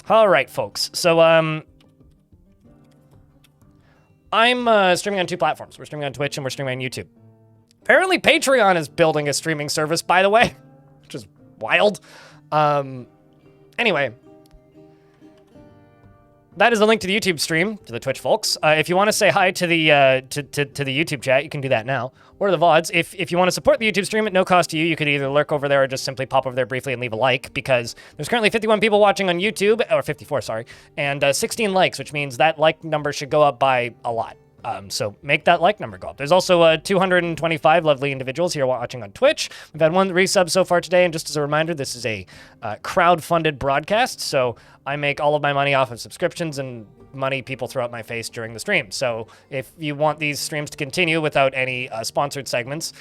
All right, folks. So, I'm streaming on 2 platforms. We're streaming on Twitch and we're streaming on YouTube. Apparently, Patreon is building a streaming service, by the way, which is wild. Anyway, that is a link to the YouTube stream, to the Twitch folks. If you want to say hi to the to the YouTube chat, you can do that now. Or the VODs. If you want to support the YouTube stream at no cost to you, you could either lurk over there or just simply pop over there briefly and leave a like, because there's currently 51 people watching on YouTube, or 54, sorry, and 16 likes, which means that like number should go up by a lot. So make that like number go up. There's also 225 lovely individuals here watching on Twitch. We've had 1 resub so far today, and just as a reminder, this is a crowd-funded broadcast, so I make all of my money off of subscriptions and money people throw at my face during the stream. So if you want these streams to continue without any sponsored segments,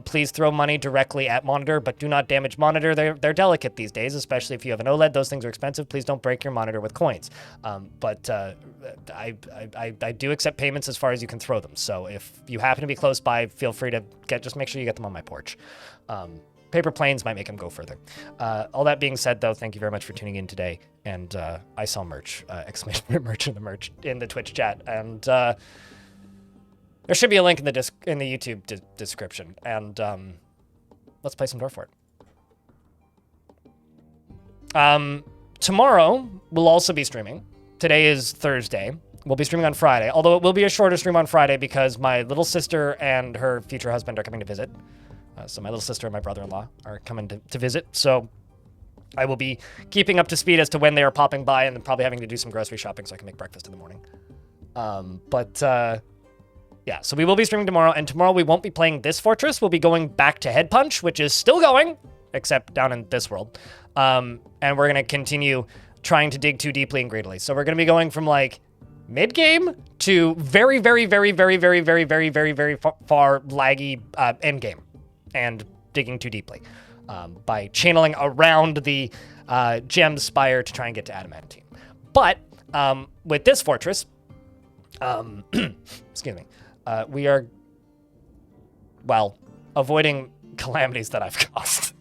please throw money directly at Monitor, but do not damage Monitor. They're delicate these days, especially if you have an OLED. Those things are expensive. Please don't break your monitor with coins. But I do accept payments as far as you can throw them. So if you happen to be close by, feel free to just make sure you get them on my porch. Paper planes might make them go further. All that being said, though, thank you very much for tuning in today. And I sell merch, exclamation merch in the Twitch chat. And there should be a link in the YouTube description. And let's play some Dwarf for it. Tomorrow we'll also be streaming. Today is Thursday. We'll be streaming on Friday, although it will be a shorter stream on Friday because my little sister and her future husband are coming to visit. So my little sister and my brother-in-law are coming to visit. So I will be keeping up to speed as to when they are popping by, and then probably having to do some grocery shopping so I can make breakfast in the morning. Yeah, so we will be streaming tomorrow, and tomorrow we won't be playing this fortress. We'll be going back to Head Punch, which is still going, except down in this world. And we're going to continue trying to dig too deeply and greedily. So we're going to be going from, like, mid-game to very, very, very, very, very, very, very, very, very far laggy end-game. And digging too deeply by channeling around the gem spire to try and get to adamantine. But with this fortress, excuse me, we are, well, avoiding calamities that I've caused.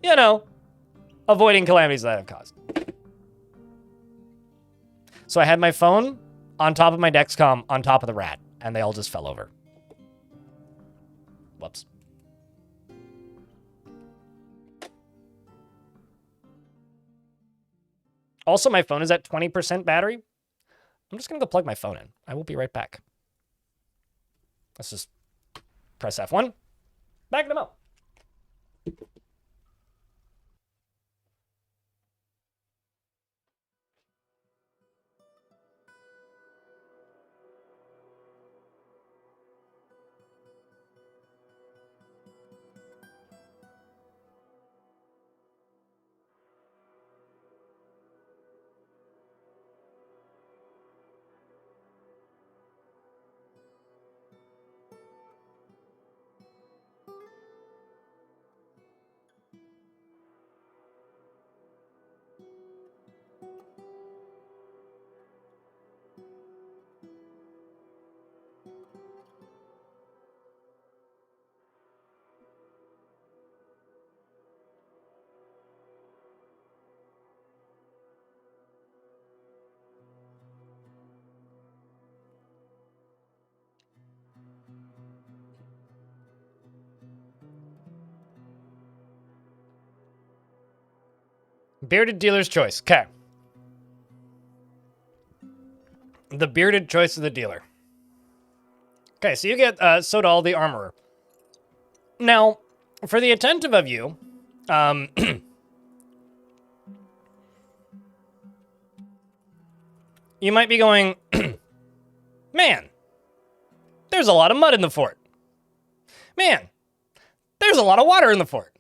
You know, avoiding calamities that I've caused. So I had my phone on top of my Dexcom on top of the rat, and they all just fell over. Whoops. Also, my phone is at 20% battery. I'm just going to go plug my phone in. I will be right back. Let's just press F1. Back them up. Bearded dealer's choice. Okay. The bearded choice of the dealer. Okay, so you get Sodal the Armorer. Now, for the attentive of you, you might be going, man, there's a lot of mud in the fort. Man, there's a lot of water in the fort.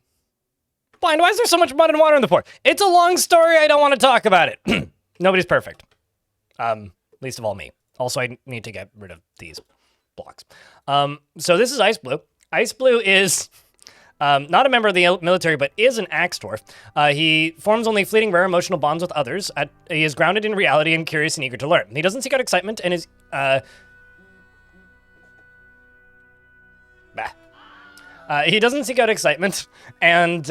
Blind, why is there so much mud and water in the fort? It's a long story. I don't want to talk about it. Nobody's perfect. Least of all me. Also, I need to get rid of these blocks. So this is Ice Blue. Ice Blue is not a member of the military, but is an axe dwarf. He forms only fleeting rare emotional bonds with others. He is grounded in reality and curious and eager to learn. He doesn't seek out excitement and is... he doesn't seek out excitement and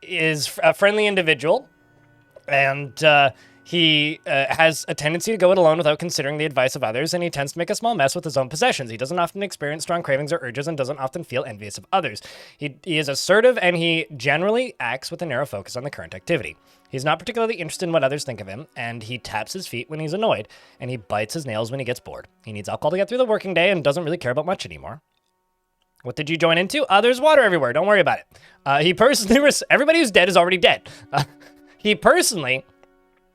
is a friendly individual And he has a tendency to go it alone without considering the advice of others, and he tends to make a small mess with his own possessions. He doesn't often experience strong cravings or urges and doesn't often feel envious of others. He is assertive, and he generally acts with a narrow focus on the current activity. He's not particularly interested in what others think of him, and he taps his feet when he's annoyed, and he bites his nails when he gets bored. He needs alcohol to get through the working day and doesn't really care about much anymore. What did you join into? There's water everywhere. Don't worry about it. He personally... Everybody who's dead is already dead. He personally...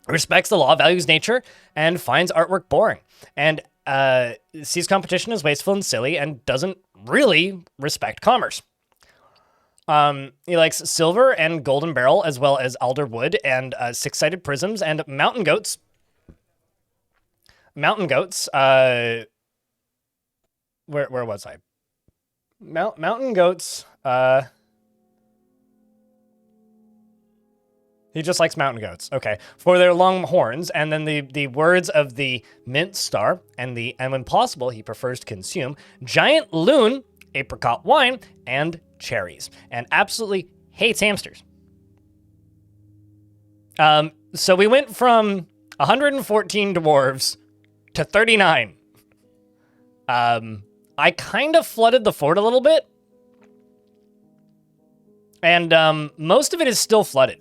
respects the law, values nature, and finds artwork boring, and sees competition as wasteful and silly, and doesn't really respect commerce. He likes silver and golden barrel, as well as alder wood and six-sided prisms and mountain goats. Mountain goats. Where was I? Mountain goats. He just likes mountain goats. Okay. For their long horns, and then the words of the mint star, and when possible, he prefers to consume giant loon, apricot wine, and cherries, and absolutely hates hamsters. So we went from 114 dwarves to 39. I kind of flooded the fort a little bit, and most of it is still flooded.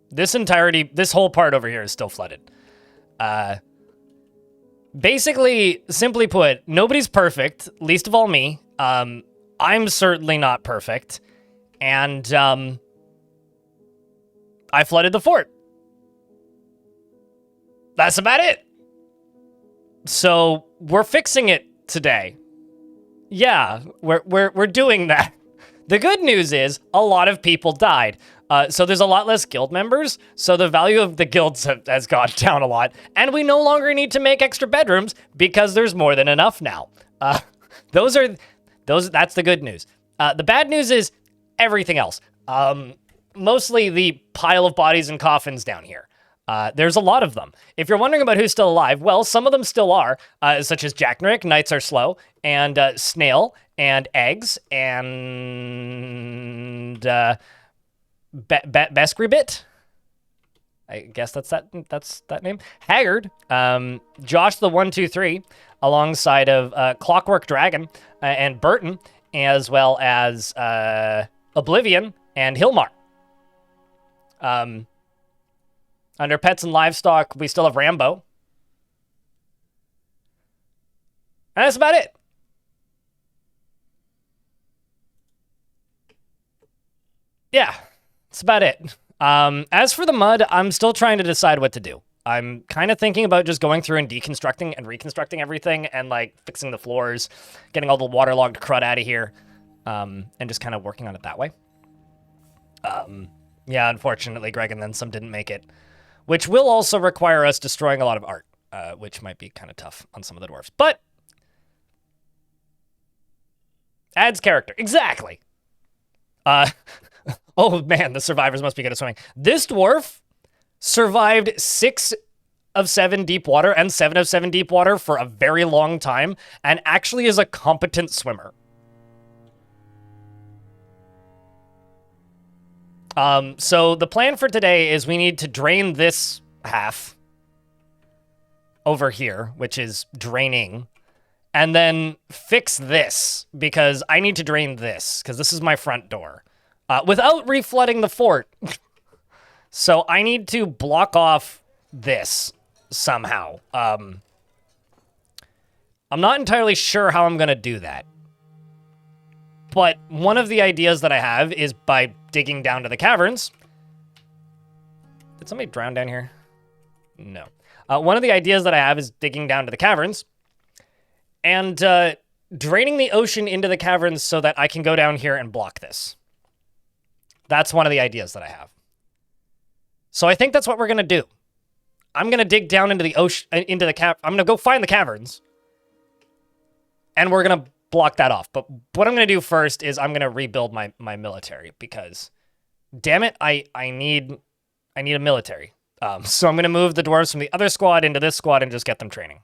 This whole part over here is still flooded. Basically, simply put, nobody's perfect, least of all me. I'm certainly not perfect. And I flooded the fort. That's about it. So we're fixing it today. Yeah, we're doing that. The good news is a lot of people died. So there's a lot less guild members, so the value of the guilds has gone down a lot, and we no longer need to make extra bedrooms because there's more than enough now. That's the good news. The bad news is everything else. Mostly the pile of bodies and coffins down here. There's a lot of them. If you're wondering about who's still alive, well, some of them still are, such as Jacknerick, Knights Are Slow, and Snail, and Eggs, and Beskribit. I guess that's that name. Haggard, Josh the 123, alongside of Clockwork Dragon and Burton, as well as Oblivion and Hilmar. Under pets and livestock, we still have Rambo. And that's about it. Yeah, that's about it. As for the mud, I'm still trying to decide what to do. I'm kind of thinking about just going through and deconstructing and reconstructing everything and, like, fixing the floors, getting all the waterlogged crud out of here, and just kind of working on it that way. Yeah, unfortunately, Greg and then some didn't make it, which will also require us destroying a lot of art, which might be kind of tough on some of the dwarves. But adds character. Exactly. Oh, man, the survivors must be good at swimming. This dwarf survived 6 of 7 deep water and 7 of 7 deep water for a very long time and actually is a competent swimmer. So the plan for today is we need to drain this half over here, which is draining, and then fix this because I need to drain this because this is my front door without reflooding the fort. So I need to block off this somehow. I'm not entirely sure how I'm going to do that. But one of the ideas that I have is by digging down to the caverns. Did somebody drown down here? No. One of the ideas that I have is digging down to the caverns and draining the ocean into the caverns so that I can go down here and block this. That's one of the ideas that I have. So I think that's what we're going to do. I'm going to dig down into the ocean, I'm going to go find the caverns. And we're going to block that off. But what I'm going to do first is I'm going to rebuild my military because, damn it, I need a military. So I'm going to move the dwarves from the other squad into this squad and just get them training.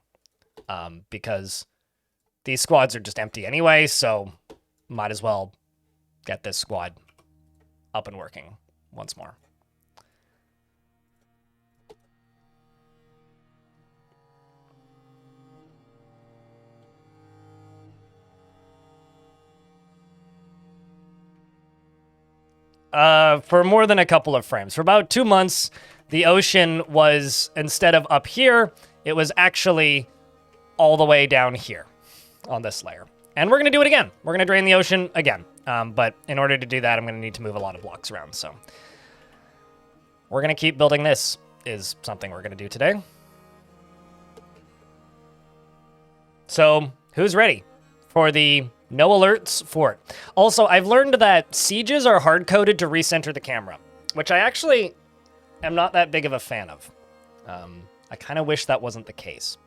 Because these squads are just empty anyway, so might as well get this squad up and working once more. for more than a couple of frames. For about 2 months, the ocean was, instead of up here, it was actually all the way down here on this layer. And we're going to do it again. We're going to drain the ocean again. But in order to do that, I'm going to need to move a lot of blocks around. So we're going to keep building this is something we're going to do today. So who's ready for the no alerts fort? Also, I've learned that sieges are hard-coded to recenter the camera, which I actually am not that big of a fan of. I kind of wish that wasn't the case.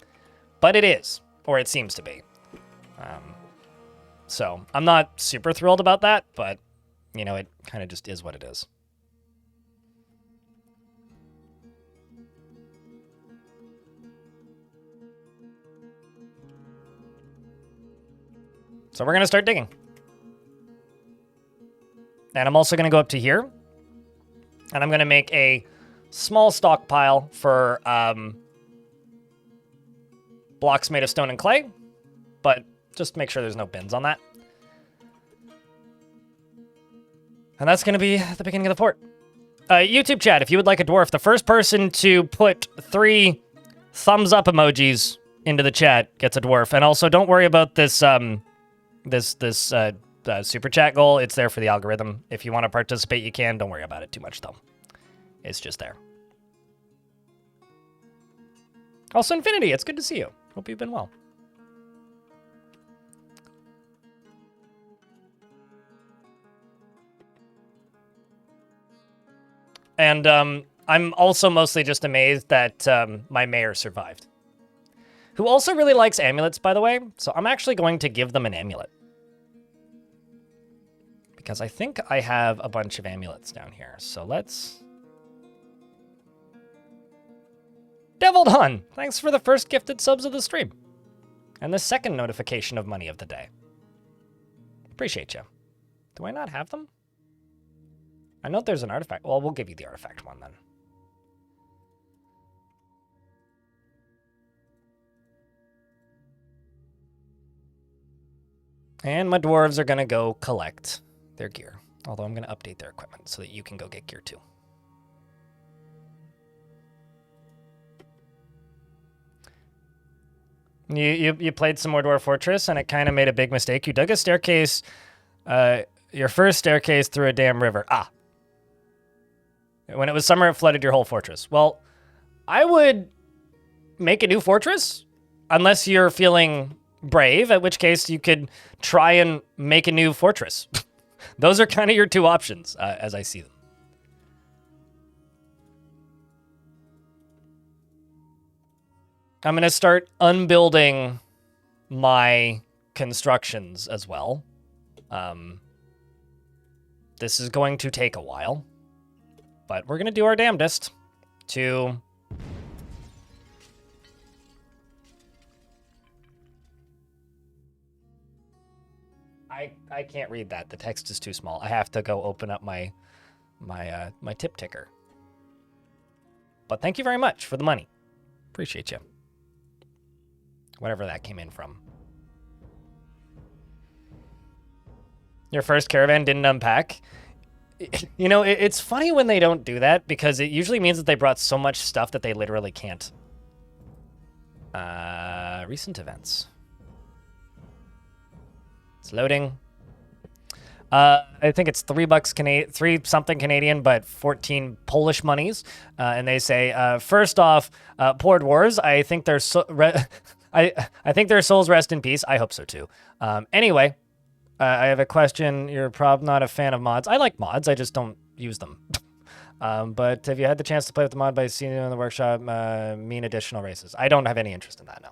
But it is, or it seems to be. So I'm not super thrilled about that, but, you know, it kind of just is what it is. So we're going to start digging. And I'm also going to go up to here. And I'm going to make a small stockpile for blocks made of stone and clay. But just make sure there's no bins on that. And that's going to be the beginning of the fort. YouTube chat, if you would like a dwarf, the first person to put 3 thumbs up emojis into the chat gets a dwarf. And also, don't worry about this... This super chat goal. It's there for the algorithm. If you want to participate, you can. Don't worry about it too much, though. It's just there. Also, Infinity, it's good to see you. Hope you've been well. And I'm also mostly just amazed that my mayor survived. Who also really likes amulets, by the way. So I'm actually going to give them an amulet. Because I think I have a bunch of amulets down here. So let's... Devil Hun! Thanks for the first gifted subs of the stream. And the second notification of money of the day. Appreciate you. Do I not have them? I know there's an artifact. Well, we'll give you the artifact one then. And my dwarves are going to go collect their gear. Although I'm going to update their equipment so that you can go get gear too. You played some more Dwarf Fortress and it kind of made a big mistake. You dug a staircase, your first staircase through a damn river. Ah. When it was summer, it flooded your whole fortress. Well, I would make a new fortress unless you're feeling brave, at which case you could try and make a new fortress. Those are kind of your 2 options, as I see them. I'm going to start unbuilding my constructions as well. This is going to take a while, but we're going to do our damnedest to... I can't read that. The text is too small. I have to go open up my tip ticker. But thank you very much for the money. Appreciate you. Whatever that came in from. Your first caravan didn't unpack. You know, it's funny when they don't do that because it usually means that they brought so much stuff that they literally can't. Recent events. It's loading. I think it's $3 3 something Canadian, but 14 Polish monies. And they say, first off, poor dwarves. I think their I think their souls rest in peace. I hope so too. Anyway, I have a question. You're probably not a fan of mods. I like mods. I just don't use them. But have you had the chance to play with the mod by seeing it in the workshop? Mean additional races? I don't have any interest in that. No.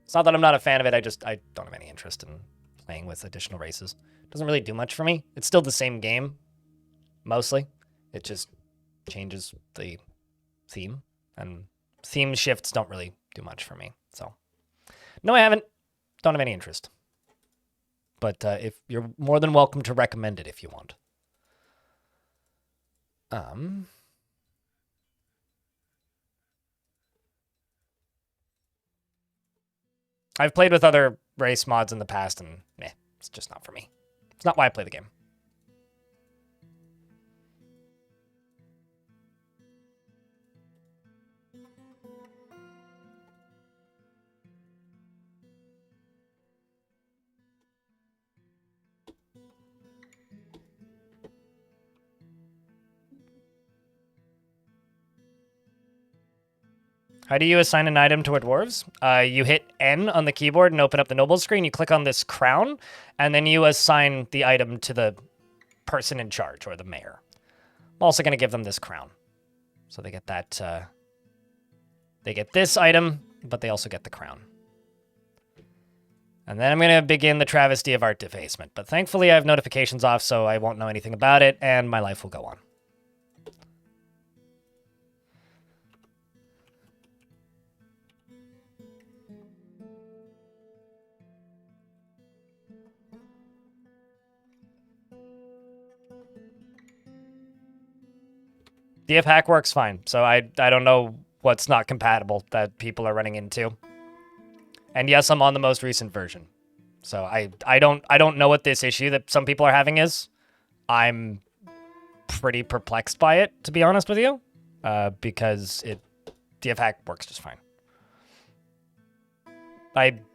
It's not that I'm not a fan of it. I don't have any interest in playing with additional races. Doesn't really do much for me. It's still the same game, mostly. It just changes the theme, and theme shifts don't really do much for me. So, no, I haven't. Don't have any interest. But if you're more than welcome to recommend it if you want. I've played with other race mods in the past, and it's just not for me. It's not why I play the game. How do you assign an item to a dwarves? You hit N on the keyboard and open up the noble screen. You click on this crown, and then you assign the item to the person in charge, or the mayor. I'm also going to give them this crown. So they get that, they get this item, but they also get the crown. And then I'm going to begin the travesty of art defacement. But thankfully I have notifications off, so I won't know anything about it, and my life will go on. DF hack works fine, so I don't know what's not compatible that people are running into. And yes, I'm on the most recent version. So I don't know what this issue that some people are having is. I'm pretty perplexed by it, to be honest with you. Because DF hack works just fine.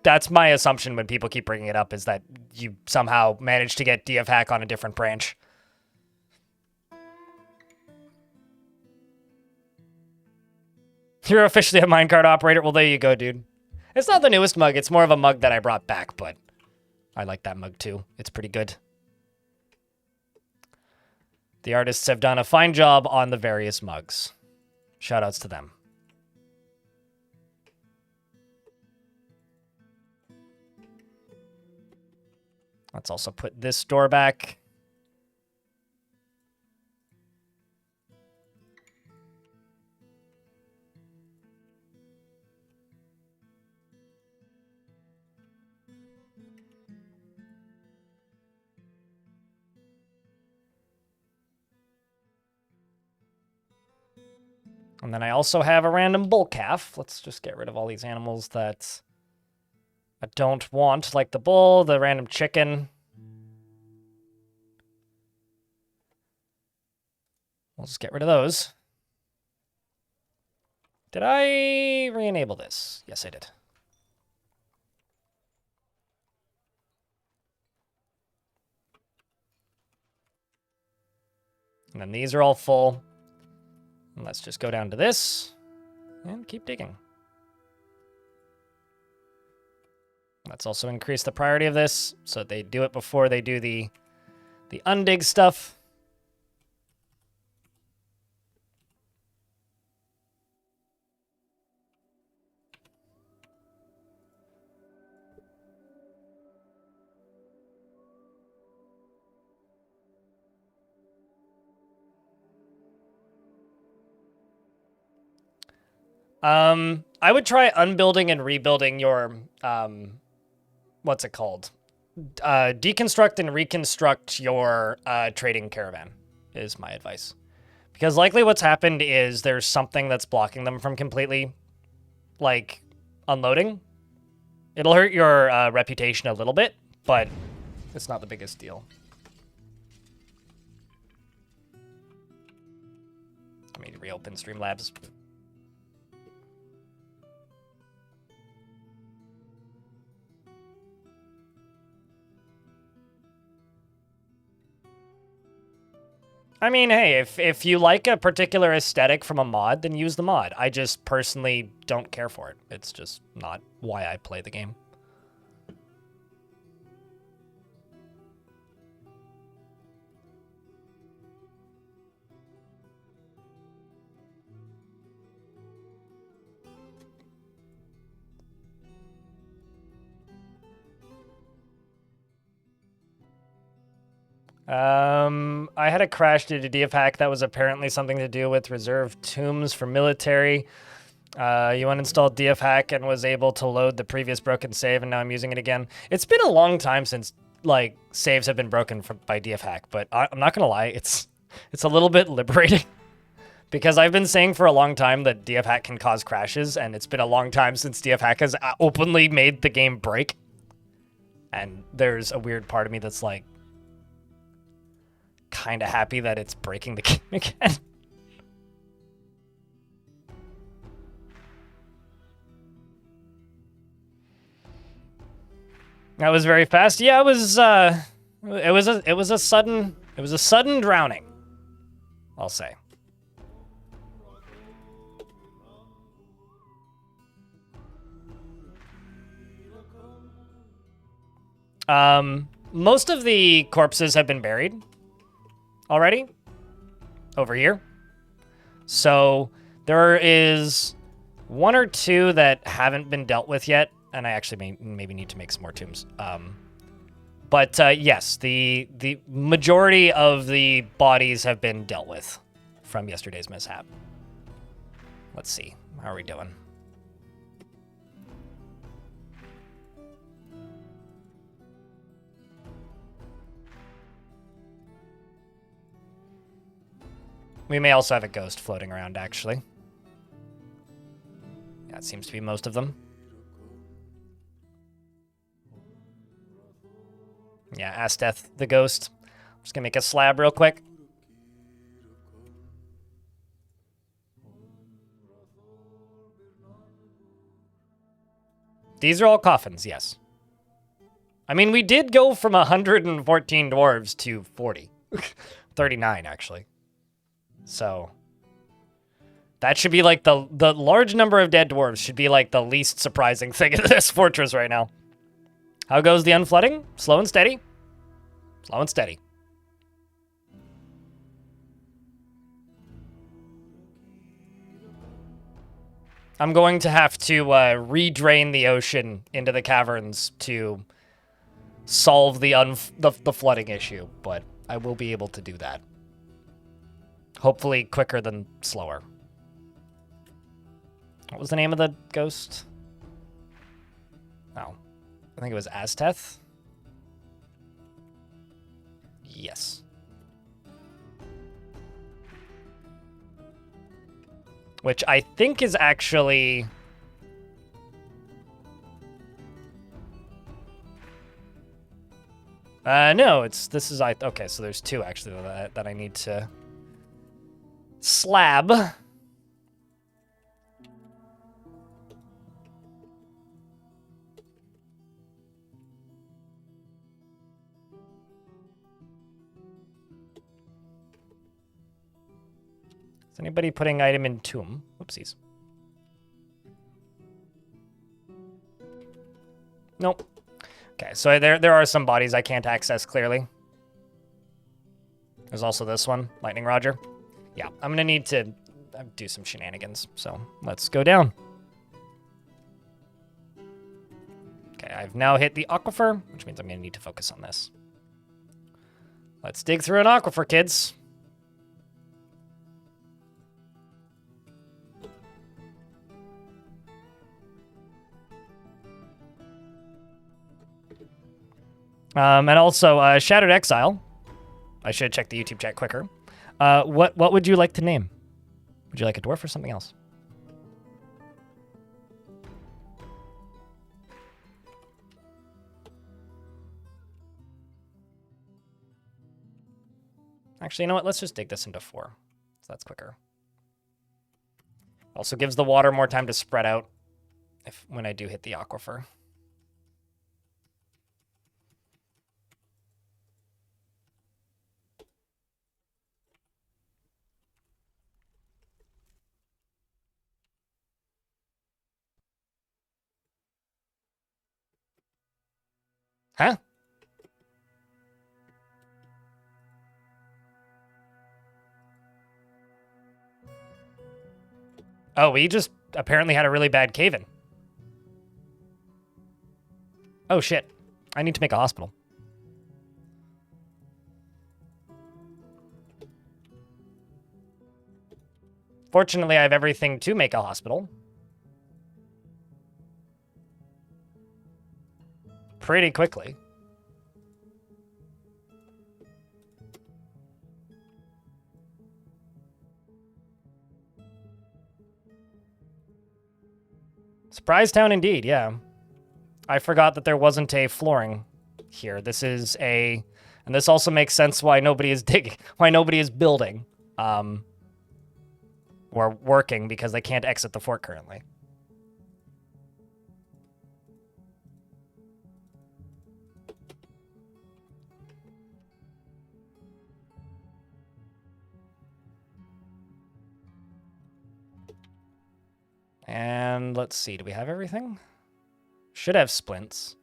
That's my assumption when people keep bringing it up, is that you somehow managed to get DF hack on a different branch. You're officially a minecart operator? Well, there you go, dude. It's not the newest mug. It's more of a mug that I brought back, but I like that mug too. It's pretty good. The artists have done a fine job on the various mugs. Shoutouts to them. Let's also put this door back. And then I also have a random bull calf. Let's just get rid of all these animals that I don't want, like the bull, the random chicken. We'll just get rid of those. Did I re-enable this? Yes, I did. And then these are all full. And let's just go down to this and keep digging. Let's also increase the priority of this so that they do it before they do the undig stuff. I would try unbuilding and rebuilding your, what's it called? Deconstruct and reconstruct your trading caravan is my advice. Because likely what's happened is there's something that's blocking them from completely, like, unloading. It'll hurt your reputation a little bit, but it's not the biggest deal. Let me reopen Streamlabs. I mean, hey, if you like a particular aesthetic from a mod, then use the mod. I just personally don't care for it. It's just not why I play the game. I had a crash due to DF hack that was apparently something to do with reserved tombs for military. You uninstalled DF hack and was able to load the previous broken save, and now I'm using it again. It's been a long time since, like, saves have been broken by DF hack, but I'm not gonna lie, it's a little bit liberating. Because I've been saying for a long time that DF hack can cause crashes, and it's been a long time since DF hack has openly made the game break. And there's a weird part of me that's like, kind of happy that it's breaking the game again. That was very fast. Yeah, it was a sudden drowning, I'll say. Most of the corpses have been buried already over here. So there is one or two that haven't been dealt with yet, and I actually maybe need to make some more tombs. But yes, the majority of the bodies have been dealt with from yesterday's mishap. Let's see. How are we doing? We may also have a ghost floating around, actually. Yeah, it seems to be most of them. Yeah, Asteth, the ghost. I'm just gonna make a slab real quick. These are all coffins, yes. I mean, we did go from 114 dwarves to 40. 39, actually. So that should be like the large number of dead dwarves should be like the least surprising thing in this fortress right now. How goes the unflooding? Slow and steady. Slow and steady. I'm going to have to redrain the ocean into the caverns to solve the flooding issue, but I will be able to do that. Hopefully quicker than slower. What was the name of the ghost? Oh, I think it was Azteth. Yes. Which I think is actually... no, this is... Okay, so there's two actually that I need to slab. Is anybody putting item in tomb? Whoopsies. Nope. Okay, so there are some bodies I can't access clearly. There's also this one, Lightning Roger. Yeah, I'm gonna need to do some shenanigans, so let's go down. Okay, I've now hit the Aquifer, which means I'm gonna need to focus on this. Let's dig through an Aquifer, kids. And also, Shattered Exile. I should have checked the YouTube chat quicker. What would you like to name? Would you like a dwarf or something else? Actually, you know what? Let's just dig this into 4. So that's quicker. Also gives the water more time to spread out when I do hit the Aquifer. Huh? Oh, we just apparently had a really bad cave-in. Oh, shit. I need to make a hospital. Fortunately, I have everything to make a hospital. Pretty quickly. Surprisetown indeed, yeah. I forgot that there wasn't a flooring here. This is a... And this also makes sense why nobody is digging, why nobody is building. Or working, because they can't exit the fort currently. And let's see, do we have everything? Should have splints.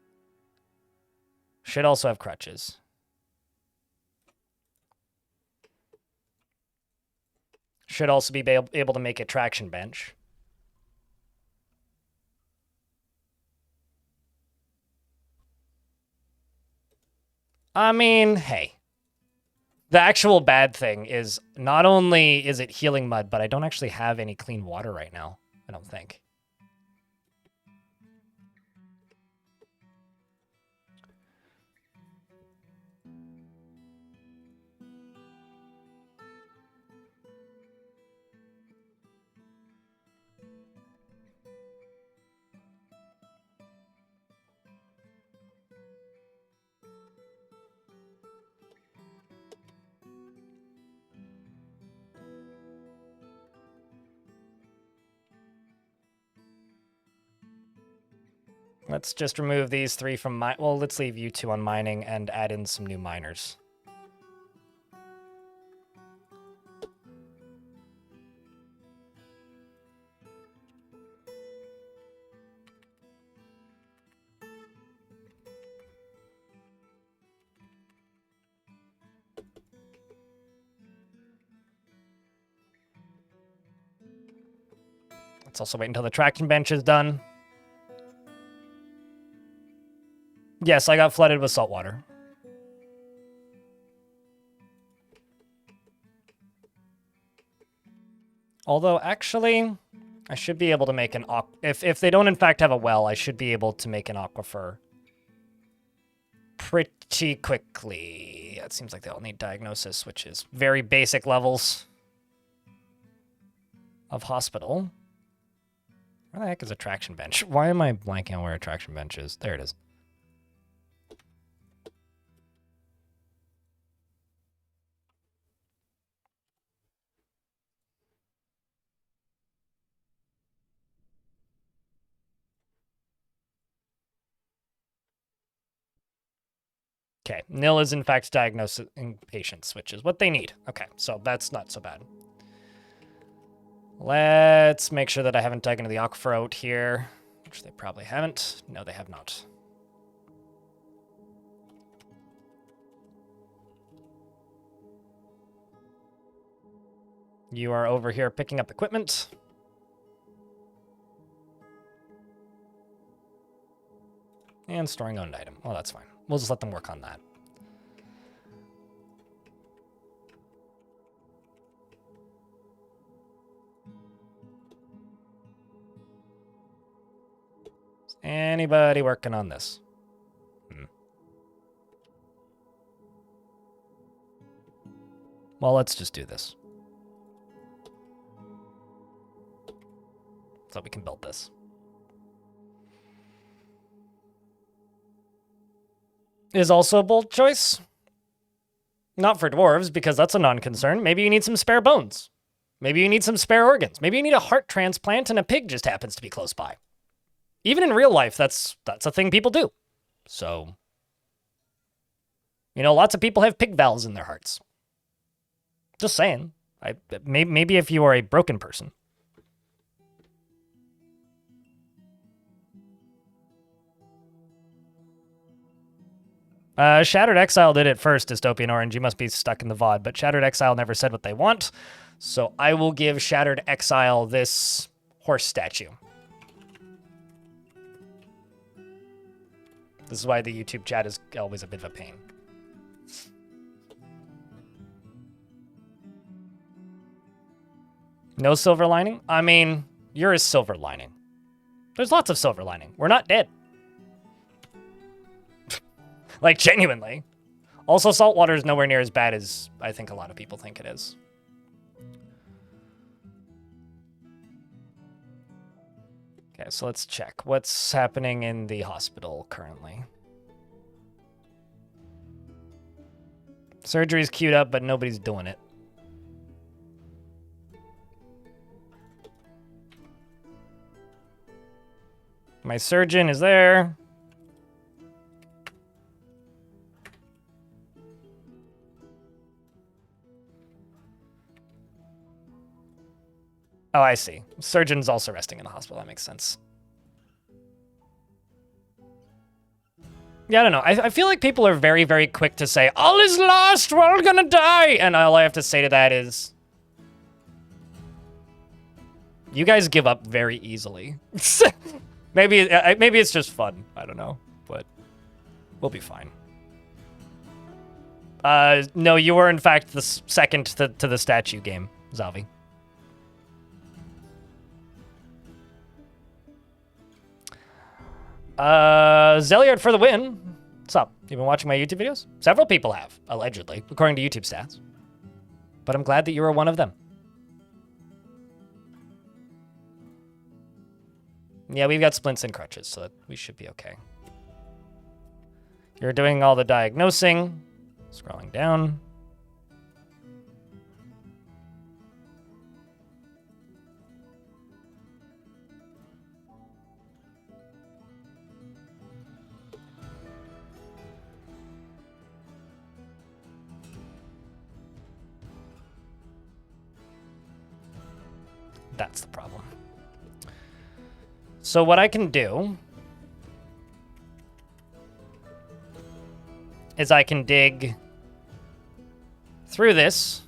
Should also have crutches. Should also be able to make a traction bench. I mean, hey. The actual bad thing is not only is it healing mud, but I don't actually have any clean water right now, I don't think. Let's just remove these 3 from well, let's leave you 2 on mining and add in some new miners. Let's also wait until the traction bench is done. Yes, I got flooded with salt water. Although, actually, I should be able to make an if they don't in fact have a well, I should be able to make an aquifer pretty quickly. It seems like they all need diagnosis, which is very basic levels of hospital. Where the heck is a traction bench? Why am I blanking on where a traction bench is? There it is. Okay, nil is in fact diagnosing patients, which is what they need. Okay, so that's not so bad. Let's make sure that I haven't dug into the aquifer out here, which they probably haven't. No, they have not. You are over here picking up equipment. And storing owned item. Well, that's fine. We'll just let them work on that. Is anybody working on this? Well, let's just do this. So we can build this. Is also a bold choice. Not for dwarves, because that's a non-concern. Maybe you need some spare bones. Maybe you need some spare organs. Maybe you need a heart transplant and a pig just happens to be close by. Even in real life, that's a thing people do. So, you know, lots of people have pig valves in their hearts. Just saying. Maybe if you are a broken person. Shattered Exile did it first, Dystopian Orange. You must be stuck in the VOD, but Shattered Exile never said what they want. So I will give Shattered Exile this horse statue. This is why the YouTube chat is always a bit of a pain. No silver lining? I mean, you're a silver lining. There's lots of silver lining. We're not dead. Like, genuinely. Also, salt water is nowhere near as bad as I think a lot of people think it is. Okay, so let's check. What's happening in the hospital currently? Surgery's queued up, but nobody's doing it. My surgeon is there. Oh, I see. Surgeon's also resting in the hospital. That makes sense. Yeah, I don't know. I feel like people are very, very quick to say, all is lost, we're all gonna die! And all I have to say to that is... You guys give up very easily. maybe it's just fun. I don't know, but we'll be fine. No, you were in fact the second to the statue game, Zavi. Zeliard for the win. What's up? You've been watching my YouTube videos? Several people have, allegedly, according to YouTube stats. But I'm glad that you were one of them. Yeah, we've got splints and crutches, so we should be okay. You're doing all the diagnosing. Scrolling down. That's the problem. So what I can do is I can dig through this,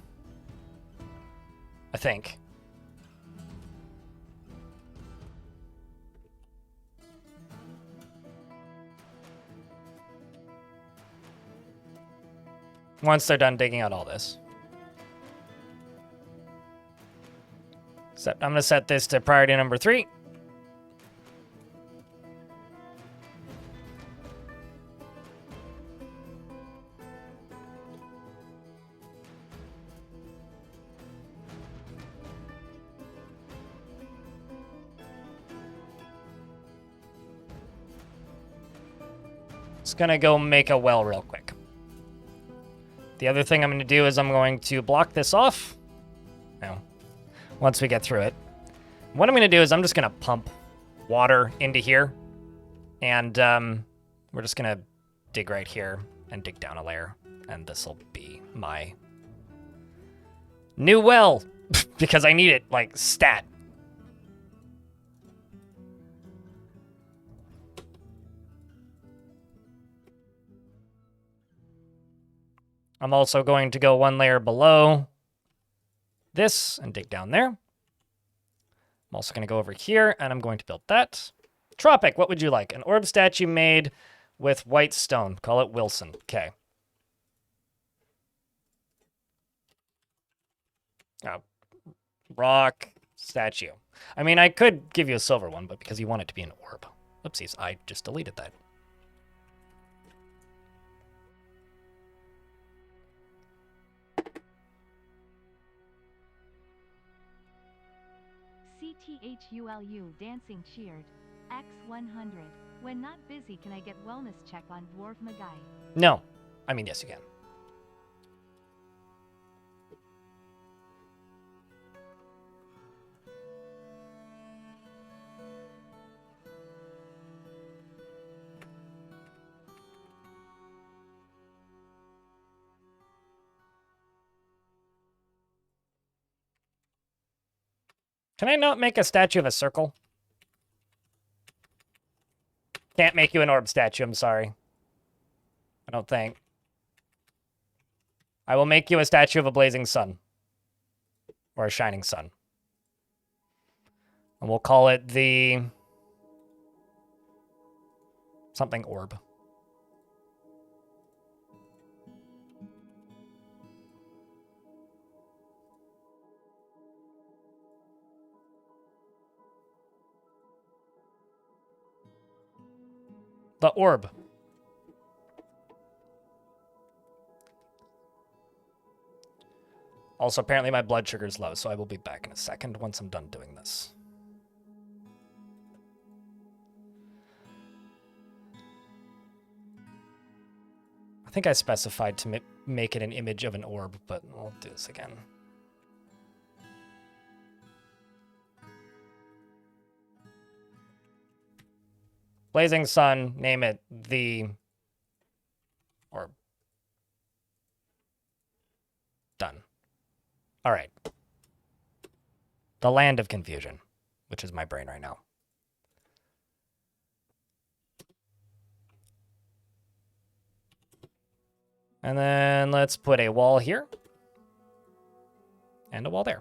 I think. Once they're done digging out all this. Except I'm going to set this to priority number 3. Just gonna go make a well real quick. The other thing I'm gonna do is I'm going to block this off. No. Once we get through it. What I'm gonna do is I'm just gonna pump water into here. And we're just gonna dig right here and dig down a layer. And this will be my new well. Because I need it, like, stat. I'm also going to go one layer below this and dig down there. I'm also going to go over here and I'm going to build that. Tropic, what would you like? An orb statue made with white stone. Call it Wilson. Okay. Oh, rock statue. I mean, I could give you a silver one, but because you want it to be an orb. Oopsies, I just deleted that. CTHULU dancing cheered. X100. When not busy, can I get wellness check on Dwarf Magai? No. I mean, yes, you can. Can I not make a statue of a circle? Can't make you an orb statue, I'm sorry. I don't think. I will make you a statue of a blazing sun. Or a shining sun. And we'll call it the... something orb. The orb. Also, apparently my blood sugar is low, so I will be back in a second once I'm done doing this. I think I specified to make it an image of an orb, but I'll do this again. Blazing sun, name it the orb. Done. All right. The land of confusion, which is my brain right now. And then let's put a wall here. And a wall there.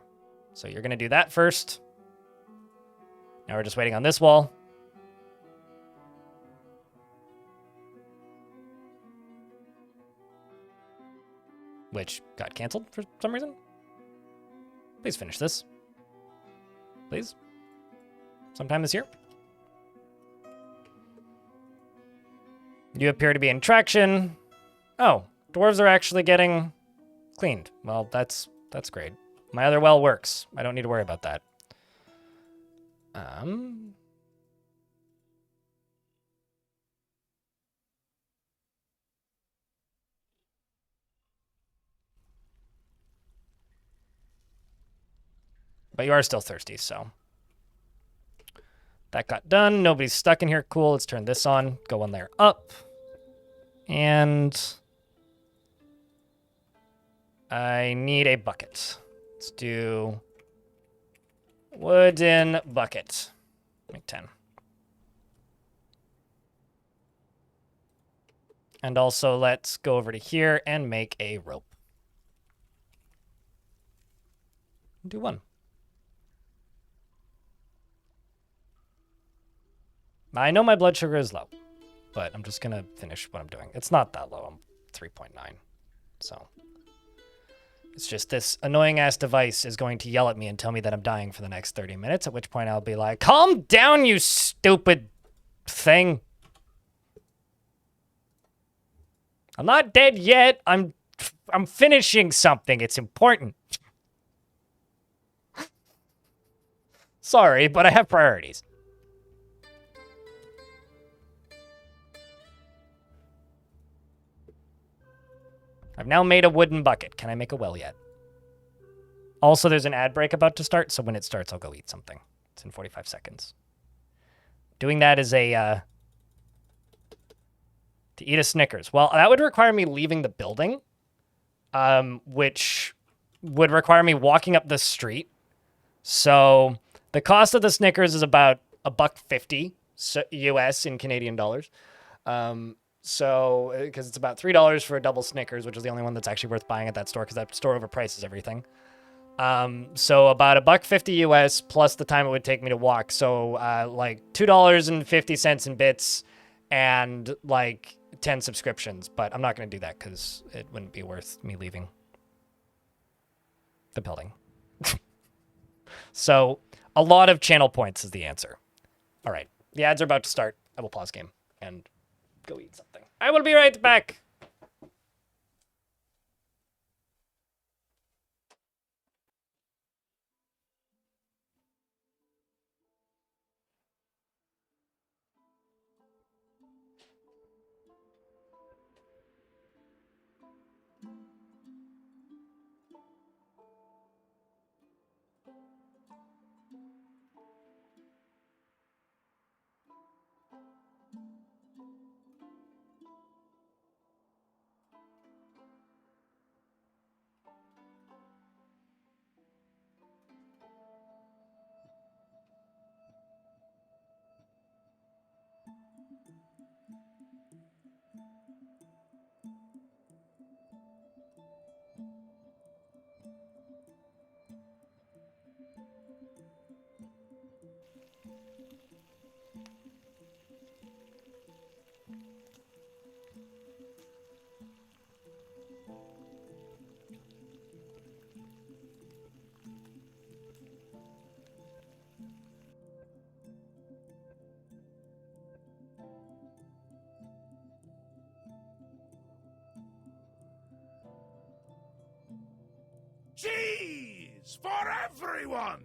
So you're going to do that first. Now we're just waiting on this wall. Which got canceled for some reason. Please finish this. Please. Sometime this year. You appear to be in traction. Oh, dwarves are actually getting cleaned. Well, that's great. My other well works. I don't need to worry about that. But you are still thirsty, so. That got done. Nobody's stuck in here. Cool. Let's turn this on. Go one layer up. And I need a bucket. Let's do wooden bucket. Make 10. And also let's go over to here and make a rope. Do 1. I know my blood sugar is low, but I'm just going to finish what I'm doing. It's not that low. I'm 3.9. So it's just this annoying-ass device is going to yell at me and tell me that I'm dying for the next 30 minutes, at which point I'll be like, calm down, you stupid thing. I'm not dead yet. I'm finishing something. It's important. Sorry, but I have priorities. I've now made a wooden bucket. Can I make a well yet? Also, there's an ad break about to start, so when it starts, I'll go eat something. It's in 45 seconds. Doing that is to eat a Snickers. Well, that would require me leaving the building, which would require me walking up the street. So the cost of the Snickers is about $1.50 US in Canadian dollars. So, because it's about $3 for a double Snickers, which is the only one that's actually worth buying at that store, because that store overprices everything. So about $1.50 US plus the time it would take me to walk. So, like $2.50 in bits and like 10 subscriptions. But I'm not going to do that because it wouldn't be worth me leaving the building. So, a lot of channel points is the answer. All right, the ads are about to start. I will pause game and go eat something. I will be right back. Cheese for everyone!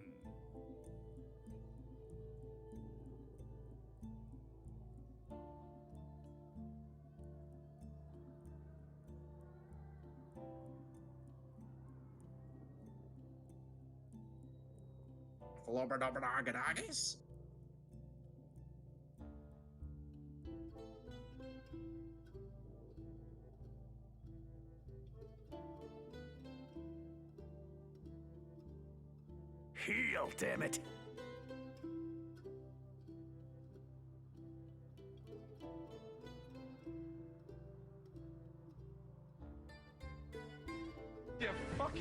Flobberdobberdoggadoggies? Heal, damn it!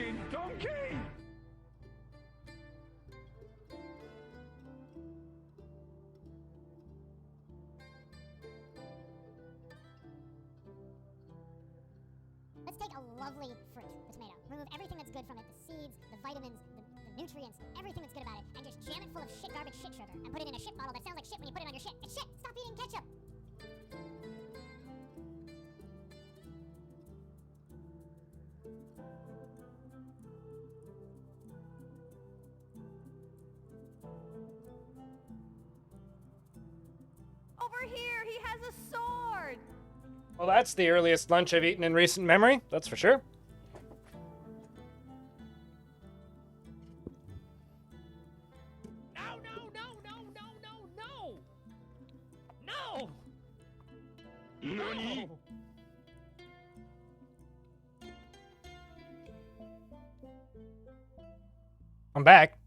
fucking donkey! Let's take a lovely fruit, the tomato. Remove everything that's good from it, the seeds, the vitamins, the nutrients, everything that's good about it, and just jam it full of shit garbage shit sugar, and put it in a shit bottle that sounds like shit when you put it on your shit. It's shit! Stop eating ketchup! Over here, he has a sword! Well, that's the earliest lunch I've eaten in recent memory, that's for sure. No, no, no, no, no, no, no! No! Nani? I'm back.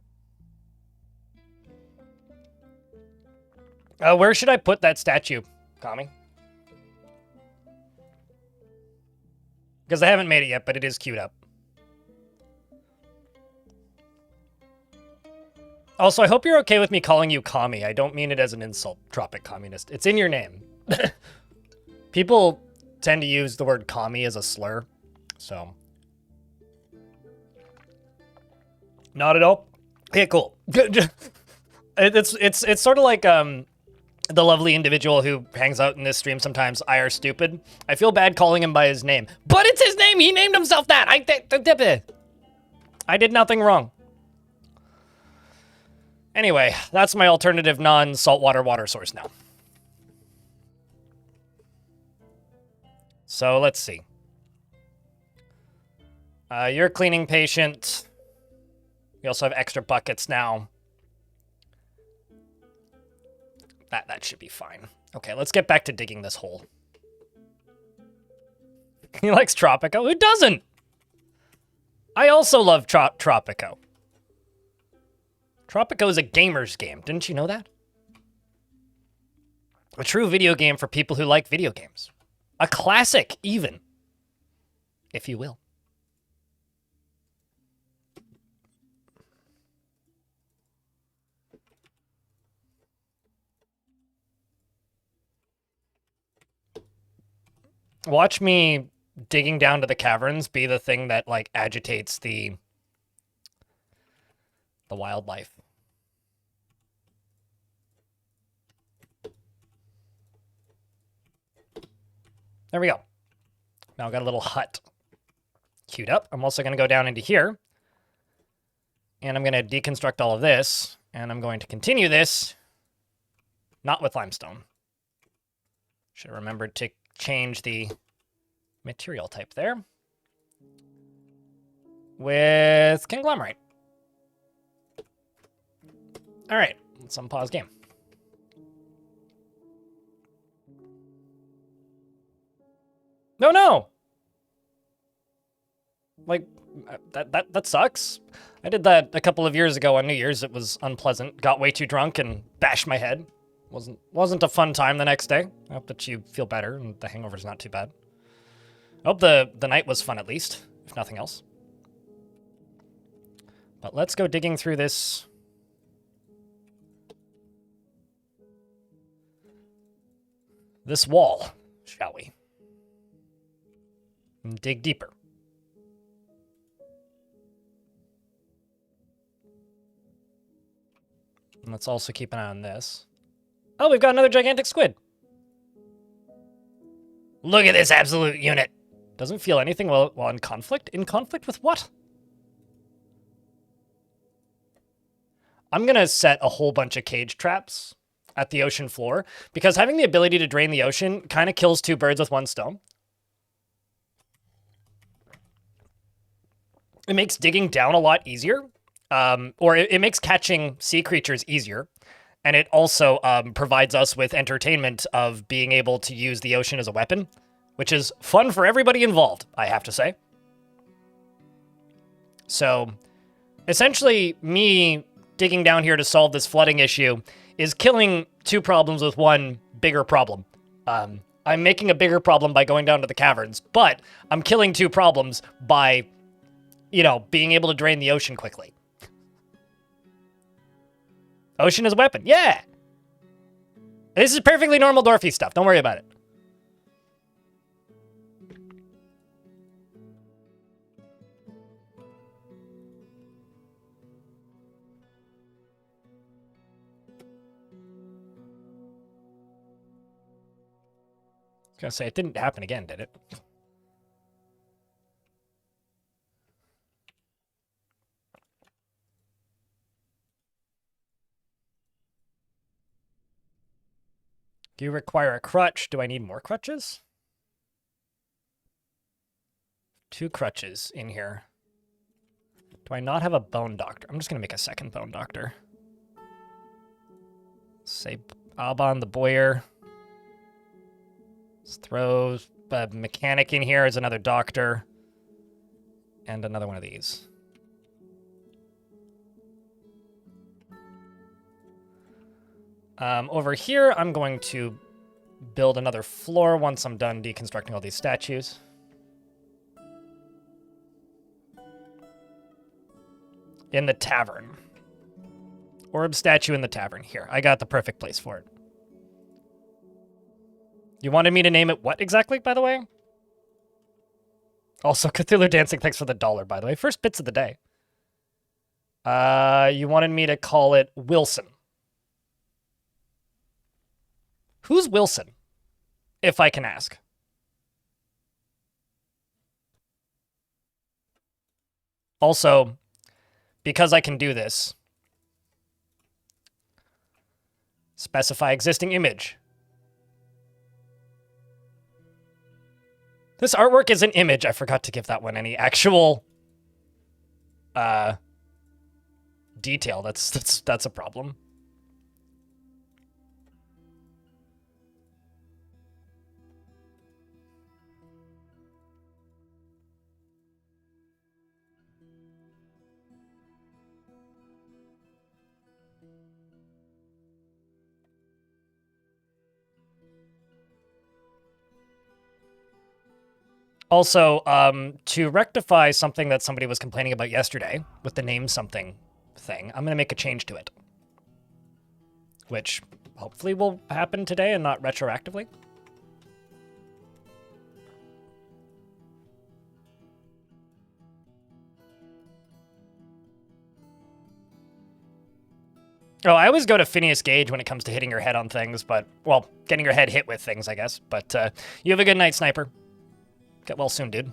Where should I put that statue, Kami? Because I haven't made it yet, but it is queued up. Also, I hope you're okay with me calling you Kami. I don't mean it as an insult, Tropic Communist. It's in your name. People tend to use the word Kami as a slur, so... Not at all? Yeah, cool. It's sort of like, the lovely individual who hangs out in this stream sometimes, IR Stupid. I feel bad calling him by his name. But it's his name! He named himself that! I did nothing wrong. Anyway, that's my alternative non-saltwater water source now. So, let's see. You're a cleaning patient. We also have extra buckets now. That should be fine. Okay, let's get back to digging this hole. He likes Tropico. Who doesn't? I also love Tropico. Tropico is a gamer's game. Didn't you know that? A true video game for people who like video games. A classic, even. If you will. Watch me digging down to the caverns be the thing that, like, agitates the wildlife. There we go. Now I've got a little hut queued up. I'm also going to go down into here. And I'm going to deconstruct all of this. And I'm going to continue this. Not with limestone. Should have remembered to change the material type there. With conglomerate. All right, let's unpause game. No! Like, that sucks. I did that a couple of years ago on New Year's. It was unpleasant. Got way too drunk and bashed my head. Wasn't a fun time the next day. I hope that you feel better and the hangover's not too bad. I hope the night was fun at least, if nothing else. But let's go digging through this. This wall, shall we? And dig deeper. And let's also keep an eye on this. Oh, we've got another gigantic squid. Look at this absolute unit. Doesn't feel anything while in conflict. In conflict with what? I'm going to set a whole bunch of cage traps at the ocean floor, because having the ability to drain the ocean kind of kills two birds with one stone. It makes digging down a lot easier, or it makes catching sea creatures easier. And it also provides us with entertainment of being able to use the ocean as a weapon, which is fun for everybody involved, I have to say. So, essentially, me digging down here to solve this flooding issue is killing two problems with one bigger problem. I'm making a bigger problem by going down to the caverns, but I'm killing two problems by, you know, being able to drain the ocean quickly. Ocean is a weapon. Yeah! This is perfectly normal Dwarfy stuff. Don't worry about it. I was gonna say, it didn't happen again, did it? Do you require a crutch? Do I need more crutches? 2 crutches in here. Do I not have a bone doctor? I'm just gonna make a second bone doctor. Say Alban the Boyer. Let's throw a mechanic in here as another doctor. And another one of these. Over here, I'm going to build another floor once I'm done deconstructing all these statues. In the tavern. Orb statue in the tavern. Here, I got the perfect place for it. You wanted me to name it what exactly, by the way? Also, Cthulhu Dancing, thanks for the $1, by the way. First bits of the day. You wanted me to call it Wilson. Who's Wilson, if I can ask? Also, because I can do this, specify existing image. This artwork is an image. I forgot to give that one any actual detail. That's a problem. Also, to rectify something that somebody was complaining about yesterday with the name something thing, I'm going to make a change to it. Which hopefully will happen today and not retroactively. Oh, I always go to Phineas Gage when it comes to hitting your head on things, but, well, getting your head hit with things, I guess. But you have a good night, Sniper. Get well soon, dude.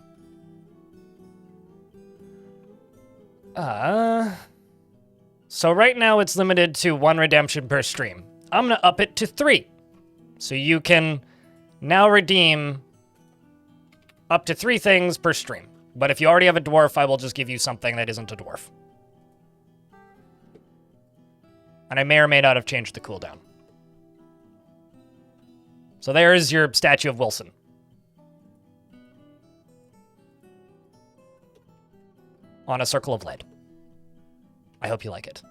So right now it's limited to 1 redemption per stream. I'm gonna up it to 3. So you can now redeem up to 3 things per stream. But if you already have a dwarf, I will just give you something that isn't a dwarf. And I may or may not have changed the cooldown. So there's your statue of Wilson. On a circle of lead. I hope you like it.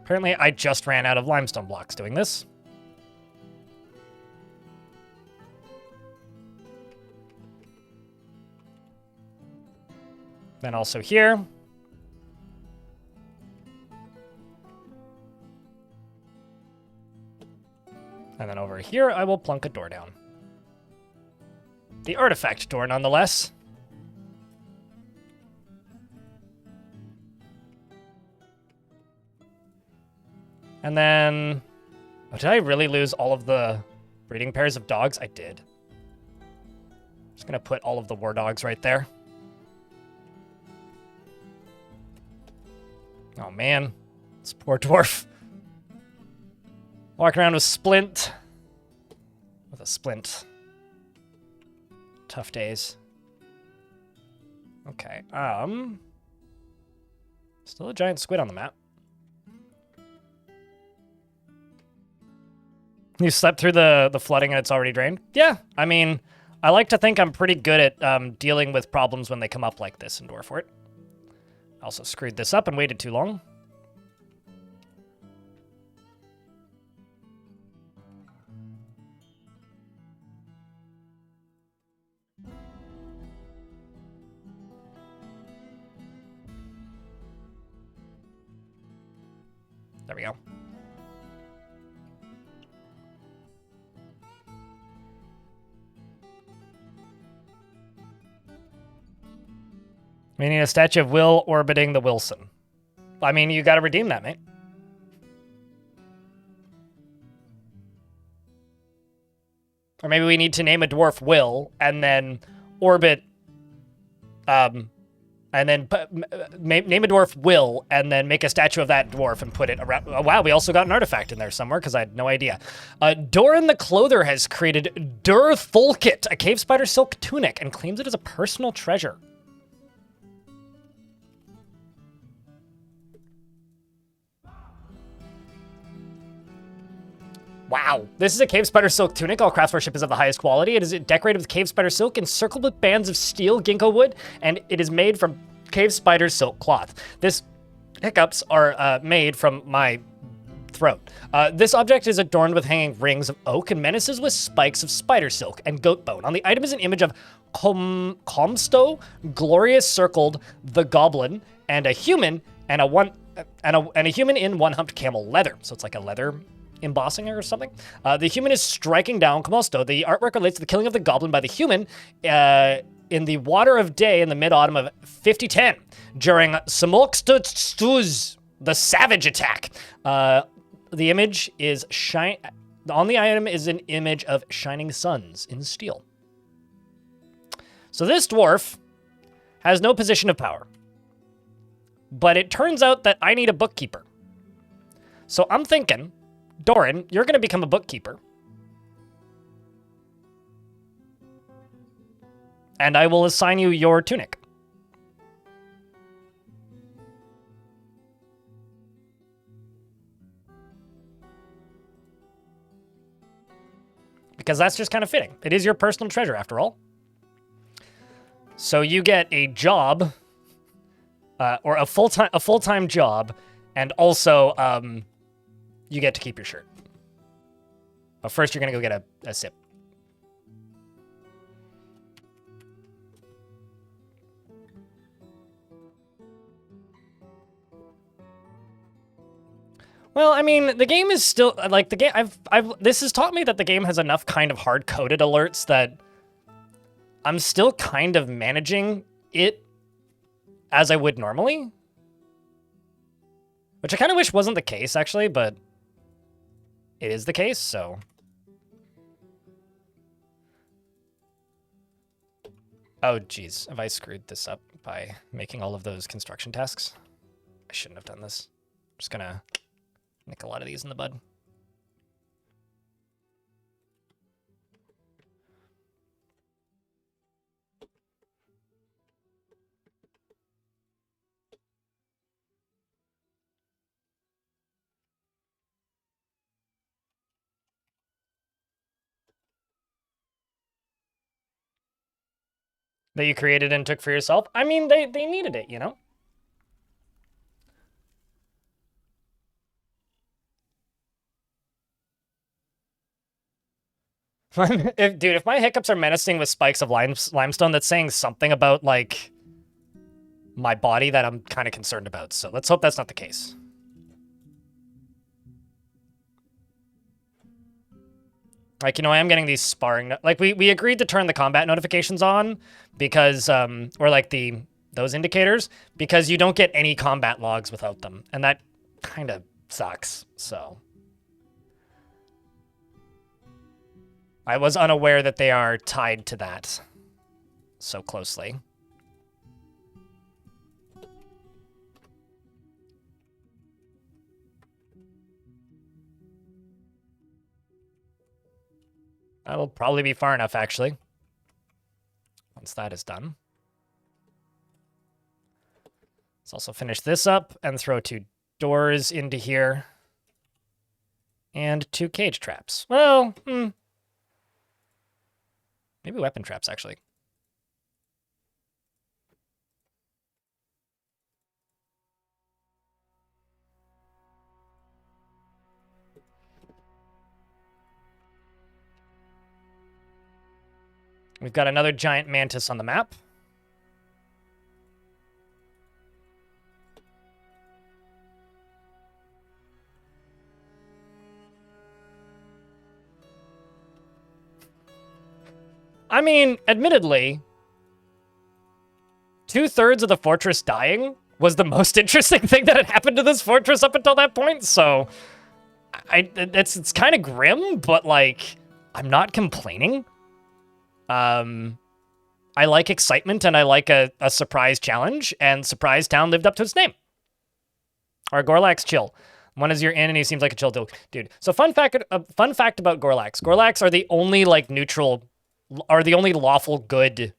Apparently, I just ran out of limestone blocks doing this. Then also here. And then over here, I will plunk a door down. The artifact door, nonetheless. And then... Oh, did I really lose all of the breeding pairs of dogs? I did. Just gonna put all of the war dogs right there. Oh man, this poor dwarf. Walking around with splint. With a splint. Tough days. Okay, still a giant squid on the map. You slept through the flooding and it's already drained? Yeah, I mean, I like to think I'm pretty good at dealing with problems when they come up like this in Dwarfort. Also screwed this up and waited too long. There we go. We need a statue of Will orbiting the Wilson. I mean, you gotta redeem that, mate. Or maybe we need to name a dwarf Will and then orbit, and then name a dwarf Will and then make a statue of that dwarf and put it around. Oh, wow, we also got an artifact in there somewhere because I had no idea. Doran the Clother has created Dur Folkit, a cave spider silk tunic, and claims it as a personal treasure. Wow. This is a cave spider silk tunic. All craftsmanship is of the highest quality. It is decorated with cave spider silk encircled with bands of steel ginkgo wood, and it is made from cave spider silk cloth. This hiccups are made from my throat. This object is adorned with hanging rings of oak and menaces with spikes of spider silk and goat bone. On the item is an image of Comsto, glorious circled, the goblin, and a human, and a human in one-humped camel leather. So it's like a leather embossing or something. The human is striking down Comosto. The artwork relates to the killing of the goblin by the human in the water of day in the mid-autumn of 5010 during Samokstuz, the savage attack. The image is on the item is an image of shining suns in steel. So this dwarf has no position of power. But it turns out that I need a bookkeeper. So I'm thinking, Doran, you're going to become a bookkeeper. And I will assign you your tunic. Because that's just kind of fitting. It is your personal treasure, after all. So you get a job, or a full-time job, and also you get to keep your shirt. But first, you're gonna go get a sip. Well, I mean, the game is still like the game. This has taught me that the game has enough kind of hard-coded alerts that I'm still kind of managing it as I would normally, which I kind of wish wasn't the case, actually, but it is the case, so. Oh, geez. Have I screwed this up by making all of those construction tasks? I shouldn't have done this. I'm just gonna nick a lot of these in the bud. That you created and took for yourself? I mean, they needed it, you know? If my hiccups are menacing with spikes of limestone, that's saying something about, like, my body that I'm kind of concerned about. So let's hope that's not the case. Like, you know, I am getting these sparring... Like, we agreed to turn the combat notifications on because... or, like, those indicators, because you don't get any combat logs without them. And that kind of sucks, so... I was unaware that they are tied to that so closely. That'll probably be far enough, actually. Once that is done. Let's also finish this up and throw 2 doors into here. And 2 cage traps. Well, maybe weapon traps, actually. We've got another giant mantis on the map. I mean, admittedly, 2/3 of the fortress dying was the most interesting thing that had happened to this fortress up until that point, so it's kind of grim, but like, I'm not complaining. I like excitement and I like a surprise challenge, and Surprisetown lived up to its name. Our Gorlak's chill. One is you're in and he seems like a chill dude. So fun fact about Gorlaks. Gorlaks are the only like neutral, are the only lawful good,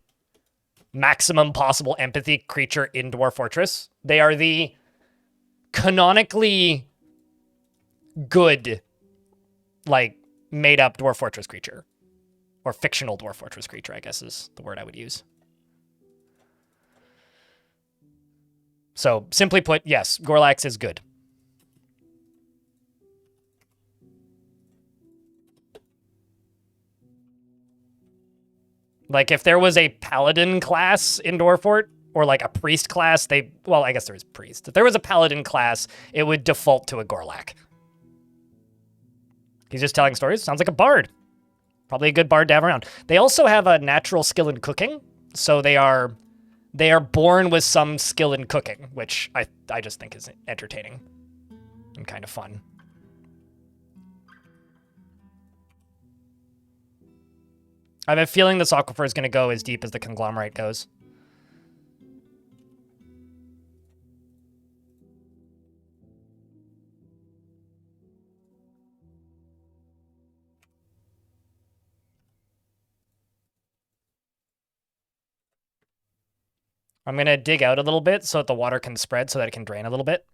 maximum possible empathy creature in Dwarf Fortress. They are the canonically good, like, made-up Dwarf Fortress creature. Or fictional Dwarf Fortress creature, I guess is the word I would use. So, simply put, yes, Gorlax is good. Like, if there was a paladin class in Dwarfort, or like a priest class, well, I guess there is priest. If there was a paladin class, it would default to a Gorlak. He's just telling stories. Sounds like a bard. Probably a good bard to have around. They also have a natural skill in cooking, so they are born with some skill in cooking, which I just think is entertaining and kind of fun. I have a feeling this aquifer is going to go as deep as the conglomerate goes. I'm going to dig out a little bit so that the water can spread so that it can drain a little bit.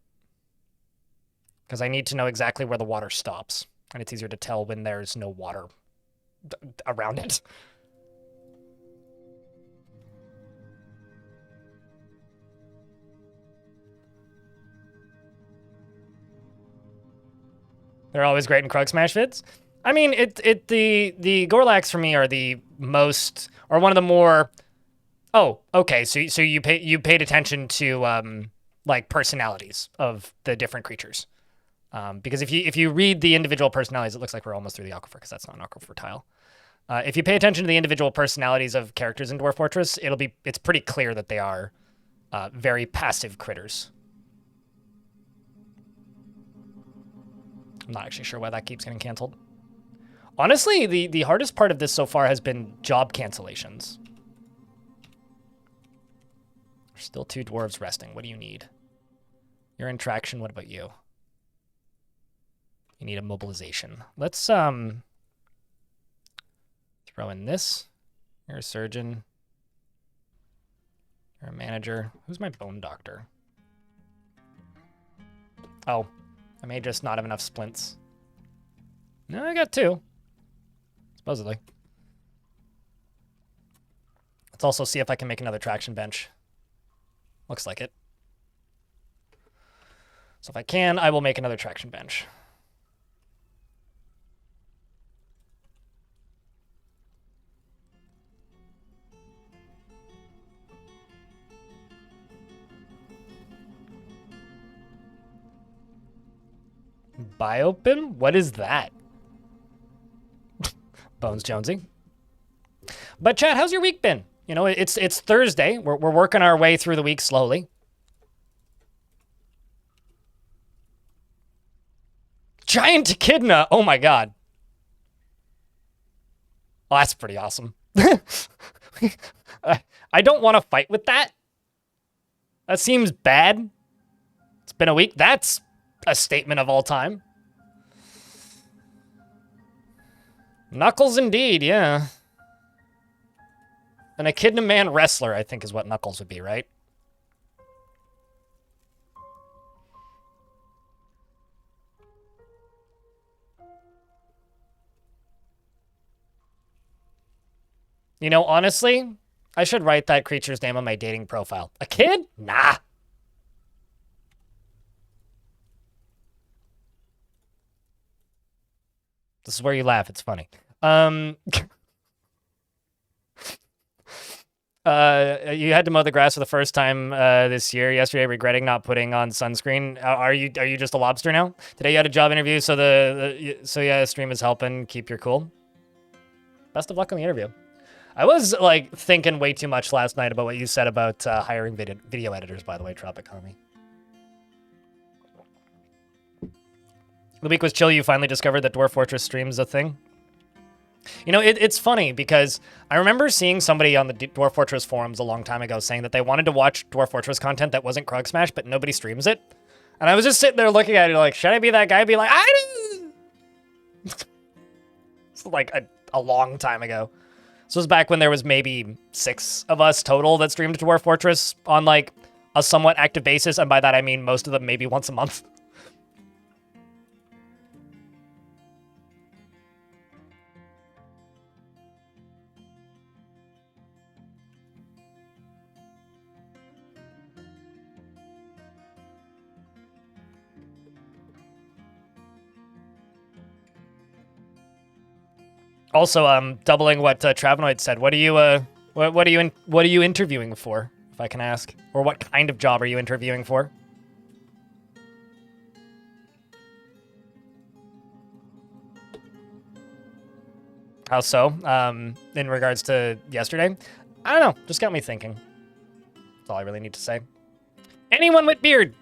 Because I need to know exactly where the water stops. And it's easier to tell when there's no water around it. They're always great in Krug Smash vids. I mean, the Gorlaks for me are the most, or one of the more. Oh, okay. So you paid attention to like personalities of the different creatures, because if you read the individual personalities, it looks like we're almost through the aquifer because that's not an aquifer tile. If you pay attention to the individual personalities of characters in Dwarf Fortress, it's pretty clear that they are very passive critters. I'm not actually sure why that keeps getting canceled. Honestly, the hardest part of this so far has been job cancellations. There's still 2 dwarves resting. What do you need? You're in traction. What about you? You need a mobilization. Let's throw in this. You're a surgeon. You're a manager. Who's my bone doctor? Oh. I may just not have enough splints. No, I got 2. Supposedly. Let's also see if I can make another traction bench. Looks like it. So if I can, I will make another traction bench. Biopen? What is that? Bones Jonesy. But chat, how's your week been? You know, it's Thursday. We're working our way through the week slowly. Giant echidna. Oh my god. Oh, that's pretty awesome. I don't want to fight with that. That seems bad. It's been a week. That's a statement of all time. Knuckles indeed, yeah. An Echidna Man wrestler, I think is what Knuckles would be, right? You know, honestly, I should write that creature's name on my dating profile. A kid? Nah. This is where you laugh. It's funny. You had to mow the grass for the first time this year. Yesterday, regretting not putting on sunscreen. Are you just a lobster now? Today you had a job interview, so the stream is helping keep your cool. Best of luck on the interview. I was like thinking way too much last night about what you said about hiring video editors. By the way, Tropic Homie. The week was chill. You finally discovered that Dwarf Fortress streams a thing. You know, it's funny because I remember seeing somebody on the Dwarf Fortress forums a long time ago saying that they wanted to watch Dwarf Fortress content that wasn't Krug Smash, but nobody streams it. And I was just sitting there looking at it like, should I be that guy? Be like, It's like a long time ago. This was back when there was maybe 6 of us total that streamed Dwarf Fortress on like a somewhat active basis. And by that, I mean most of them maybe once a month. Also, doubling what Travenoid said. What are you interviewing for, if I can ask, or what kind of job are you interviewing for? How so? In regards to yesterday, I don't know. Just got me thinking. That's all I really need to say. Anyone with beard,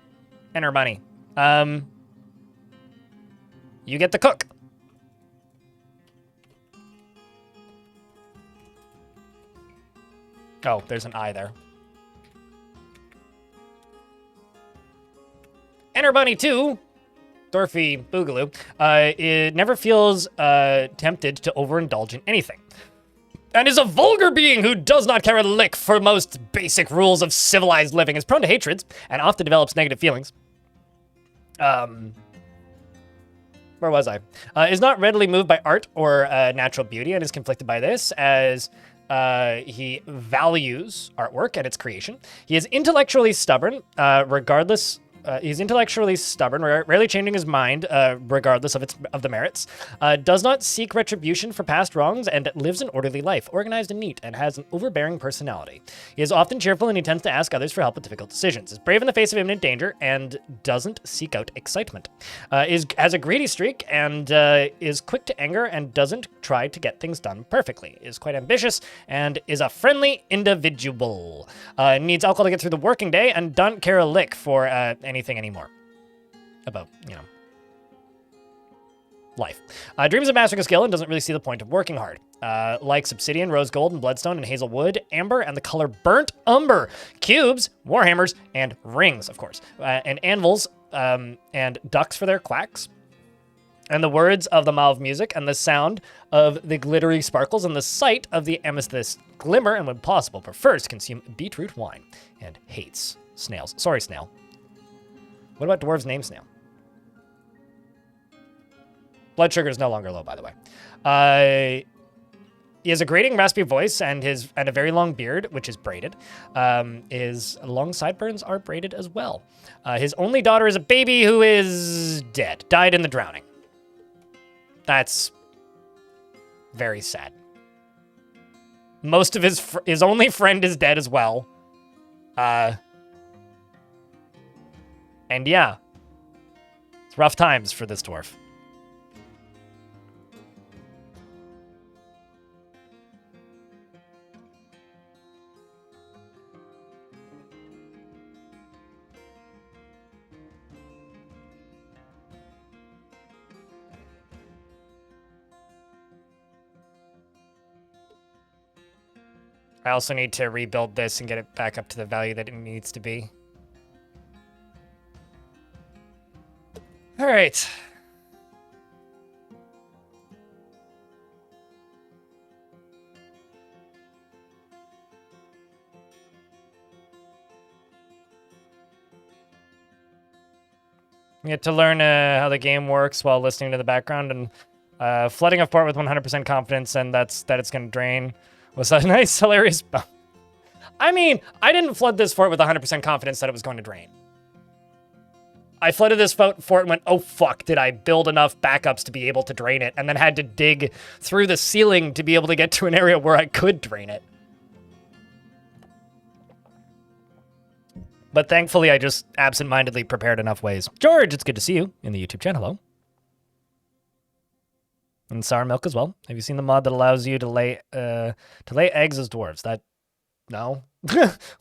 enter money. You get the cook. Oh, there's an I there. Enter Bunny 2, Dorothy Boogaloo, it never feels tempted to overindulge in anything. And is a vulgar being who does not care a lick for most basic rules of civilized living, is prone to hatreds, and often develops negative feelings. Where was I? Is not readily moved by art or natural beauty, and is conflicted by this, as he values artwork and its creation. He is intellectually stubborn, he's intellectually stubborn, rarely changing his mind, regardless of the merits. Does not seek retribution for past wrongs, and lives an orderly life, organized and neat, and has an overbearing personality. He is often cheerful, and he tends to ask others for help with difficult decisions. Is brave in the face of imminent danger, and doesn't seek out excitement. Has a greedy streak, and is quick to anger, and doesn't try to get things done perfectly. Is quite ambitious, and is a friendly individual. Needs alcohol to get through the working day, and doesn't care a lick for anything anymore about, life. Dreams of mastering a skill and doesn't really see the point of working hard. Likes obsidian, rose gold, and bloodstone, and hazelwood, amber, and the color burnt umber. Cubes, warhammers, and rings, of course. And anvils, and ducks for their quacks. And the words of the Malv music, and the sound of the glittery sparkles, and the sight of the amethyst glimmer, and when possible, prefers to consume beetroot wine. And hates snails. Sorry, snail. What about Dwarves name snail? Blood sugar is no longer low, by the way. He has a grating, raspy voice and a very long beard, which is braided. His long sideburns are braided as well. His only daughter is a baby who is dead. Died in the drowning. That's very sad. Most of his only friend is dead as well. And yeah, it's rough times for this dwarf. I also need to rebuild this and get it back up to the value that it needs to be. All right. You get to learn how the game works while listening to the background, and flooding a fort with 100% confidence, and that it's going to drain was a nice, hilarious. I mean, I didn't flood this fort with 100% confidence that it was going to drain. I flooded this fort and went, oh fuck, did I build enough backups to be able to drain it? And then had to dig through the ceiling to be able to get to an area where I could drain it. But thankfully, I just absentmindedly prepared enough ways. George, it's good to see you in the YouTube channel. Hello. And sour milk as well. Have you seen the mod that allows you to lay eggs as dwarves? That no.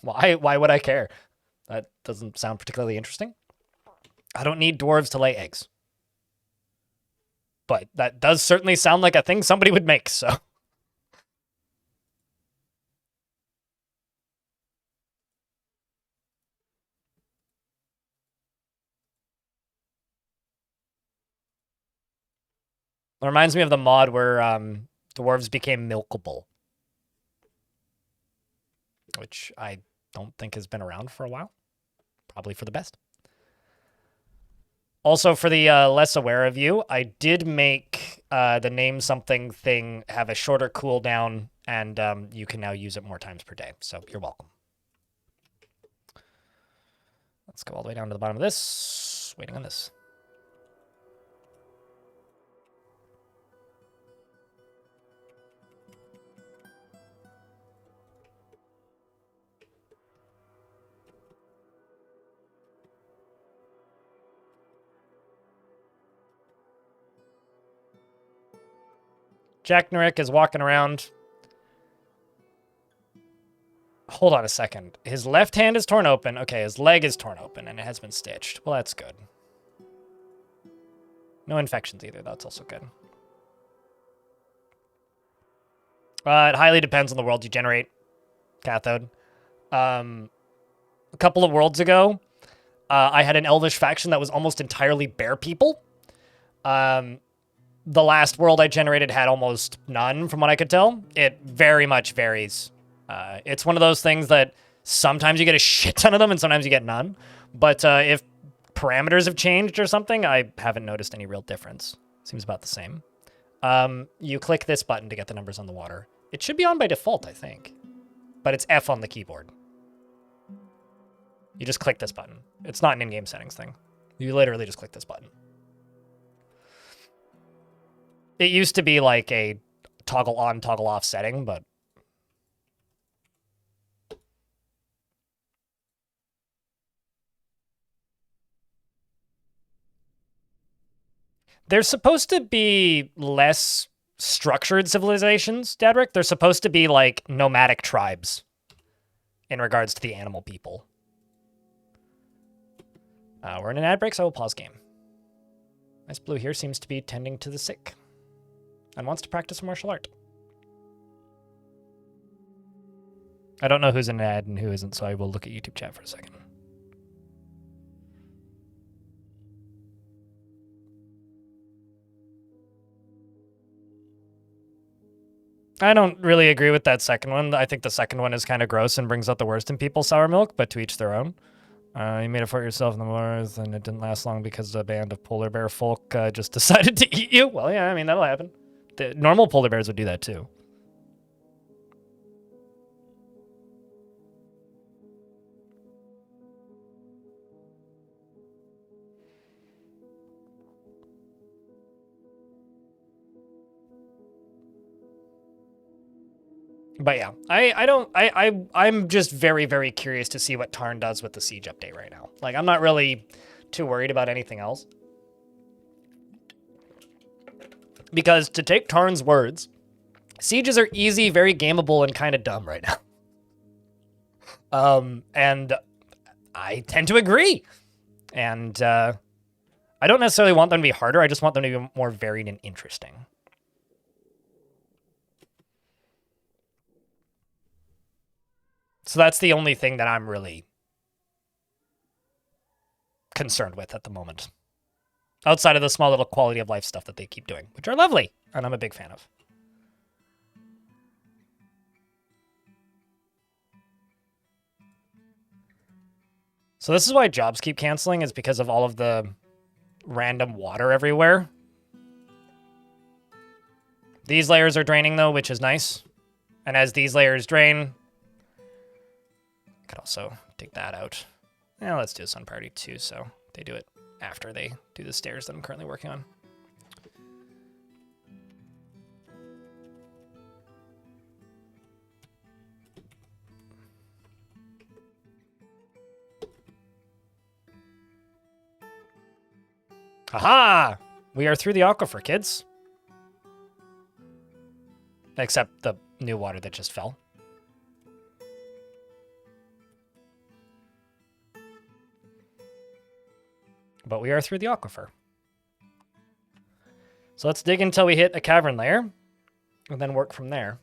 Why would I care? That doesn't sound particularly interesting. I don't need dwarves to lay eggs. But that does certainly sound like a thing somebody would make, so. It reminds me of the mod where dwarves became milkable. Which I don't think has been around for a while. Probably for the best. Also, for the less aware of you, I did make the name something thing have a shorter cooldown, and you can now use it more times per day. So you're welcome. Let's go all the way down to the bottom of this. Waiting on this. Jack Norick is walking around. Hold on a second. His left hand is torn open. Okay, his leg is torn open, and it has been stitched. Well, that's good. No infections either. That's also good. It highly depends on the world you generate, Cathode. A couple of worlds ago, I had an elvish faction that was almost entirely bear people. The last world I generated had almost none, from what I could tell. It very much varies. It's one of those things that sometimes you get a shit ton of them and sometimes you get none. But if parameters have changed or something, I haven't noticed any real difference. Seems about the same. You click this button to get the numbers on the water. It should be on by default, I think. But it's F on the keyboard. You just click this button. It's not an in-game settings thing. You literally just click this button. It used to be like a toggle on, toggle off setting, but there's supposed to be less structured civilizations, Dadrick. They're supposed to be like nomadic tribes in regards to the animal people. We're in an ad break, so I will pause game. Nice blue here seems to be tending to the sick and wants to practice martial art. I don't know who's in an ad and who isn't, so I will look at YouTube chat for a second. I don't really agree with that second one. I think the second one is kind of gross and brings out the worst in people, sour milk, but to each their own. You made a fort yourself in the wars, and it didn't last long because a band of polar bear folk just decided to eat you. Well, yeah, I mean, that'll happen. The normal polar bears would do that too. But yeah, I'm just very, very curious to see what Tarn does with the siege update right now. Like, I'm not really too worried about anything else. Because to take Tarn's words, sieges are easy, very gameable, and kind of dumb right now. And I tend to agree. And I don't necessarily want them to be harder. I just want them to be more varied and interesting. So that's the only thing that I'm really concerned with at the moment. Outside of the small little quality of life stuff that they keep doing, which are lovely, and I'm a big fan of. So this is why jobs keep canceling, is because of all of the random water everywhere. These layers are draining though, which is nice. And as these layers drain, I could also take that out. Yeah, let's do this on priority 2, so they do it after they do the stairs that I'm currently working on. Haha! We are through the aquifer, kids. Except the new water that just fell. But we are through the aquifer. So let's dig until we hit a cavern layer, and then work from there.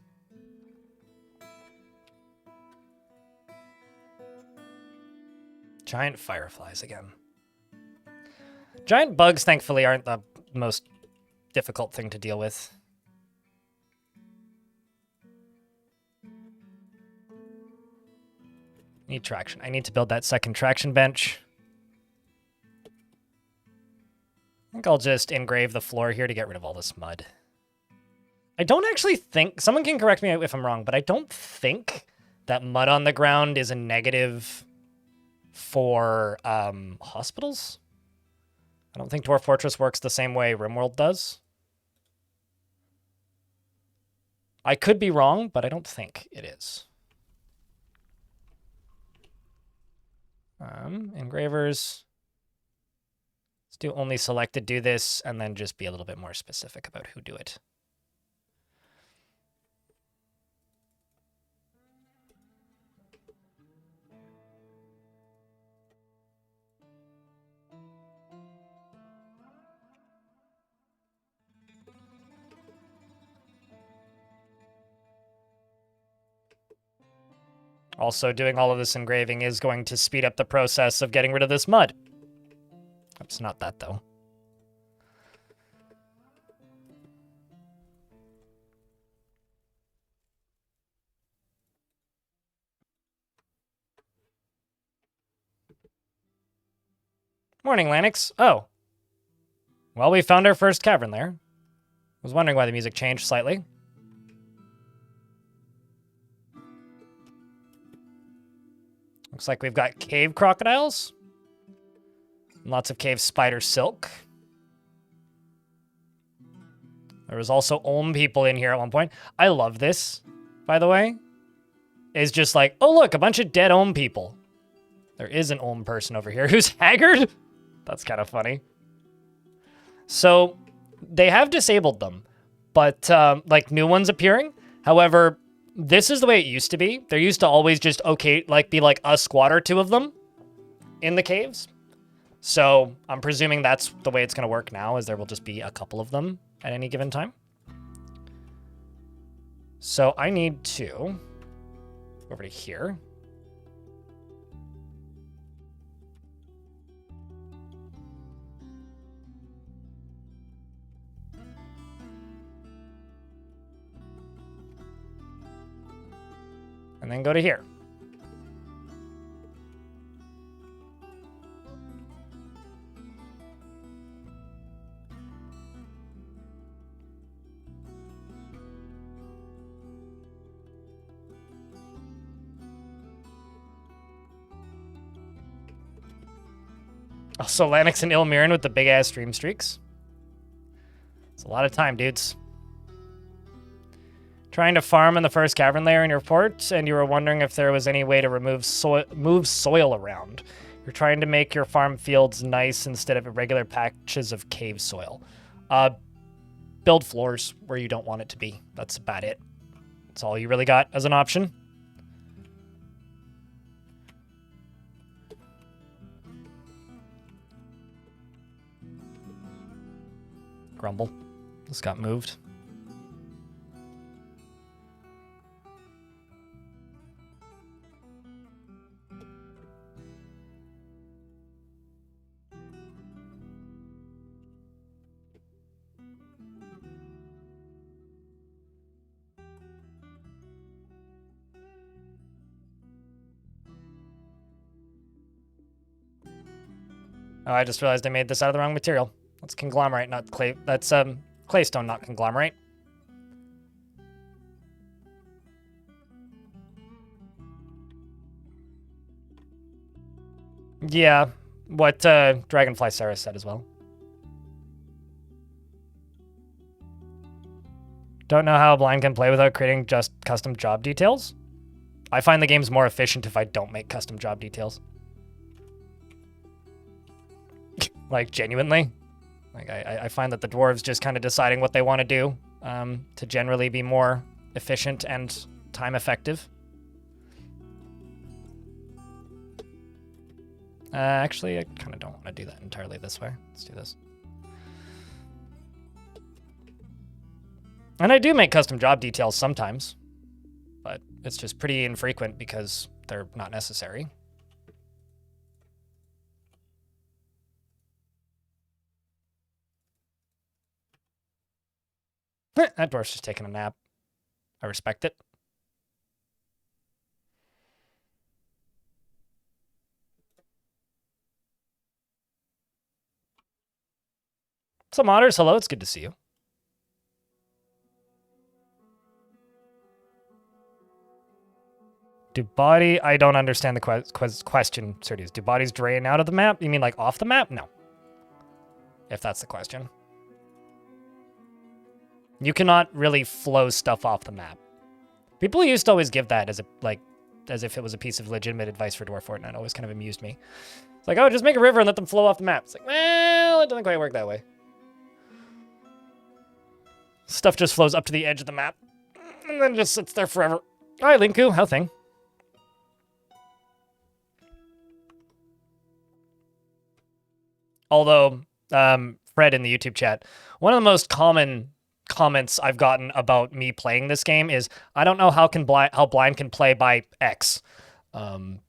Giant fireflies again. Giant bugs, thankfully, aren't the most difficult thing to deal with. Need traction. I need to build that second traction bench. I think I'll just engrave the floor here to get rid of all this mud. I don't actually think, someone can correct me if I'm wrong, but I don't think that mud on the ground is a negative for hospitals. I don't think Dwarf Fortress works the same way RimWorld does. I could be wrong, but I don't think it is. Engravers. Let's do only selected do this, and then just be a little bit more specific about who do it. Also, doing all of this engraving is going to speed up the process of getting rid of this mud. It's not that, though. Morning, Lanix. Oh. Well, we found our first cavern there. I was wondering why the music changed slightly. Looks like we've got cave crocodiles. Lots of cave spider silk. There was also Olm people in here at one point. I love this, by the way. It's just like, oh look, a bunch of dead Olm people. There is an Olm person over here who's haggard. That's kind of funny. So they have disabled them, but like new ones appearing. However, this is the way it used to be. There used to always just be like a squad or two of them in the caves. So I'm presuming that's the way it's going to work now, is there will just be a couple of them at any given time. So I need to go over to here. And then go to here. Also, Lanix and Ilmirin with the big-ass stream streaks. It's a lot of time, dudes. Trying to farm in the first cavern layer in your port, and you were wondering if there was any way to move soil around. You're trying to make your farm fields nice instead of irregular patches of cave soil. Build floors where you don't want it to be. That's about it. That's all you really got as an option. Grumble. This got moved. Oh, I just realized I made this out of the wrong material. That's conglomerate, not clay. That's claystone, not conglomerate. Yeah, what Dragonfly Sarah said as well. Don't know how a blind can play without creating just custom job details. I find the game's more efficient if I don't make custom job details. Like, genuinely. Like, I find that the dwarves just kind of deciding what they want to do to generally be more efficient and time effective. Actually, I kind of don't want to do that entirely this way. Let's do this. And I do make custom job details sometimes, but it's just pretty infrequent because they're not necessary. That dwarf's just taking a nap. I respect it. So modders, hello, it's good to see you. Do body... I don't understand the question, Certes. Do bodies drain out of the map? You mean like off the map? No. If that's the question. You cannot really flow stuff off the map. People used to always give that as if it was a piece of legitimate advice for Dwarf Fortnite. It always kind of amused me. It's like, oh, just make a river and let them flow off the map. It's like, well, it doesn't quite work that way. Stuff just flows up to the edge of the map and then just sits there forever. All right, Linku, how thing? Although, Fred in the YouTube chat, one of the most common comments I've gotten about me playing this game is, I don't know how blind can play by X.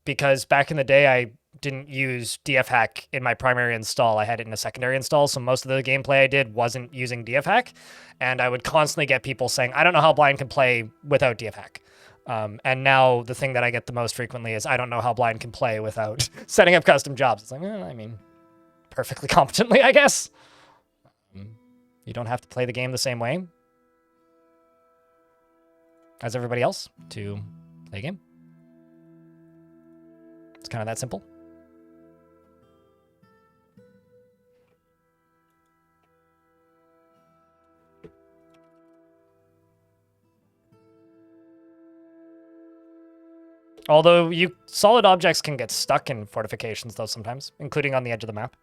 Because back in the day, I didn't use DF hack in my primary install. I had it in a secondary install, so most of the gameplay I did wasn't using DF hack, and I would constantly get people saying, I don't know how blind can play without DF hack. And now the thing that I get the most frequently is, I don't know how blind can play without setting up custom jobs. It's like, well, I mean, perfectly competently, I guess. You don't have to play the game the same way as everybody else to play a game. It's kind of that simple. Although solid objects can get stuck in fortifications though sometimes, including on the edge of the map.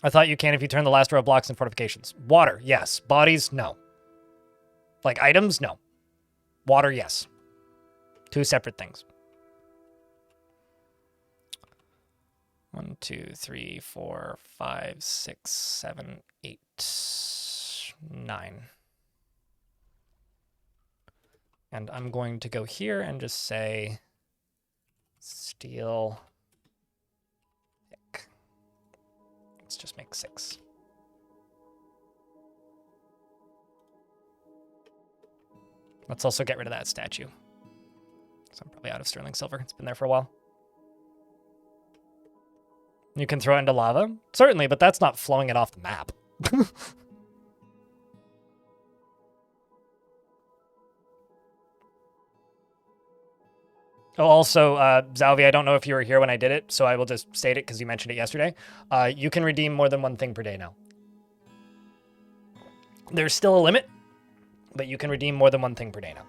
I thought you can if you turn the last row of blocks in fortifications. Water, yes. Bodies, no. Like items, no. Water, yes. Two separate things. 1, 2, 3, 4, 5, 6, 7, 8, 9. And I'm going to go here and just say steel pick. Let's just make 6. Let's also get rid of that statue. So I'm probably out of sterling silver. It's been there for a while. You can throw it into lava? Certainly, but that's not flowing it off the map. Oh, also, Zalvi, I don't know if you were here when I did it, so I will just state it because you mentioned it yesterday. You can redeem more than one thing per day now. There's still a limit, but you can redeem more than one thing per day now.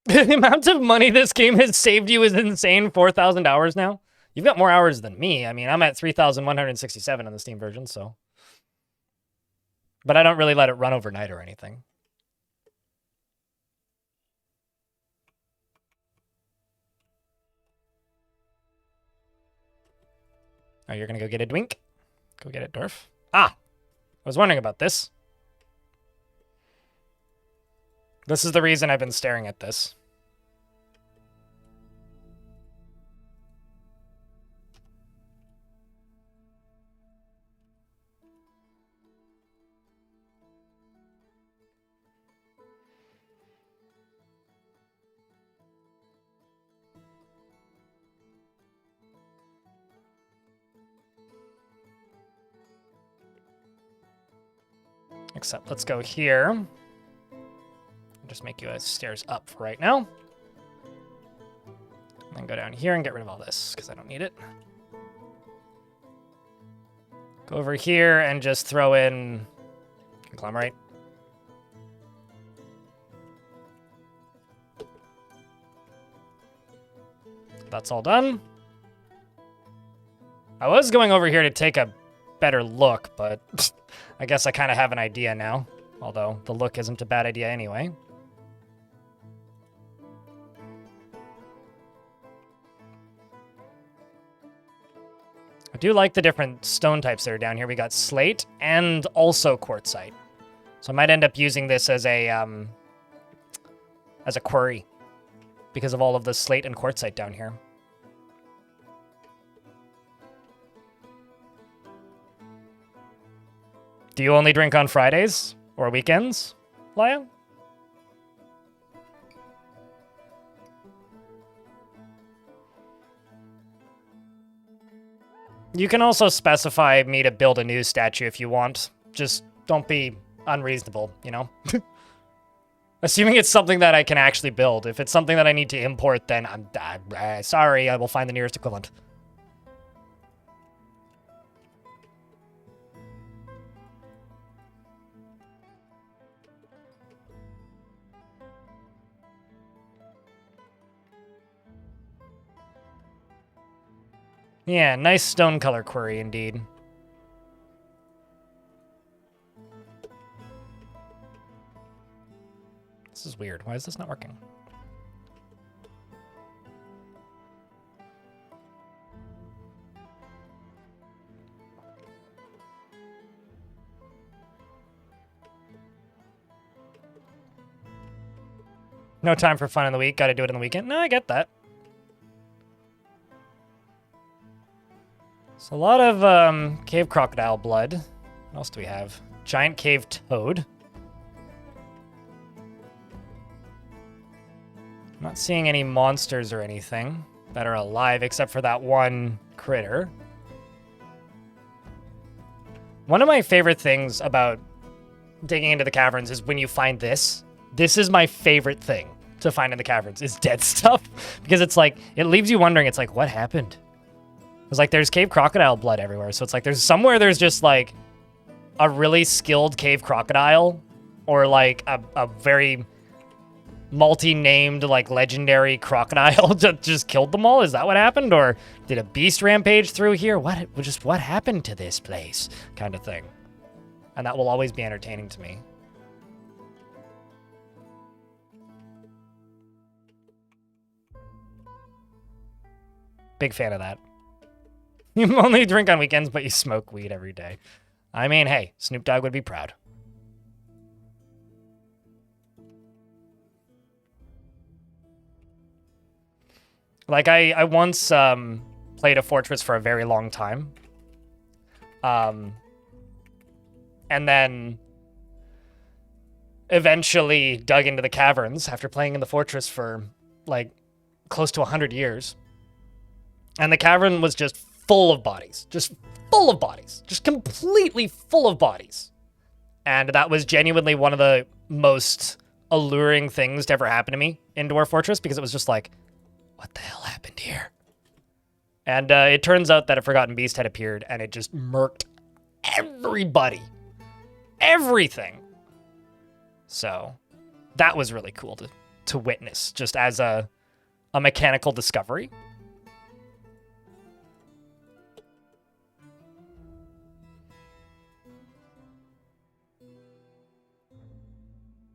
The amount of money this game has saved you is insane. 4,000 hours now. You've got more hours than me. I mean, I'm at 3,167 on the Steam version, so. But I don't really let it run overnight or anything. Oh, you're gonna go get a Dwink? Go get it, Dwarf. Ah! I was wondering about this. This is the reason I've been staring at this. Except let's go here. Just make you a stairs up for right now. And then go down here and get rid of all this, because I don't need it. Go over here and just throw in conglomerate. That's all done. I was going over here to take a better look, but I guess I kind of have an idea now. Although the look isn't a bad idea anyway. I do like the different stone types that are down here. We got slate and also quartzite. So I might end up using this as a quarry because of all of the slate and quartzite down here. Do you only drink on Fridays or weekends, Laya? You can also specify me to build a new statue if you want. Just don't be unreasonable, you know? Assuming it's something that I can actually build. If it's something that I need to import, then I'm sorry, I will find the nearest equivalent. Yeah, nice stone color query indeed. This is weird. Why is this not working? No time for fun in the week. Got to do it in the weekend. No, I get that. So a lot of cave crocodile blood. What else do we have? Giant cave toad. I'm not seeing any monsters or anything that are alive except for that one critter. One of my favorite things about digging into the caverns is when you find this. This is my favorite thing to find in the caverns is dead stuff because it's like, it leaves you wondering, it's like, what happened? It's like there's cave crocodile blood everywhere. So it's like there's just like a really skilled cave crocodile or like a very multi-named like legendary crocodile that just killed them all. Is that what happened? Or did a beast rampage through here? What happened to this place? Kind of thing. And that will always be entertaining to me. Big fan of that. You only drink on weekends, but you smoke weed every day. I mean, hey, Snoop Dogg would be proud. Like, I once played a fortress for a very long time. And then eventually dug into the caverns after playing in the fortress for, like, close to 100 years. And the cavern was just full of bodies. Just full of bodies. Just completely full of bodies. And that was genuinely one of the most alluring things to ever happen to me in Dwarf Fortress, because it was just like, what the hell happened here? And it turns out that a Forgotten Beast had appeared, and it just murked everybody. Everything. So that was really cool to witness, just as a mechanical discovery.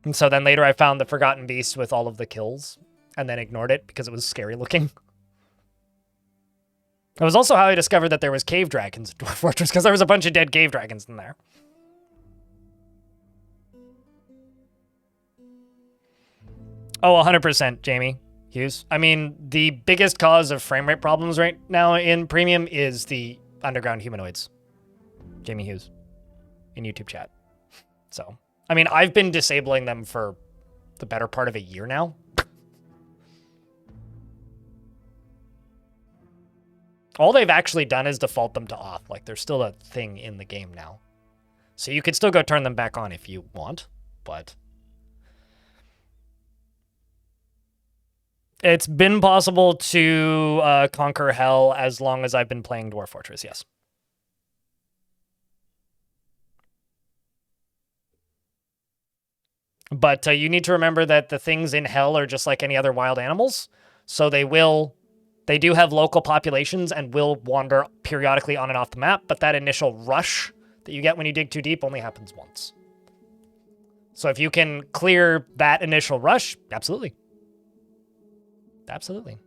And so then later I found the Forgotten Beast with all of the kills and then ignored it because it was scary looking. That was also how I discovered that there was cave dragons in Dwarf Fortress, because there was a bunch of dead cave dragons in there. Oh, 100%, Jamie Hughes. I mean, the biggest cause of frame rate problems right now in Premium is the underground humanoids. Jamie Hughes in YouTube chat. So, I mean, I've been disabling them for the better part of a year now. All they've actually done is default them to off. Like, they're still a thing in the game now. So you could still go turn them back on if you want, but it's been possible to conquer hell as long as I've been playing Dwarf Fortress, yes. But you need to remember that the things in hell are just like any other wild animals. So they do have local populations and will wander periodically on and off the map, but that initial rush that you get when you dig too deep only happens once. So if you can clear that initial rush, absolutely. Absolutely.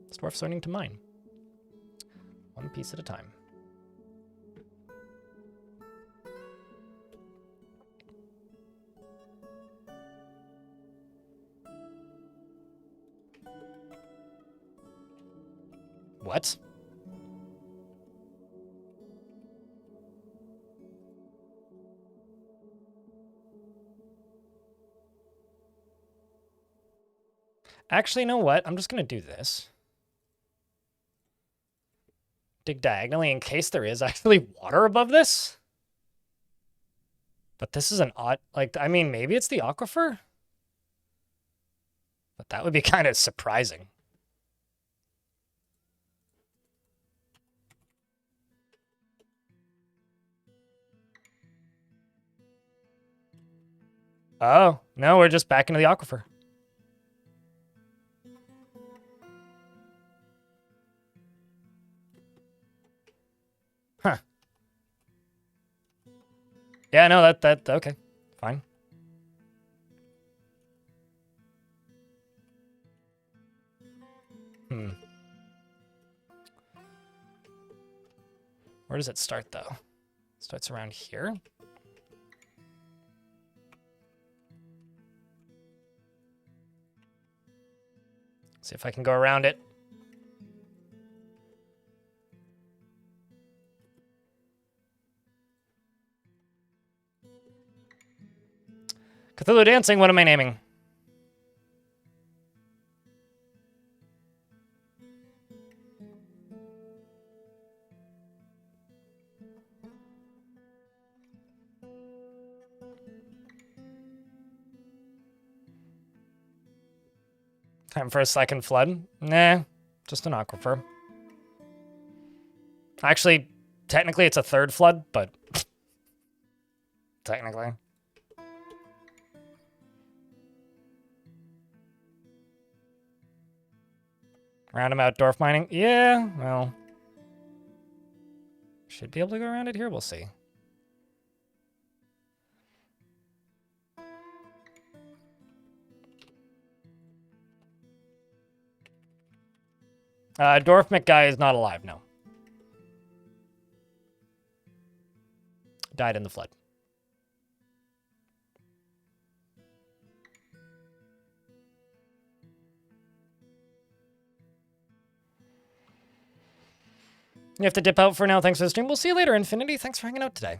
This dwarf's learning to mine. One piece at a time. What? Actually, you know what? I'm just going to do this. Dig diagonally in case there is actually water above this. But this is an odd, like, I mean, maybe it's the aquifer? But that would be kind of surprising. Oh, no, we're just back into the aquifer. Huh. Yeah, no, okay, fine. Where does it start, though? It starts around here. See if I can go around it. Cthulhu dancing, what am I naming? Time for a second flood? Nah, just an aquifer. Actually, technically it's a third flood, but technically. Roundabout dwarf mining? Yeah, well. Should be able to go around it here, we'll see. Dwarf McGuy is not alive, no. Died in the flood. You have to dip out for now. Thanks for the stream. We'll see you later, Infinity. Thanks for hanging out today.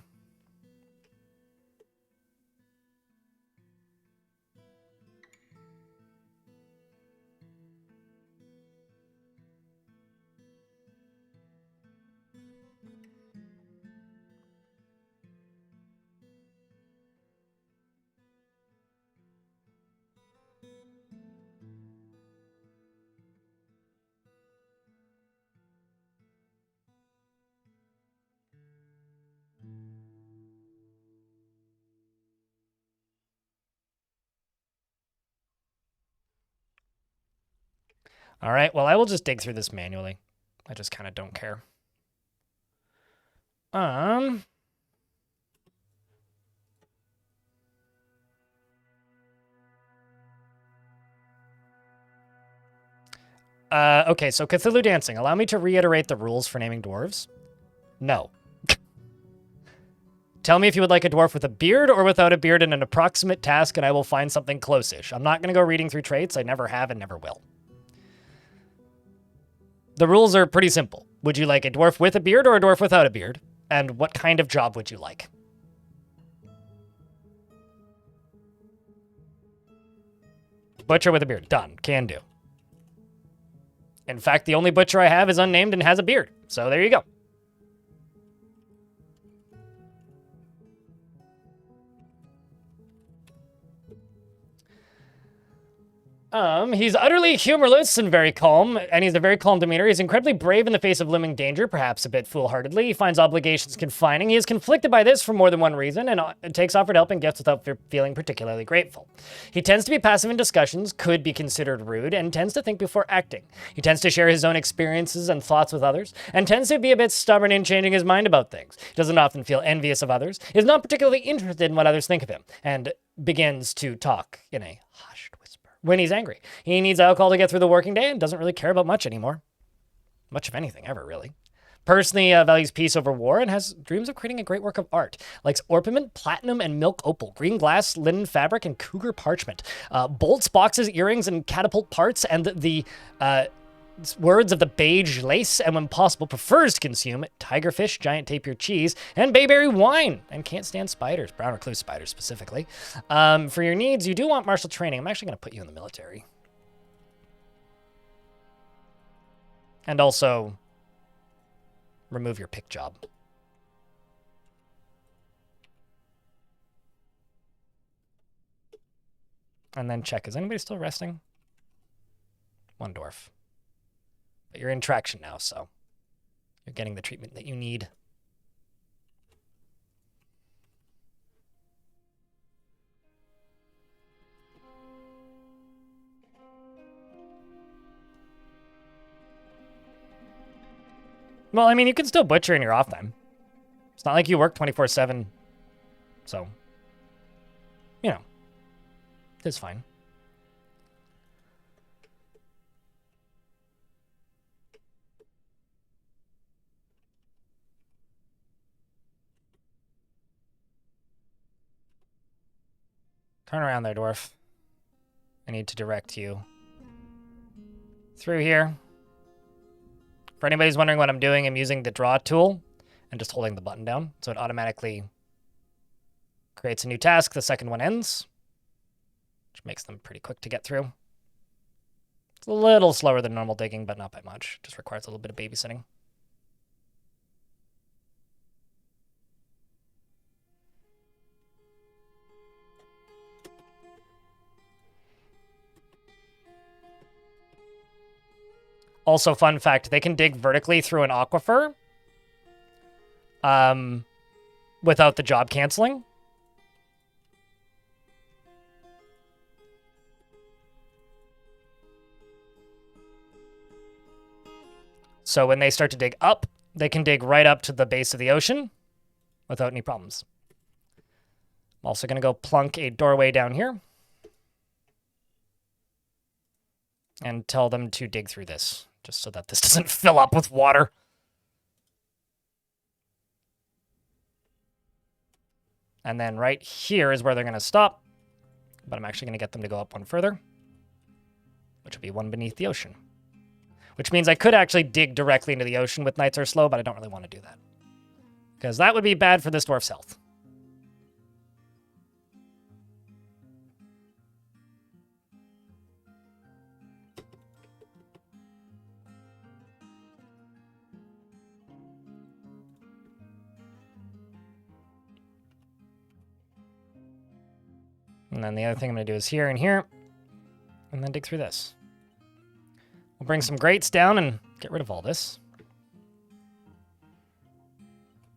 All right, well, I will just dig through this manually. I just kind of don't care. Okay, so Cthulhu dancing. Allow me to reiterate the rules for naming dwarves. No. Tell me if you would like a dwarf with a beard or without a beard in an approximate task, and I will find something close-ish. I'm not going to go reading through traits. I never have and never will. The rules are pretty simple. Would you like a dwarf with a beard or a dwarf without a beard? And what kind of job would you like? Butcher with a beard. Done. Can do. In fact, the only butcher I have is unnamed and has a beard. So there you go. He's utterly humorless and very calm, and he's a very calm demeanor. He's incredibly brave in the face of looming danger, perhaps a bit foolhardily. He finds obligations confining. He is conflicted by this for more than one reason, and takes offered help and gifts without feeling particularly grateful. He tends to be passive in discussions, could be considered rude, and tends to think before acting. He tends to share his own experiences and thoughts with others, and tends to be a bit stubborn in changing his mind about things. He doesn't often feel envious of others, is not particularly interested in what others think of him, and begins to talk in a hushed whisper when he's angry. He needs alcohol to get through the working day and doesn't really care about much anymore. Much of anything ever, really. Personally values peace over war and has dreams of creating a great work of art. Likes orpiment, platinum, and milk opal, green glass, linen fabric, and cougar parchment. Bolts, boxes, earrings, and catapult parts, and the words of the beige lace, and when possible prefers to consume tigerfish, giant tapir cheese, and bayberry wine, and can't stand spiders, brown recluse spiders specifically. For your needs, you do want martial training. I'm actually going to put you in the military. And also, remove your pick job. And then check, is anybody still resting? One dwarf. But you're in traction now, so you're getting the treatment that you need. Well, I mean, you can still butcher in your off time. It's not like you work 24/7, so, you know, it's fine. Turn around there, dwarf. I need to direct you through here. For anybody who's wondering what I'm doing, I'm using the draw tool and just holding the button down, so it automatically creates a new task. The second one ends, which makes them pretty quick to get through. It's a little slower than normal digging, but not by much. Just requires a little bit of babysitting. Also, fun fact, they can dig vertically through an aquifer without the job canceling. So when they start to dig up, they can dig right up to the base of the ocean without any problems. I'm also going to go plunk a doorway down here and tell them to dig through this, just so that this doesn't fill up with water. And then right here is where they're going to stop, but I'm actually going to get them to go up one further, which will be one beneath the ocean. Which means I could actually dig directly into the ocean with Knights Are Slow, but I don't really want to do that, because that would be bad for this dwarf's health. And then the other thing I'm going to do is here and here, and then dig through this. We'll bring some grates down and get rid of all this.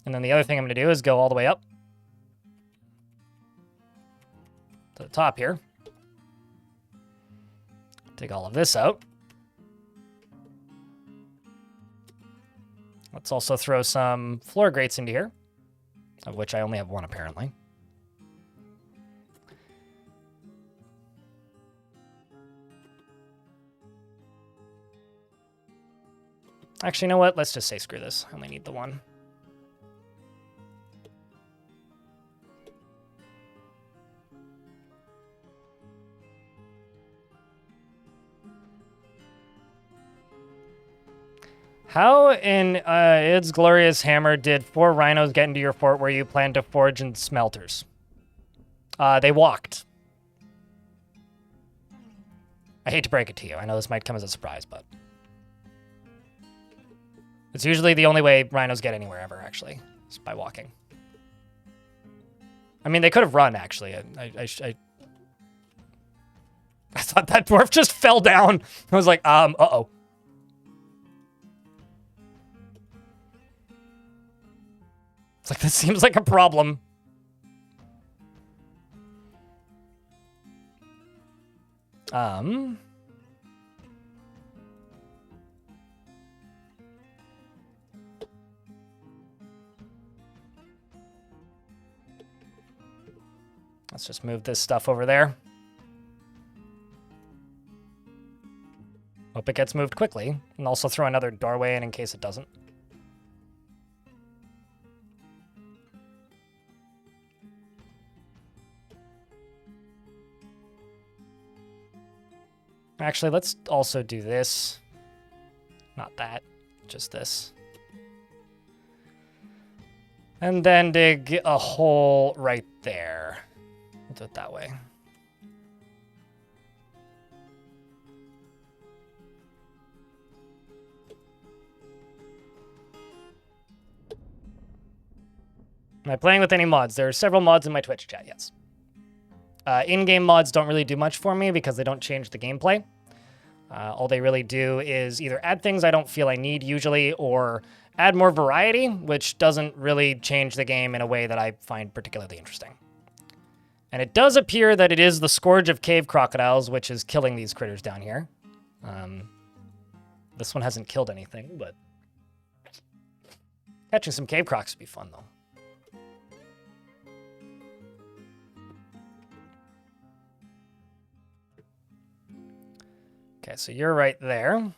And then the other thing I'm going to do is go all the way up to the top here. Dig all of this out. Let's also throw some floor grates into here, of which I only have one apparently. Actually, you know what? Let's just say screw this. I only need the one. How in Id's Glorious Hammer did 4 rhinos get into your fort where you planned to forge in smelters? They walked. I hate to break it to you. I know this might come as a surprise, but it's usually the only way rhinos get anywhere ever, actually, is by walking. I mean, they could have run, actually. I thought that dwarf just fell down. I was like, uh-oh. It's like, this seems like a problem. Let's just move this stuff over there. Hope it gets moved quickly. And also throw another doorway in case it doesn't. Actually, let's also do this. Not that, just this. And then dig a hole right there. We'll do it that way. Am I playing with any mods? There are several mods in my Twitch chat, yes. In-game mods don't really do much for me because they don't change the gameplay. All they really do is either add things I don't feel I need usually, or add more variety, which doesn't really change the game in a way that I find particularly interesting. And it does appear that it is the scourge of cave crocodiles, which is killing these critters down here. This one hasn't killed anything, but catching some cave crocs would be fun, though. Okay, so you're right there.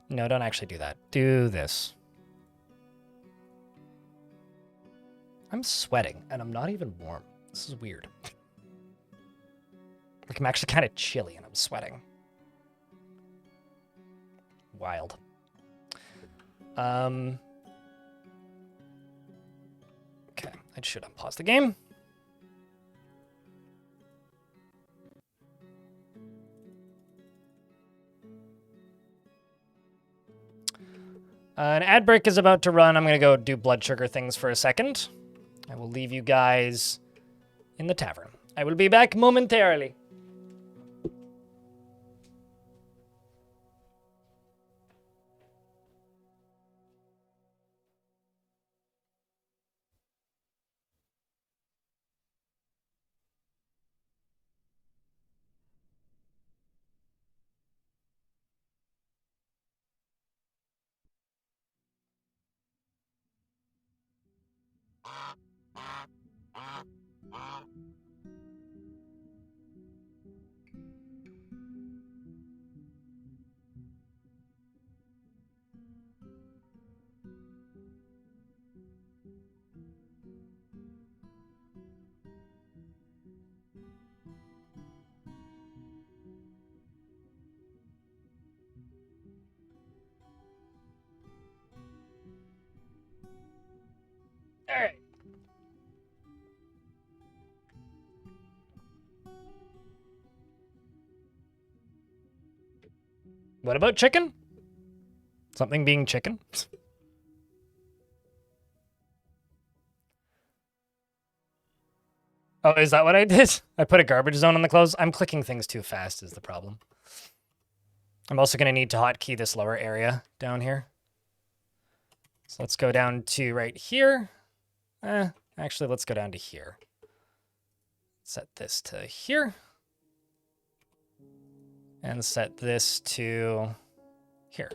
No, don't actually do that. Do this. I'm sweating, and I'm not even warm. This is weird. Like, I'm actually kind of chilly, and I'm sweating. Wild. Okay, I should unpause the game. An ad break is about to run. I'm going to go do blood sugar things for a second. I will leave you guys in the tavern. I will be back momentarily. All right. What about chicken? Something being chicken? Oh, is that what I did? I put a garbage zone on the clothes? I'm clicking things too fast is the problem. I'm also going to need to hotkey this lower area down here. So let's go down to right here. Actually, let's go down to here. Set this to here. And set this to here.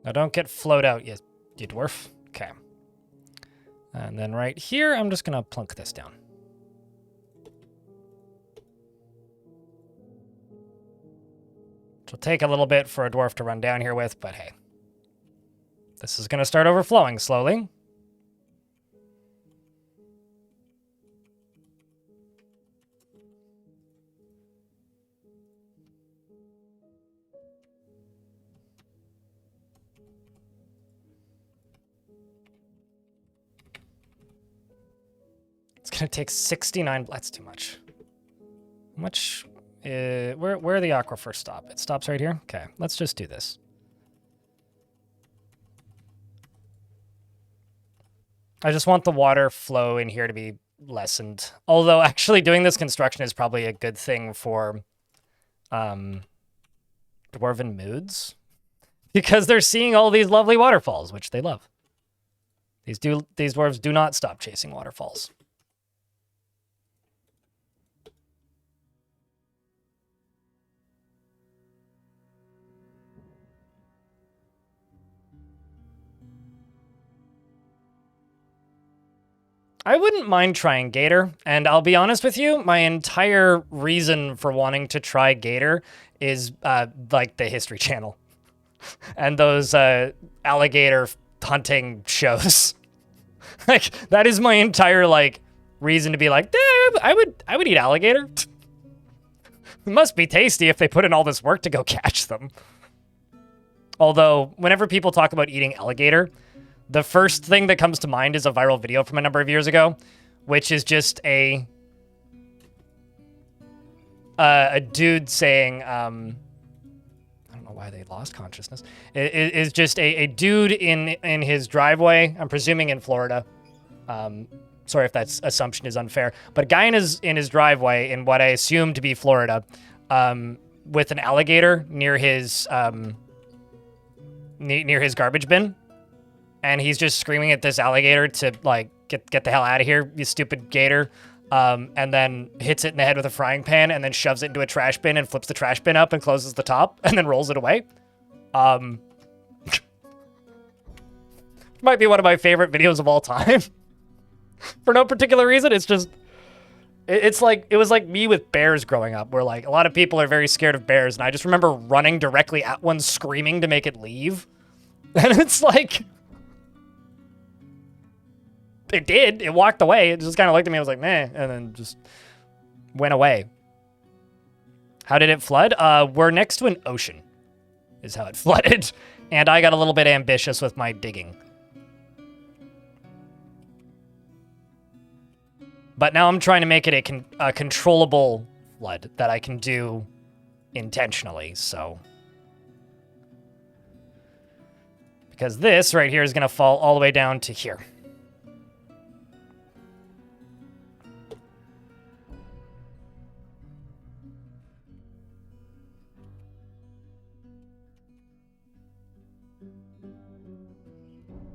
Now don't get flowed out, you dwarf. Okay. And then right here, I'm just going to plunk this down. Which will take a little bit for a dwarf to run down here with, but hey. This is going to start overflowing slowly. gonna take 69. That's too much. How much? Where the Aquifer stop? It stops right here? Okay, let's just do this. I just want the water flow in here to be lessened. Although actually doing this construction is probably a good thing for Dwarven moods. Because they're seeing all these lovely waterfalls, which they love. These dwarves do not stop chasing waterfalls. I wouldn't mind trying Gator, and I'll be honest with you, my entire reason for wanting to try Gator is like the History Channel and those alligator hunting shows. Like that is my entire like reason to be like, I would eat alligator. It must be tasty if they put in all this work to go catch them. Although whenever people talk about eating alligator, the first thing that comes to mind is a viral video from a number of years ago, which is just a dude saying, I don't know why they lost consciousness. It is just a dude in his driveway. I'm presuming in Florida. Sorry if that assumption is unfair, but a guy in his driveway in what I assume to be Florida, with an alligator near his garbage bin. And he's just screaming at this alligator to, like, get the hell out of here, you stupid gator. And then hits it in the head with a frying pan and then shoves it into a trash bin and flips the trash bin up and closes the top and then rolls it away. Might be one of my favorite videos of all time. For no particular reason, it's just... it was like me with bears growing up, where, like, a lot of people are very scared of bears, and I just remember running directly at one, screaming to make it leave. And it's like... It did. It walked away. It just kind of looked at me. I was like, meh. And then just went away. How did it flood? We're next to an ocean is how it flooded. And I got a little bit ambitious with my digging. But now I'm trying to make it a controllable flood that I can do intentionally, so... Because this right here is going to fall all the way down to here.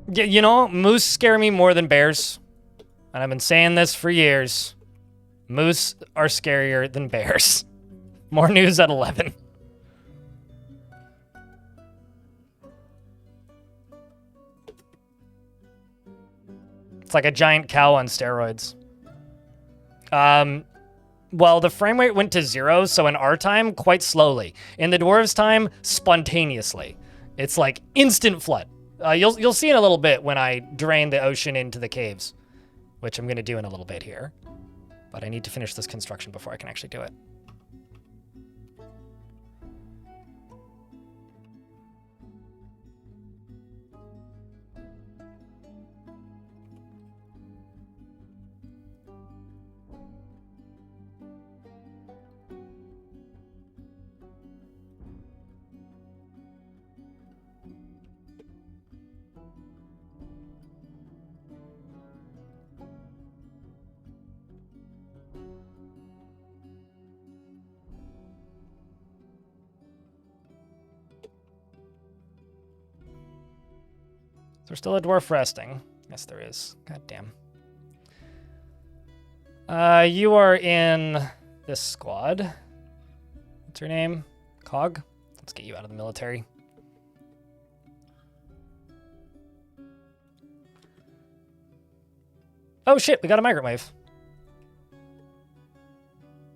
Yeah, you know, moose scare me more than bears. And I've been saying this for years. Moose are scarier than bears. More news at 11. It's like a giant cow on steroids. Well, the frame rate went to 0, so in our time, quite slowly. In the dwarves' time, spontaneously. It's like instant flood. You'll see in a little bit when I drain the ocean into the caves, which I'm going to do in a little bit here. But I need to finish this construction before I can actually do it. There's still a dwarf resting. Yes, there is. God damn. You are in this squad. What's your name? Cog? Let's get you out of the military. Oh shit, we got a migrant wave.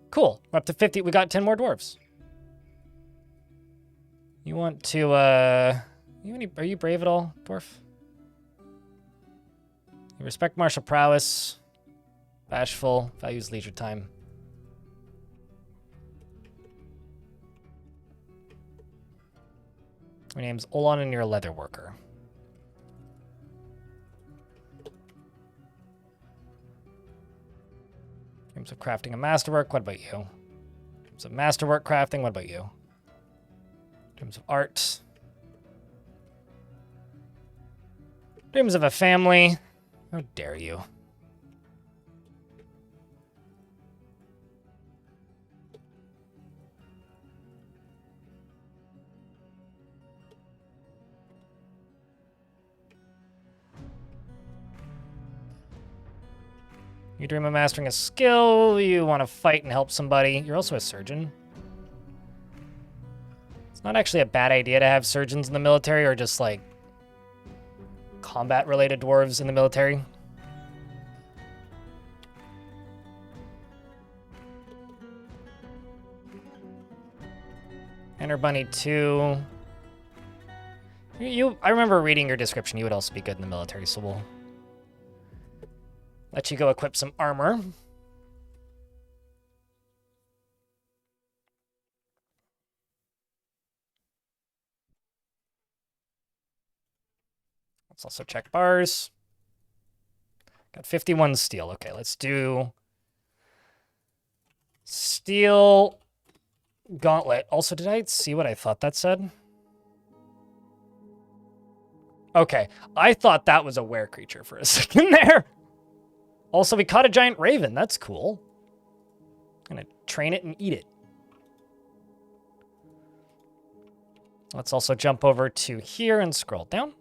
Cool. We're up to 50. We got 10 more dwarves. You want to, are you brave at all, dwarf? You respect martial prowess. Bashful. Values leisure time. Your name's Olan and you're a leather worker. Dreams of crafting and masterwork, what about you? Dreams of masterwork crafting, what about you? Dreams of art. Dreams of a family. How dare you? You dream of mastering a skill, you want to fight and help somebody. You're also a surgeon. It's not actually a bad idea to have surgeons in the military or just like combat-related dwarves in the military. Enter Bunny 2. I remember reading your description. You would also be good in the military, so we'll let you go equip some armor. Let's also check bars. Got 51 steel. Okay, let's do steel gauntlet. Also, did I see what I thought that said? Okay, I thought that was a were creature for a second there. Also, we caught a giant raven. That's cool. Gonna train it and eat it. Let's also jump over to here and scroll down.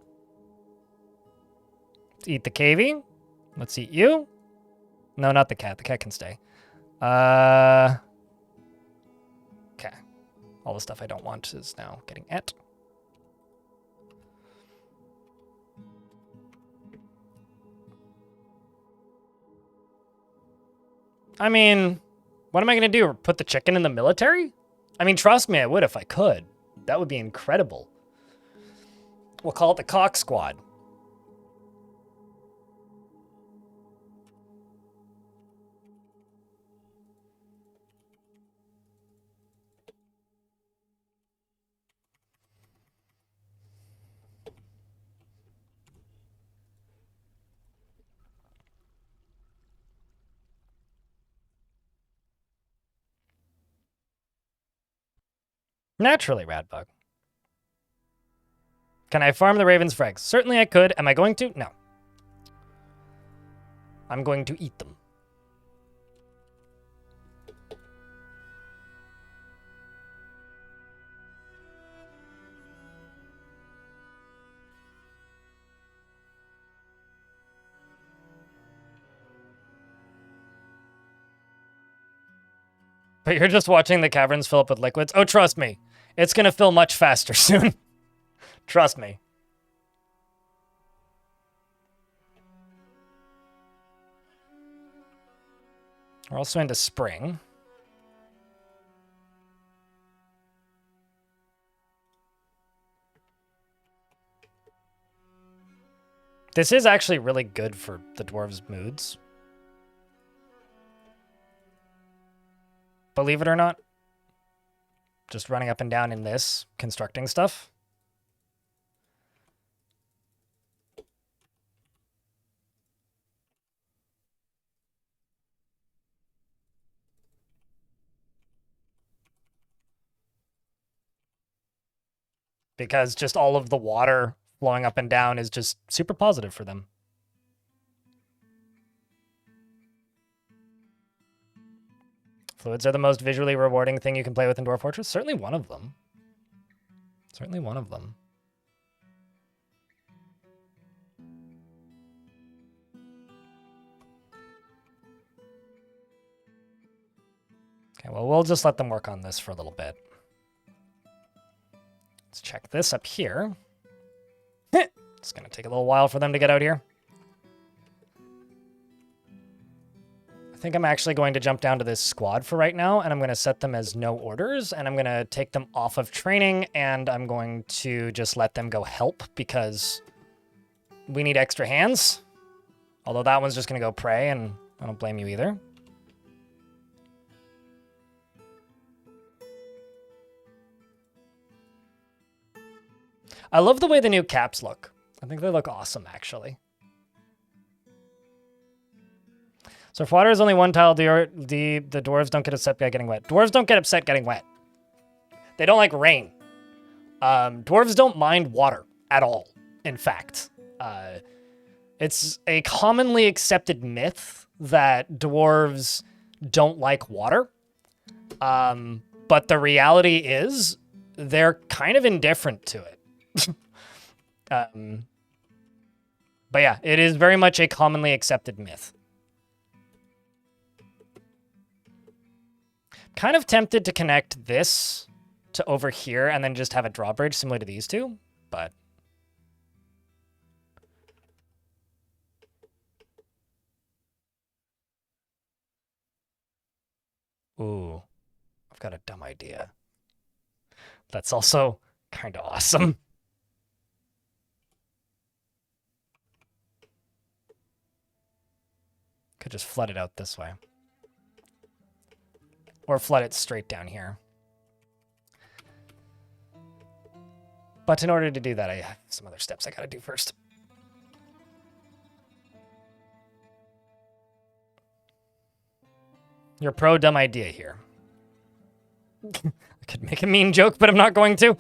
Let's eat the cavie. Let's eat you. No, not the cat. The cat can stay. Okay. All the stuff I don't want is now getting et. I mean, what am I going to do? Put the chicken in the military? I mean, trust me, I would if I could. That would be incredible. We'll call it the Cock Squad. Naturally, Radbug. Can I farm the ravens for eggs? Certainly I could. Am I going to? No. I'm going to eat them. But you're just watching the caverns fill up with liquids? Oh, trust me. It's going to fill much faster soon. Trust me. We're also into spring. This is actually really good for the dwarves' moods. Believe it or not. Just running up and down in this, constructing stuff. Because just all of the water flowing up and down is just super positive for them. Fluids are the most visually rewarding thing you can play with in Dwarf Fortress. Certainly one of them. Certainly one of them. Okay, well, we'll just let them work on this for a little bit. Let's check this up here. It's going to take a little while for them to get out here. I think I'm actually going to jump down to this squad for right now, and I'm going to set them as no orders, and I'm going to take them off of training, and I'm going to just let them go help, because we need extra hands. Although that one's just going to go pray, and I don't blame you either. I love the way the new caps look. I think they look awesome, actually. So if water is only one tile, the dwarves don't get upset by getting wet. Dwarves don't get upset getting wet. They don't like rain. Dwarves don't mind water at all, in fact. It's a commonly accepted myth that dwarves don't like water. But the reality is they're kind of indifferent to it. But yeah, it is very much a commonly accepted myth. Kind of tempted to connect this to over here and then just have a drawbridge similar to these two, but... Ooh, I've got a dumb idea. That's also kind of awesome. Could just flood it out this way. Or flood it straight down here. But in order to do that, I have some other steps I gotta do first. You're pro dumb idea here. I could make a mean joke, but I'm not going to.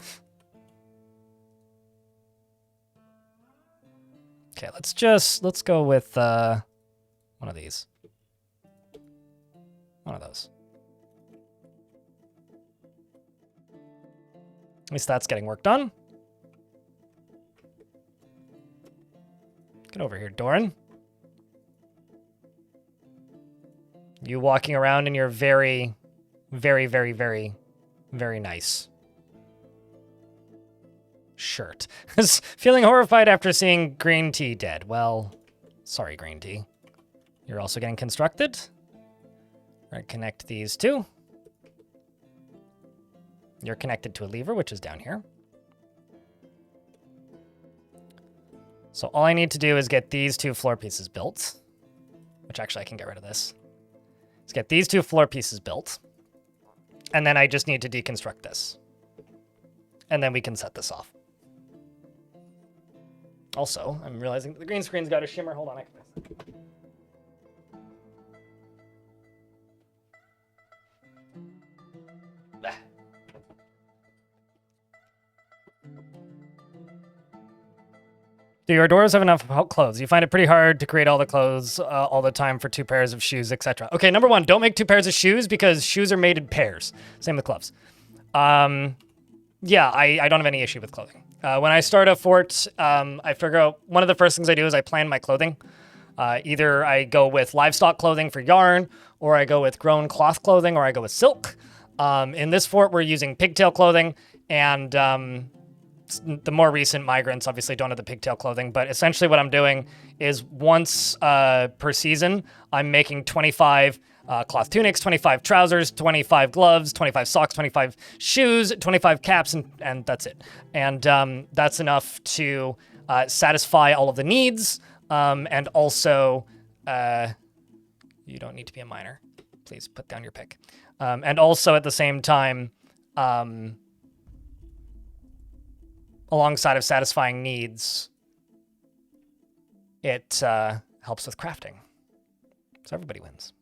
Okay, let's go with one of these. One of those. At least that's getting work done. Get over here, Doran. You walking around in your very, very, very, very, very nice shirt. Feeling horrified after seeing green tea dead. Well, sorry, green tea. You're also getting constructed. We're gonna connect these two. You're connected to a lever, which is down here. So all I need to do is get these two floor pieces built, which actually I can get rid of this. Let's get these two floor pieces built, and then I just need to deconstruct this. And then we can set this off. Also, I'm realizing that the green screen's got a shimmer. Hold on, I can... Do your dwarves have enough clothes? You find it pretty hard to create all the clothes all the time for 2 pairs of shoes, etc. Okay, number 1, don't make 2 pairs of shoes because shoes are made in pairs. Same with gloves. Yeah, I don't have any issue with clothing. When I start a fort, I figure out one of the first things I do is I plan my clothing. Either I go with livestock clothing for yarn, or I go with grown cloth clothing, or I go with silk. In this fort, we're using pigtail clothing, and the more recent migrants obviously don't have the pigtail clothing, but essentially what I'm doing is once per season, I'm making 25 cloth tunics, 25 trousers, 25 gloves, 25 socks, 25 shoes, 25 caps, and that's it. And that's enough to satisfy all of the needs, and also, you don't need to be a miner. Please put down your pick. And also at the same time, alongside of satisfying needs, it helps with crafting. So everybody wins.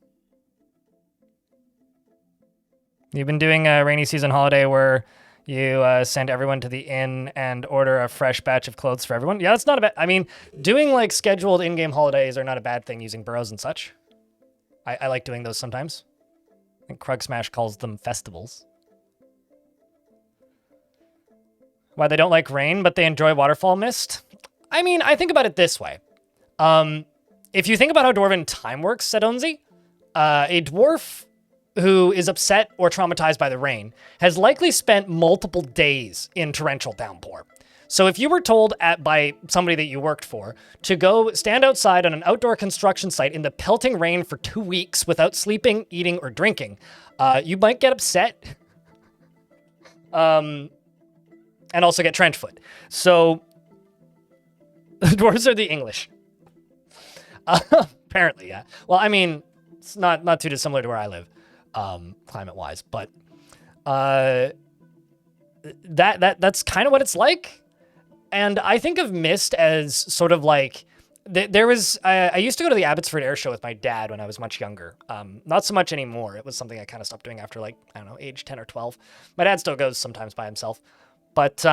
You've been doing a rainy season holiday where you send everyone to the inn and order a fresh batch of clothes for everyone. Yeah, that's not a bad... I mean, doing like scheduled in-game holidays are not a bad thing using burrows and such. I like doing those sometimes. I think Krug Smash calls them festivals. Why they don't like rain, but they enjoy waterfall mist? I mean, I think about it this way. If you think about how Dwarven time works, Sedonzi, a dwarf who is upset or traumatized by the rain has likely spent multiple days in torrential downpour. So if you were told by somebody that you worked for to go stand outside on an outdoor construction site in the pelting rain for 2 weeks without sleeping, eating, or drinking, you might get upset. And also get trench foot. So, dwarves are the English. Apparently, yeah. Well, I mean, it's not too dissimilar to where I live, climate-wise, but that's kind of what it's like. And I think of Mist as sort of like There was I used to go to the Abbotsford Air Show with my dad when I was much younger. Not so much anymore. It was something I kind of stopped doing after like, I don't know, age 10 or 12. My dad still goes sometimes by himself, but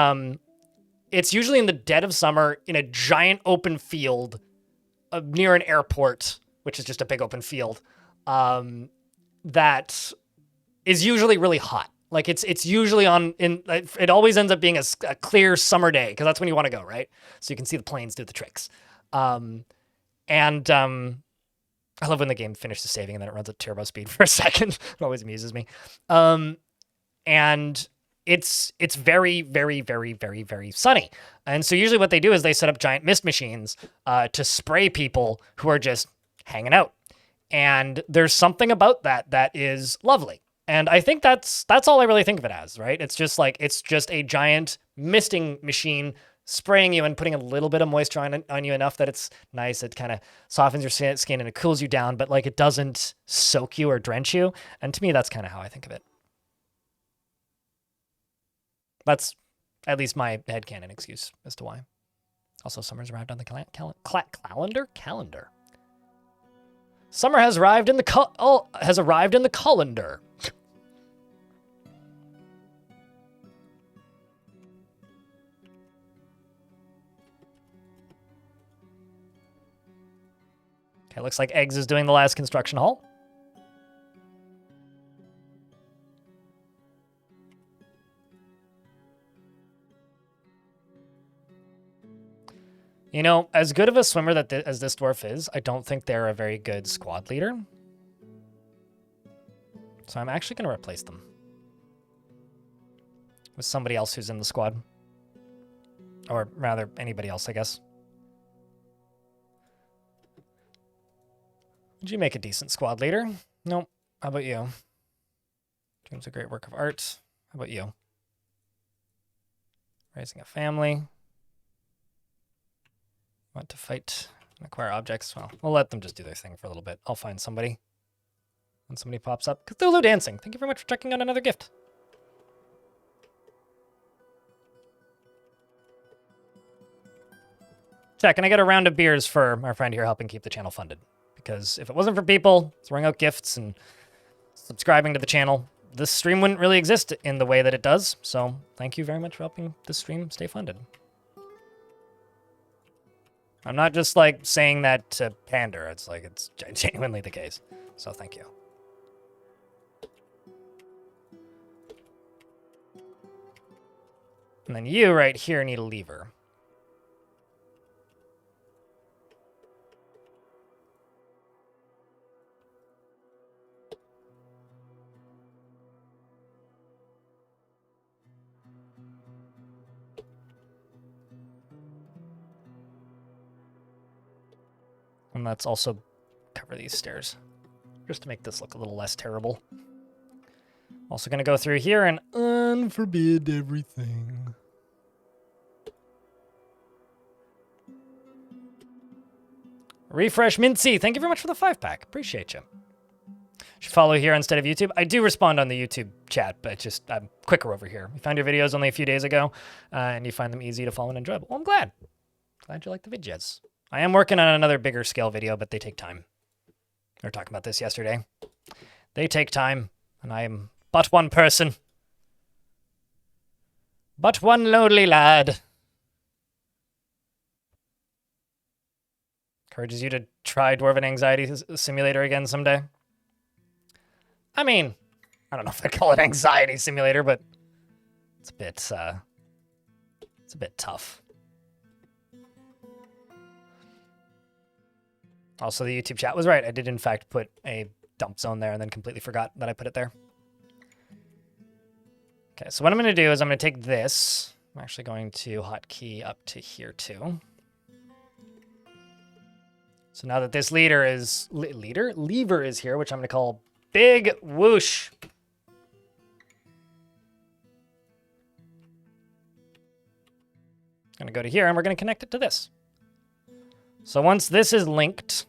it's usually in the dead of summer in a giant open field near an airport, which is just a big open field. That is usually really hot. Like it's usually it always ends up being a clear summer day because that's when you want to go, right? So you can see the planes do the tricks. I love when the game finishes saving and then it runs at turbo speed for a second. It always amuses me. And it's very, very, very, very, very sunny. And so usually what they do is they set up giant mist machines to spray people who are just hanging out. And there's something about that is lovely. And I think that's all I really think of it as, right? It's just a giant misting machine spraying you and putting a little bit of moisture on you enough that it's nice. It kind of softens your skin and it cools you down, but like it doesn't soak you or drench you. And to me, that's kind of how I think of it. That's at least my headcanon excuse as to why. Also, summer's arrived on the calendar. Summer has arrived in the colander. Okay, looks like Eggs is doing the last construction hall. You know, as good of a swimmer as this dwarf is, I don't think they're a very good squad leader. So I'm actually going to replace them with somebody else who's in the squad. Or rather, anybody else, I guess. Would you make a decent squad leader? Nope. How about you? Dreams a great work of art. How about you? Raising a family. Want to fight and acquire objects? Well, we'll let them just do their thing for a little bit. I'll find somebody when somebody pops up. Cthulhu Dancing, thank you very much for checking out another gift. Chat, can I get a round of beers for our friend here helping keep the channel funded? Because if it wasn't for people throwing out gifts and subscribing to the channel, this stream wouldn't really exist in the way that it does. So thank you very much for helping this stream stay funded. I'm not just like saying that to pander. It's like it's genuinely the case. So thank you. And then you right here need a lever. And let's also cover these stairs, just to make this look a little less terrible. Also going to go through here and unforbid everything. Refresh Mincy, thank you very much for the 5-pack. Appreciate you. Should follow here instead of YouTube. I do respond on the YouTube chat, but just I'm quicker over here. We found your videos only a few days ago, and you find them easy to follow and enjoyable. Well, I'm glad. Glad you like the vidjets. I am working on another bigger scale video, but they take time. We were talking about this yesterday. They take time, and I am but one person. But one lonely lad. Encourages you to try Dwarven Anxiety Simulator again someday. I mean, I don't know if I'd call it Anxiety Simulator, but it's a bit tough. Also, the YouTube chat was right. I did, in fact, put a dump zone there and then completely forgot that I put it there. Okay, so what I'm going to do is I'm going to take this. I'm actually going to hotkey up to here, too. So now that this lever is here, which I'm going to call Big Whoosh. I'm going to go to here, and we're going to connect it to this. So once this is linked,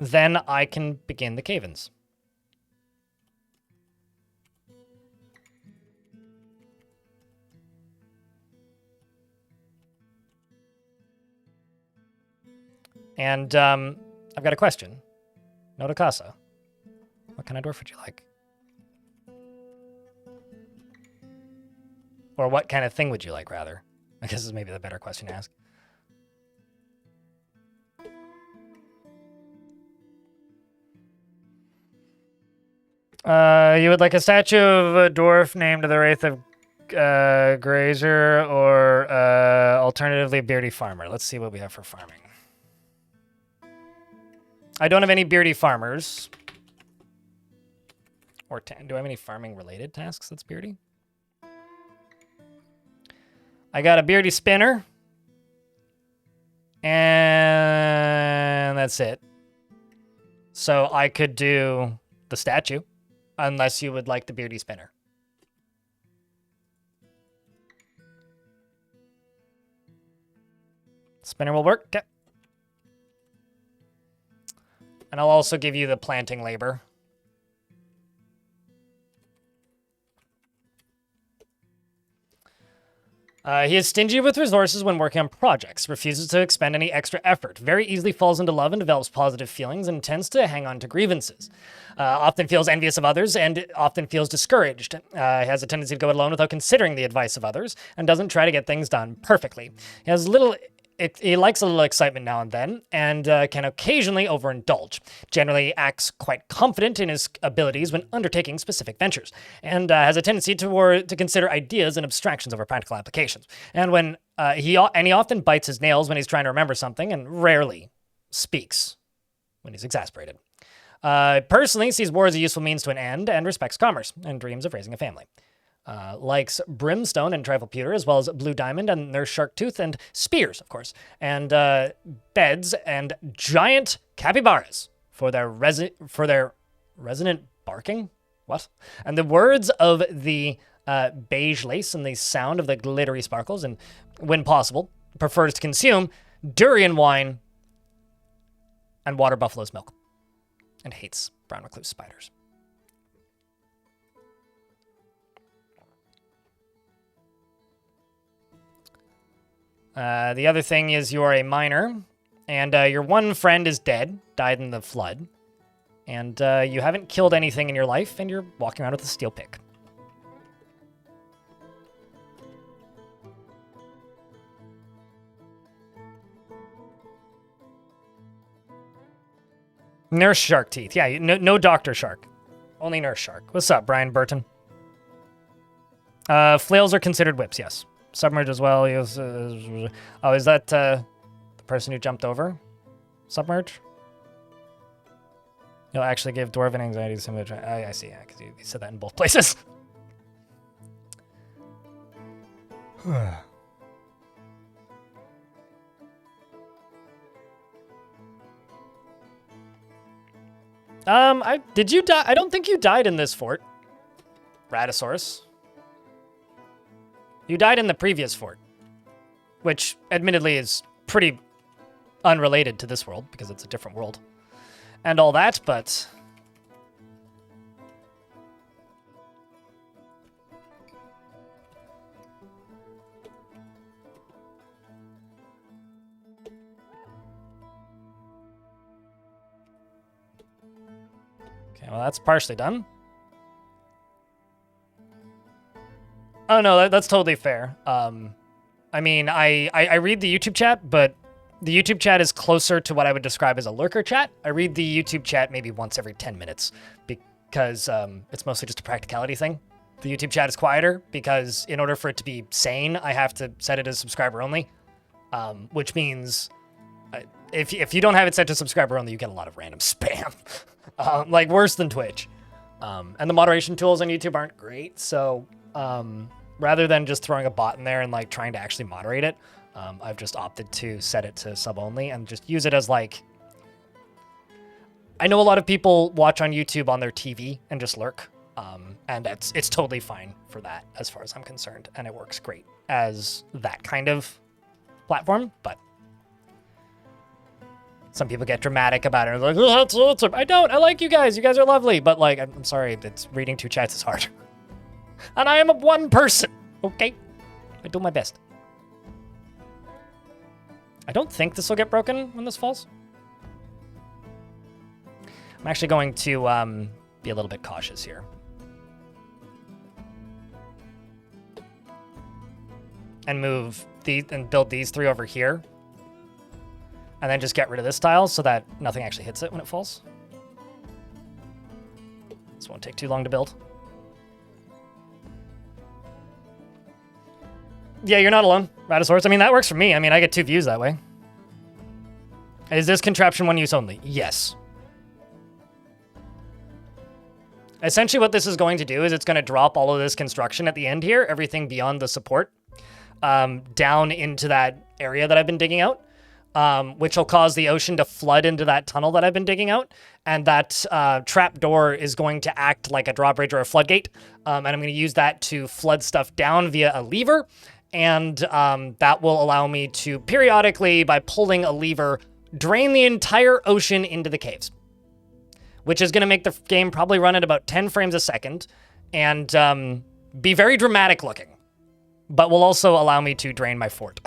then I can begin the cave-ins. And I've got a question. Nota Casa. What kind of dwarf would you like? Or what kind of thing would you like, rather? I guess is maybe the better question to ask. You would like a statue of a dwarf named the Wraith of Grazer, or alternatively Beardy Farmer. Let's see what we have for farming. I don't have any Beardy Farmers. Or do I have any farming related tasks that's Beardy? I got a Beardy Spinner. And that's it. So I could do the statue, unless you would like the Beardy Spinner. Spinner will work. Okay. And I'll also give you the planting labor. He is stingy with resources when working on projects, refuses to expend any extra effort, very easily falls into love and develops positive feelings, and tends to hang on to grievances. Often feels envious of others and often feels discouraged. Has a tendency to go it alone without considering the advice of others and doesn't try to get things done perfectly. He likes a little excitement now and then, and can occasionally overindulge. Generally acts quite confident in his abilities when undertaking specific ventures, and has a tendency to consider ideas and abstractions over practical applications. And when he often bites his nails when he's trying to remember something, and rarely speaks when he's exasperated. Personally, sees war as a useful means to an end, and respects commerce, and dreams of raising a family. Likes brimstone and trifle pewter, as well as blue diamond and nurse shark tooth and spears, of course, and beds and giant capybaras for their resonant barking. What? And the words of the beige lace and the sound of the glittery sparkles, and when possible, prefers to consume durian wine and water buffalo's milk, and hates brown recluse spiders. The other thing is you are a miner, and your one friend is dead, died in the flood, and you haven't killed anything in your life, and you're walking around with a steel pick. Nurse shark teeth. Yeah, no Dr. Shark. Only nurse shark. What's up, Brian Burton? Flails are considered whips, yes. Submerge as well. Is that the person who jumped over? Submerge? You'll actually give Dwarven anxiety similar to... I see, yeah, because you said that in both places. Did you die? I don't think you died in this fort. Ratosaurus. You died in the previous fort, which admittedly is pretty unrelated to this world because it's a different world and all that, but... Okay, well, that's partially done. Oh, no, that's totally fair. I mean, I read the YouTube chat, but the YouTube chat is closer to what I would describe as a lurker chat. I read the YouTube chat maybe once every 10 minutes because it's mostly just a practicality thing. The YouTube chat is quieter because in order for it to be sane, I have to set it as subscriber only, which means if you don't have it set to subscriber only, you get a lot of random spam, like worse than Twitch. And the moderation tools on YouTube aren't great, so... rather than just throwing a bot in there and like trying to actually moderate it, I've just opted to set it to sub only and just use it as like... I know a lot of people watch on YouTube on their TV and just lurk, and it's totally fine for that as far as I'm concerned, and it works great as that kind of platform, but some people get dramatic about it and they're like, oh, I don't, I like you guys are lovely, but like, I'm sorry, reading two chats is hard. And I am one person, okay? I do my best. I don't think this will get broken when this falls. I'm actually going to be a little bit cautious here. And move these and build these 3 over here. And then just get rid of this tile so that nothing actually hits it when it falls. This won't take too long to build. Yeah, you're not alone, Ratosaurus. I mean, that works for me. I mean, I get 2 views that way. Is this contraption one use only? Yes. Essentially what this is going to do is it's going to drop all of this construction at the end here, everything beyond the support, down into that area that I've been digging out, which will cause the ocean to flood into that tunnel that I've been digging out. And that trap door is going to act like a drawbridge or a floodgate. And I'm going to use that to flood stuff down via a lever. And that will allow me to periodically, by pulling a lever, drain the entire ocean into the caves, which is going to make the game probably run at about 10 frames a second and be very dramatic looking, but will also allow me to drain my fort.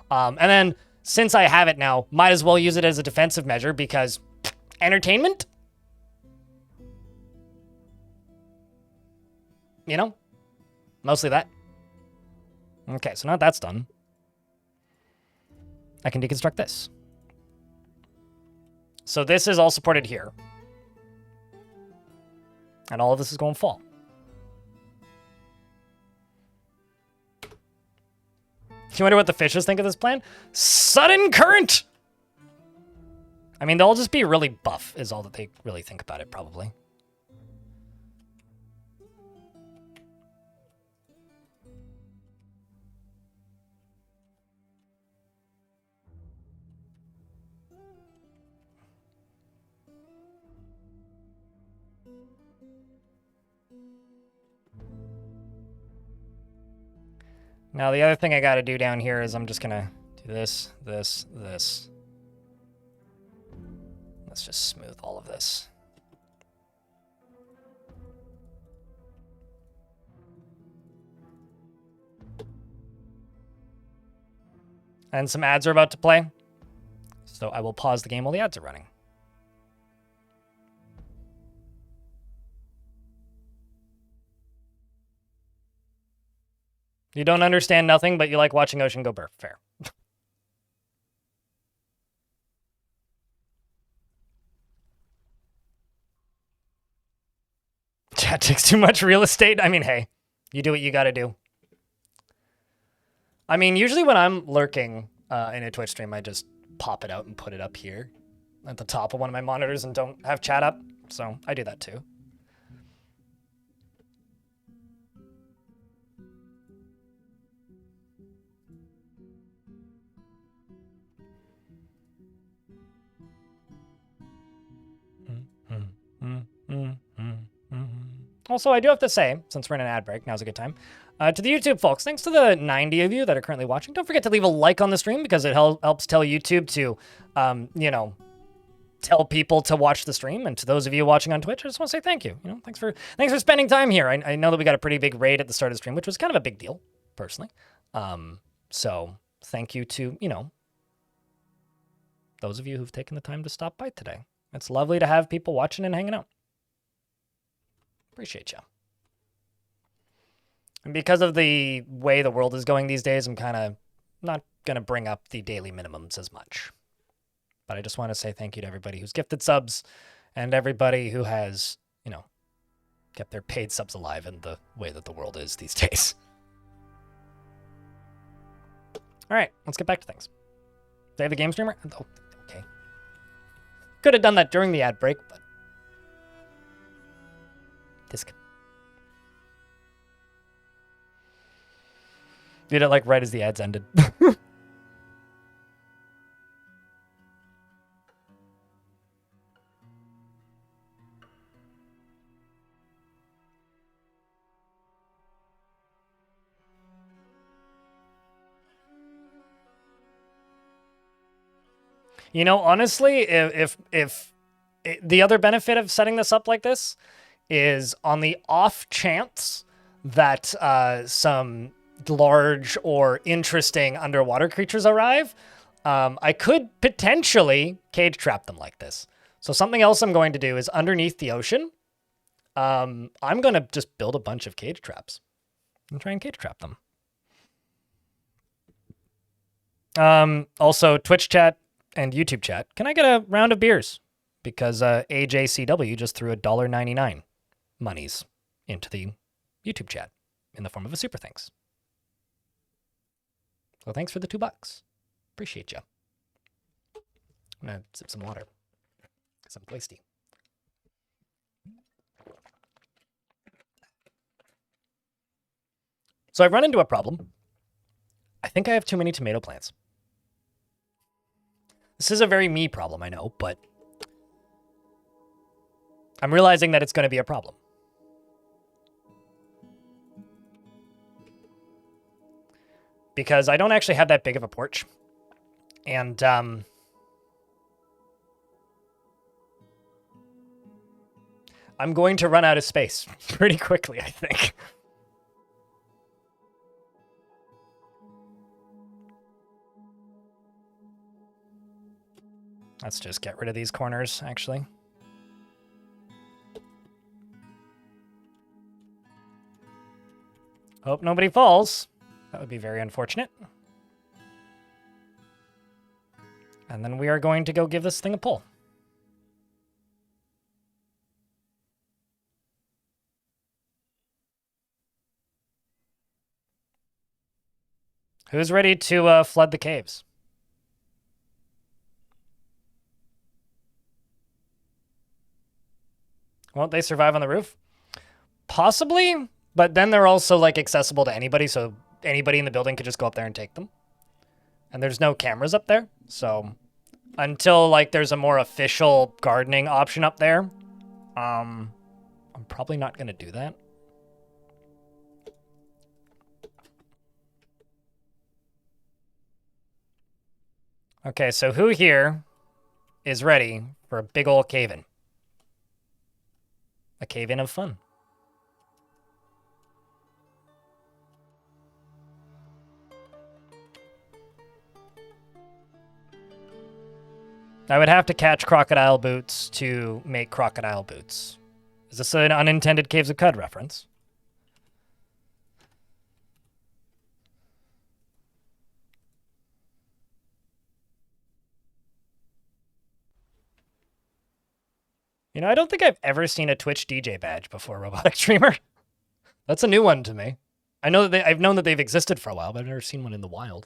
And then, since I have it now, might as well use it as a defensive measure because entertainment? You know? Mostly that. Okay, so now that's done. I can deconstruct this. So this is all supported here. And all of this is going to fall. You wonder what the fishes think of this plan? Sudden current! I mean, they'll just be really buff, is all that they really think about it, probably. Now, the other thing I got to do down here is I'm just going to do this, this, this. Let's just smooth all of this. And some ads are about to play. So I will pause the game while the ads are running. You don't understand nothing, but you like watching Ocean go burr. Fair. Chat takes too much real estate. I mean, hey, you do what you got to do. I mean, usually when I'm lurking in a Twitch stream, I just pop it out and put it up here at the top of one of my monitors and don't have chat up. So I do that too. Also, I do have to say, since we're in an ad break, now's a good time, to the YouTube folks, thanks to the 90 of you that are currently watching, don't forget to leave a like on the stream because it helps tell YouTube to, you know, tell people to watch the stream. And to those of you watching on Twitch, I just want to say thank you. You know, thanks for spending time here. I know that we got a pretty big raid at the start of the stream, which was kind of a big deal, personally. So thank you to, you know, those of you who've taken the time to stop by today. It's lovely to have people watching and hanging out. Appreciate you. And because of the way the world is going these days, I'm kind of not going to bring up the daily minimums as much. But I just want to say thank you to everybody who's gifted subs and everybody who has, you know, kept their paid subs alive in the way that the world is these days. All right, let's get back to things. Save the game streamer? Oh, okay. Could have done that during the ad break, but did it like right as the ads ended. You know, honestly, if the other benefit of setting this up like this is on the off chance that some large or interesting underwater creatures arrive, I could potentially cage trap them like this. So something else I'm going to do is underneath the ocean, I'm going to just build a bunch of cage traps and try and cage trap them. Also, Twitch chat and YouTube chat, can I get a round of beers? Because AJCW just threw $1.99 monies into the YouTube chat in the form of a super thanks. So thanks for the $2. Appreciate you. I'm going to sip some water. Some tasty. So I've run into a problem. I think I have too many tomato plants. This is a very me problem, I know, but I'm realizing that it's going to be a problem. Because I don't actually have that big of a porch. And, I'm going to run out of space pretty quickly, I think. Let's just get rid of these corners, actually. Hope nobody falls. That would be very unfortunate. And then we are going to go give this thing a pull. Who's ready to flood the caves? Won't they survive on the roof? Possibly, but then they're also like accessible to anybody, so anybody in the building could just go up there and take them. And there's no cameras up there, so until like there's a more official gardening option up there, I'm probably not going to do that. Okay, so who here is ready for a big ol' cave-in? A cave-in of fun. I would have to catch crocodile boots to make crocodile boots. Is this an unintended Caves of Cud reference? You know, I don't think I've ever seen a Twitch DJ badge before, Robotic Streamer. That's a new one to me. I know that I've known that they've existed for a while, but I've never seen one in the wild.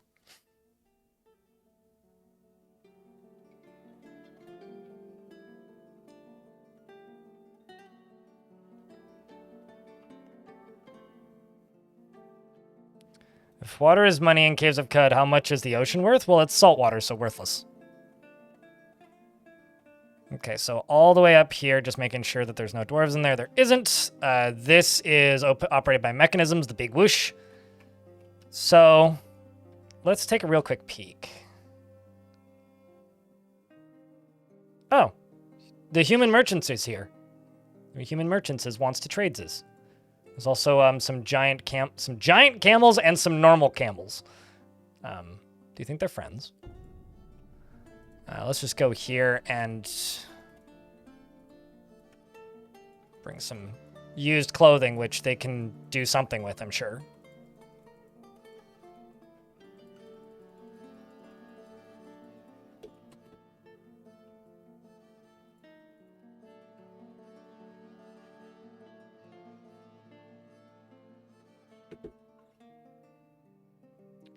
If water is money in Caves of Cud, how much is the ocean worth? Well, it's salt water, so worthless. Okay, so all the way up here, just making sure that there's no dwarves in there. There isn't. This is operated by mechanisms, the big whoosh. So let's take a real quick peek. Oh, the human merchants is here. The human merchants wants to trades. There's also some giant camels and some normal camels. Do you think they're friends? Let's just go here and bring some used clothing, which they can do something with, I'm sure.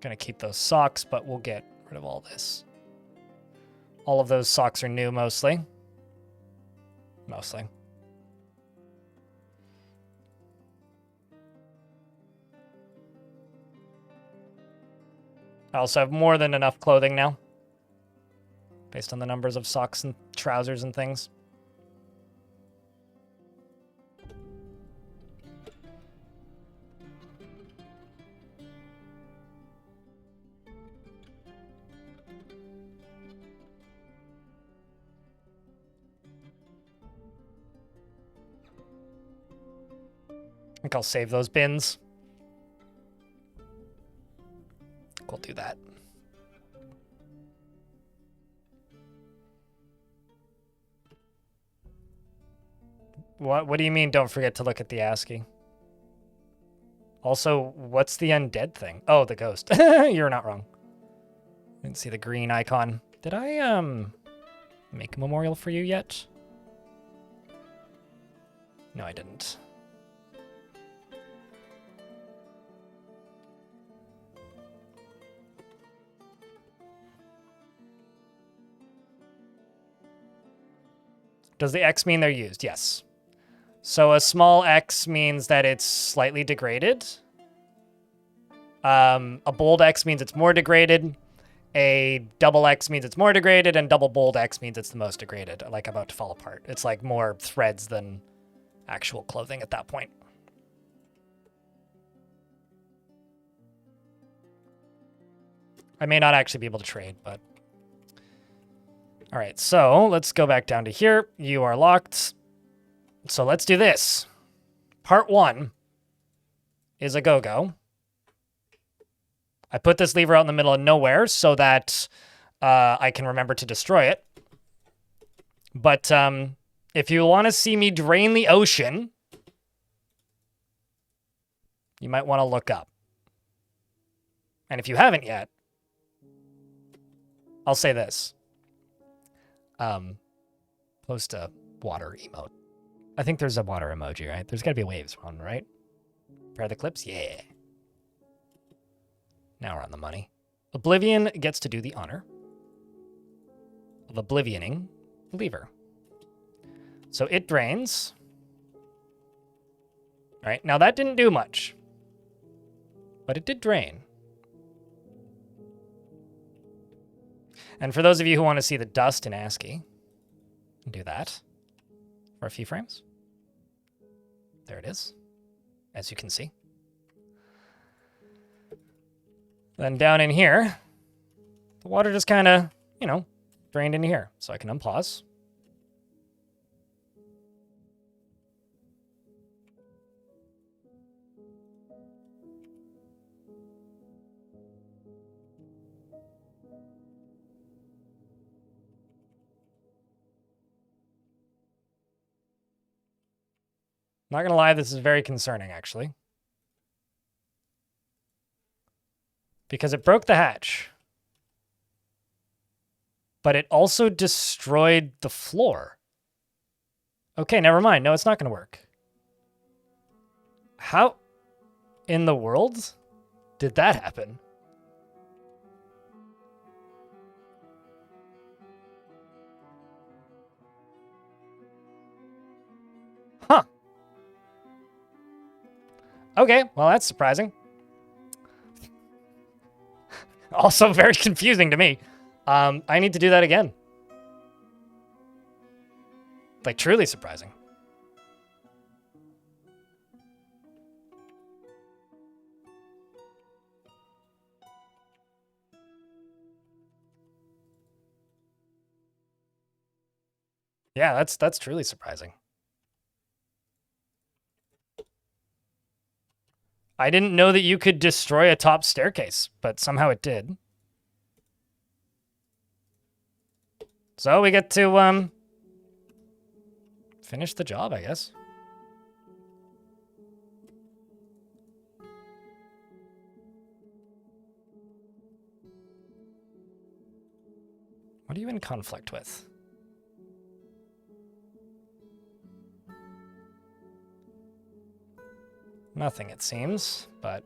Gonna keep those socks, but we'll get rid of all this. All of those socks are new, mostly. Mostly. I also have more than enough clothing now, based on the numbers of socks and trousers and things. I think I'll save those bins. We'll do that. What do you mean don't forget to look at the ASCII? Also, what's the undead thing? Oh, the ghost. You're not wrong. Didn't see the green icon. Did I make a memorial for you yet? No, I didn't. Does the X mean they're used? Yes. So a small X means that it's slightly degraded. A bold X means it's more degraded. A double X means it's more degraded, and double bold X means it's the most degraded, like about to fall apart. It's like more threads than actual clothing at that point. I may not actually be able to trade, but... All right, so let's go back down to here. You are locked. So let's do this. Part 1 is a go-go. I put this lever out in the middle of nowhere so that I can remember to destroy it. But if you want to see me drain the ocean, you might want to look up. And if you haven't yet, I'll say this. Post a water emote. I think there's a water emoji, right? There's got to be a waves one, right? Pair the clips? Yeah. Now we're on the money. Oblivion gets to do the honor of oblivioning the lever. So it drains. All right, now that didn't do much, but it did drain. And for those of you who want to see the dust in ASCII, do that for a few frames. There it is, as you can see. Then down in here, the water just kind of, drained into here. So I can unpause. Not gonna lie, this is very concerning, actually. Because it broke the hatch. But it also destroyed the floor. Okay, never mind. No, it's not gonna work. How in the world did that happen? Huh. Okay, well, that's surprising. Also very confusing to me. I need to do that again. Like, truly surprising. Yeah, that's truly surprising. I didn't know that you could destroy a top staircase, but somehow it did. So we get to finish the job, I guess. What are you in conflict with? Nothing, it seems, but...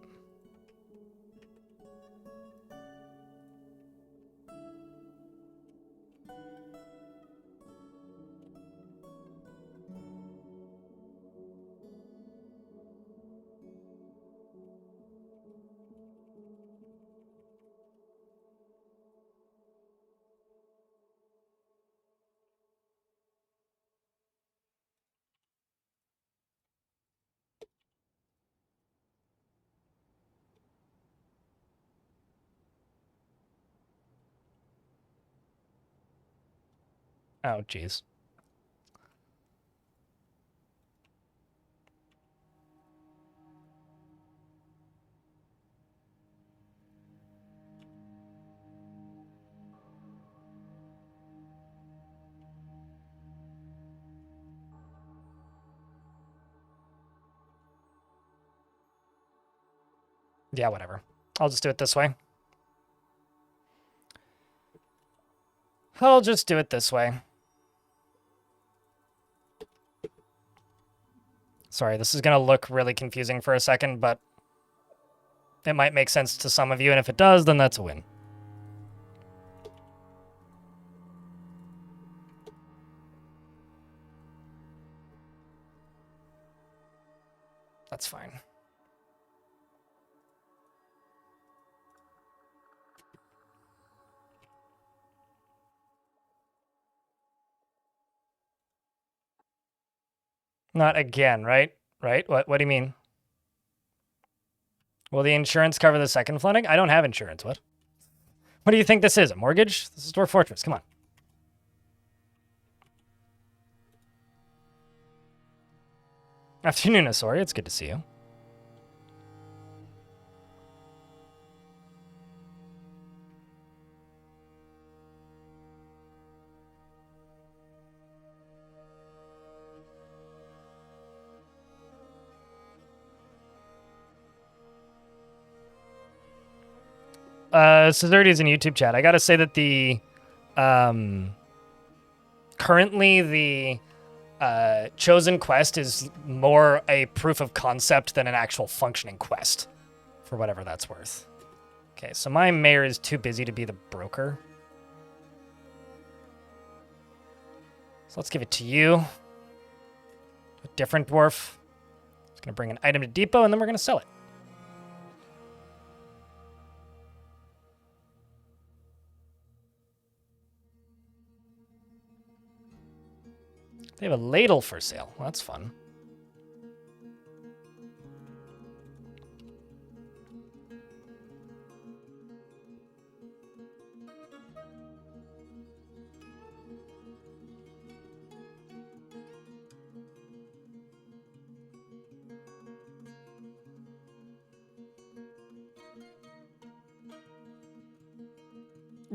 Oh, jeez. Yeah, whatever. I'll just do it this way. I'll just do it this way. Sorry, this is going to look really confusing for a second, but it might make sense to some of you, and if it does, then that's a win. That's fine. Not again, right? Right? What do you mean? Will the insurance cover the second flooding? I don't have insurance. What? What do you think this is? A mortgage? This is Dwarf Fortress. Come on. Afternoon, Asori. It's good to see you. Cesarity is in YouTube chat. I gotta say that the currently the chosen quest is more a proof of concept than an actual functioning quest, for whatever that's worth. Okay, so my mayor is too busy to be the broker. So let's give it to you. A different dwarf. It's gonna bring an item to depot, and then we're gonna sell it. They have a ladle for sale. Well, that's fun.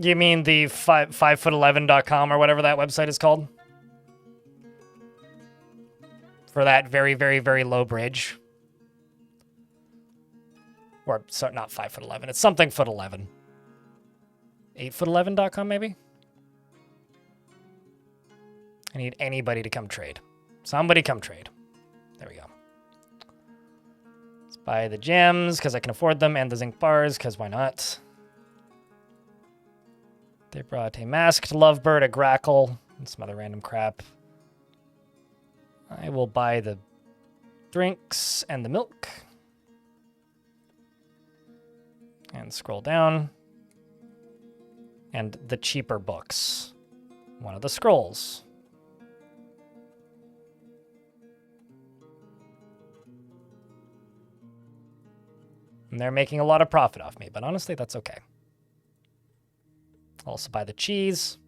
You mean the 5foot11.com or whatever that website is called? For that very, very, very low bridge. Or, sorry, not 5foot11. It's something foot 11. 8foot11.com, maybe? I need anybody to come trade. Somebody come trade. There we go. Let's buy the gems, because I can afford them, and the zinc bars, because why not? They brought a masked lovebird, a grackle, and some other random crap. I will buy the drinks and the milk. And scroll down. And the cheaper books. One of the scrolls. And they're making a lot of profit off me, but honestly, that's okay. I'll also buy the cheese.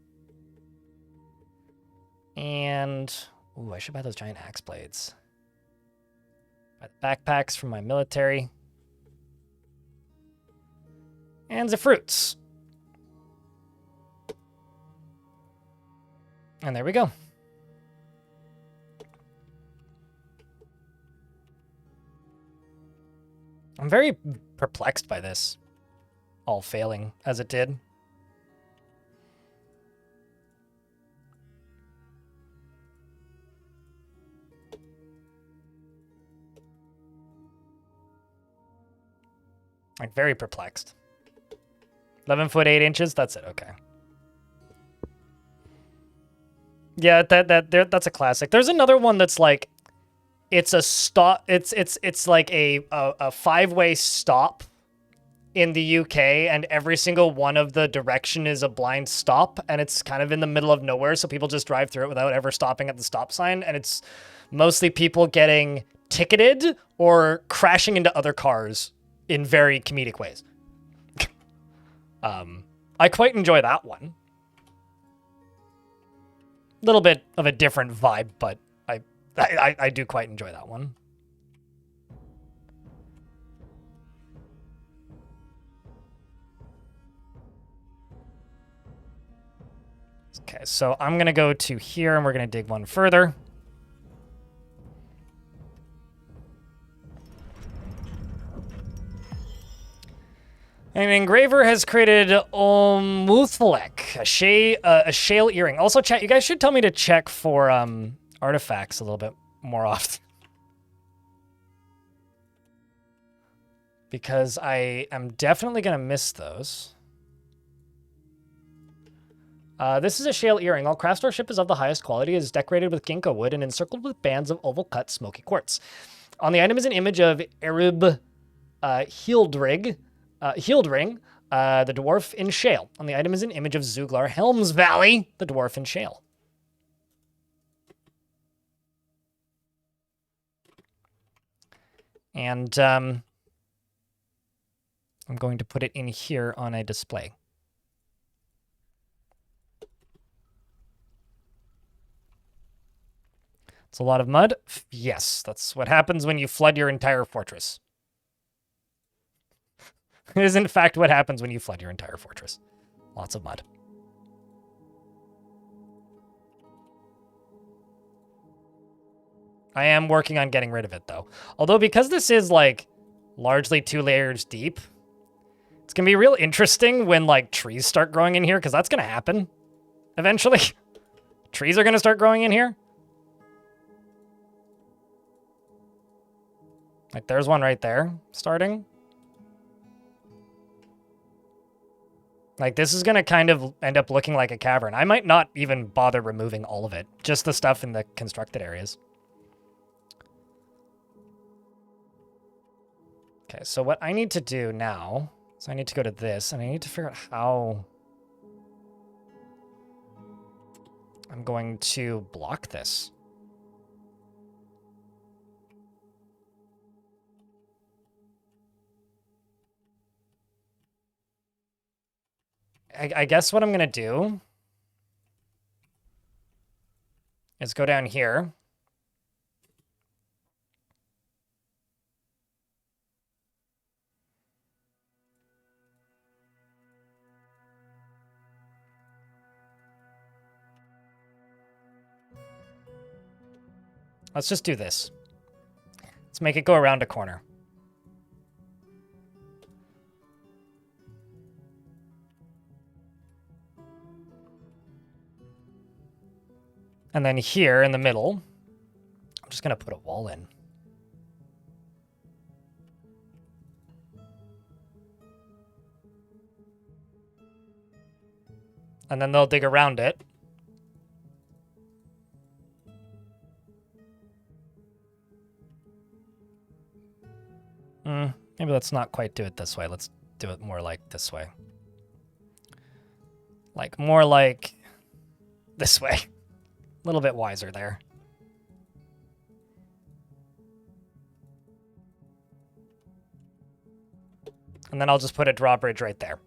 And ooh, I should buy those giant axe blades. Buy the backpacks from my military. And the fruits. And there we go. I'm very perplexed by this. All failing as it did. Like, very perplexed. 11 foot 8 inches. That's it. Okay. Yeah, that's a classic. There's another one that's like, it's a stop. It's like a five-way stop in the UK, and every single one of the direction is a blind stop, and it's kind of in the middle of nowhere, so people just drive through it without ever stopping at the stop sign, and it's mostly people getting ticketed or crashing into other cars in very comedic ways. I quite enjoy that one. Little bit of a different vibe, but I do quite enjoy that one. Okay, so I'm gonna go to here and we're gonna dig one further. An engraver has created Muthlek, a shale earring. Also, chat, you guys should tell me to check for artifacts a little bit more often. Because I am definitely going to miss those. This is a shale earring. All craft store ship is of the highest quality. It is decorated with ginkgo wood and encircled with bands of oval-cut smoky quartz. On the item is an image of Erib Hieldring, the dwarf in shale. On the item is an image of Zuglar Helms Valley, the dwarf in shale. And I'm going to put it in here on a display. It's a lot of mud. Yes, that's what happens when you flood your entire fortress. It is, in fact, what happens when you flood your entire fortress. Lots of mud. I am working on getting rid of it, though. Although, because this is, like, largely 2 layers deep, it's going to be real interesting when, like, trees start growing in here, because that's going to happen eventually. Trees are going to start growing in here. Like, there's one right there, starting. Like, this is going to kind of end up looking like a cavern. I might not even bother removing all of it. Just the stuff in the constructed areas. Okay, so what I need to do now is I need to go to this, and I need to figure out how I'm going to block this. I guess what I'm going to do is go down here. Let's just do this. Let's make it go around a corner. And then here in the middle, I'm just going to put a wall in. And then they'll dig around it. Maybe let's not quite do it this way. Let's do it more like this way. Like, more like this way. A little bit wiser there. And then I'll just put a drawbridge right there.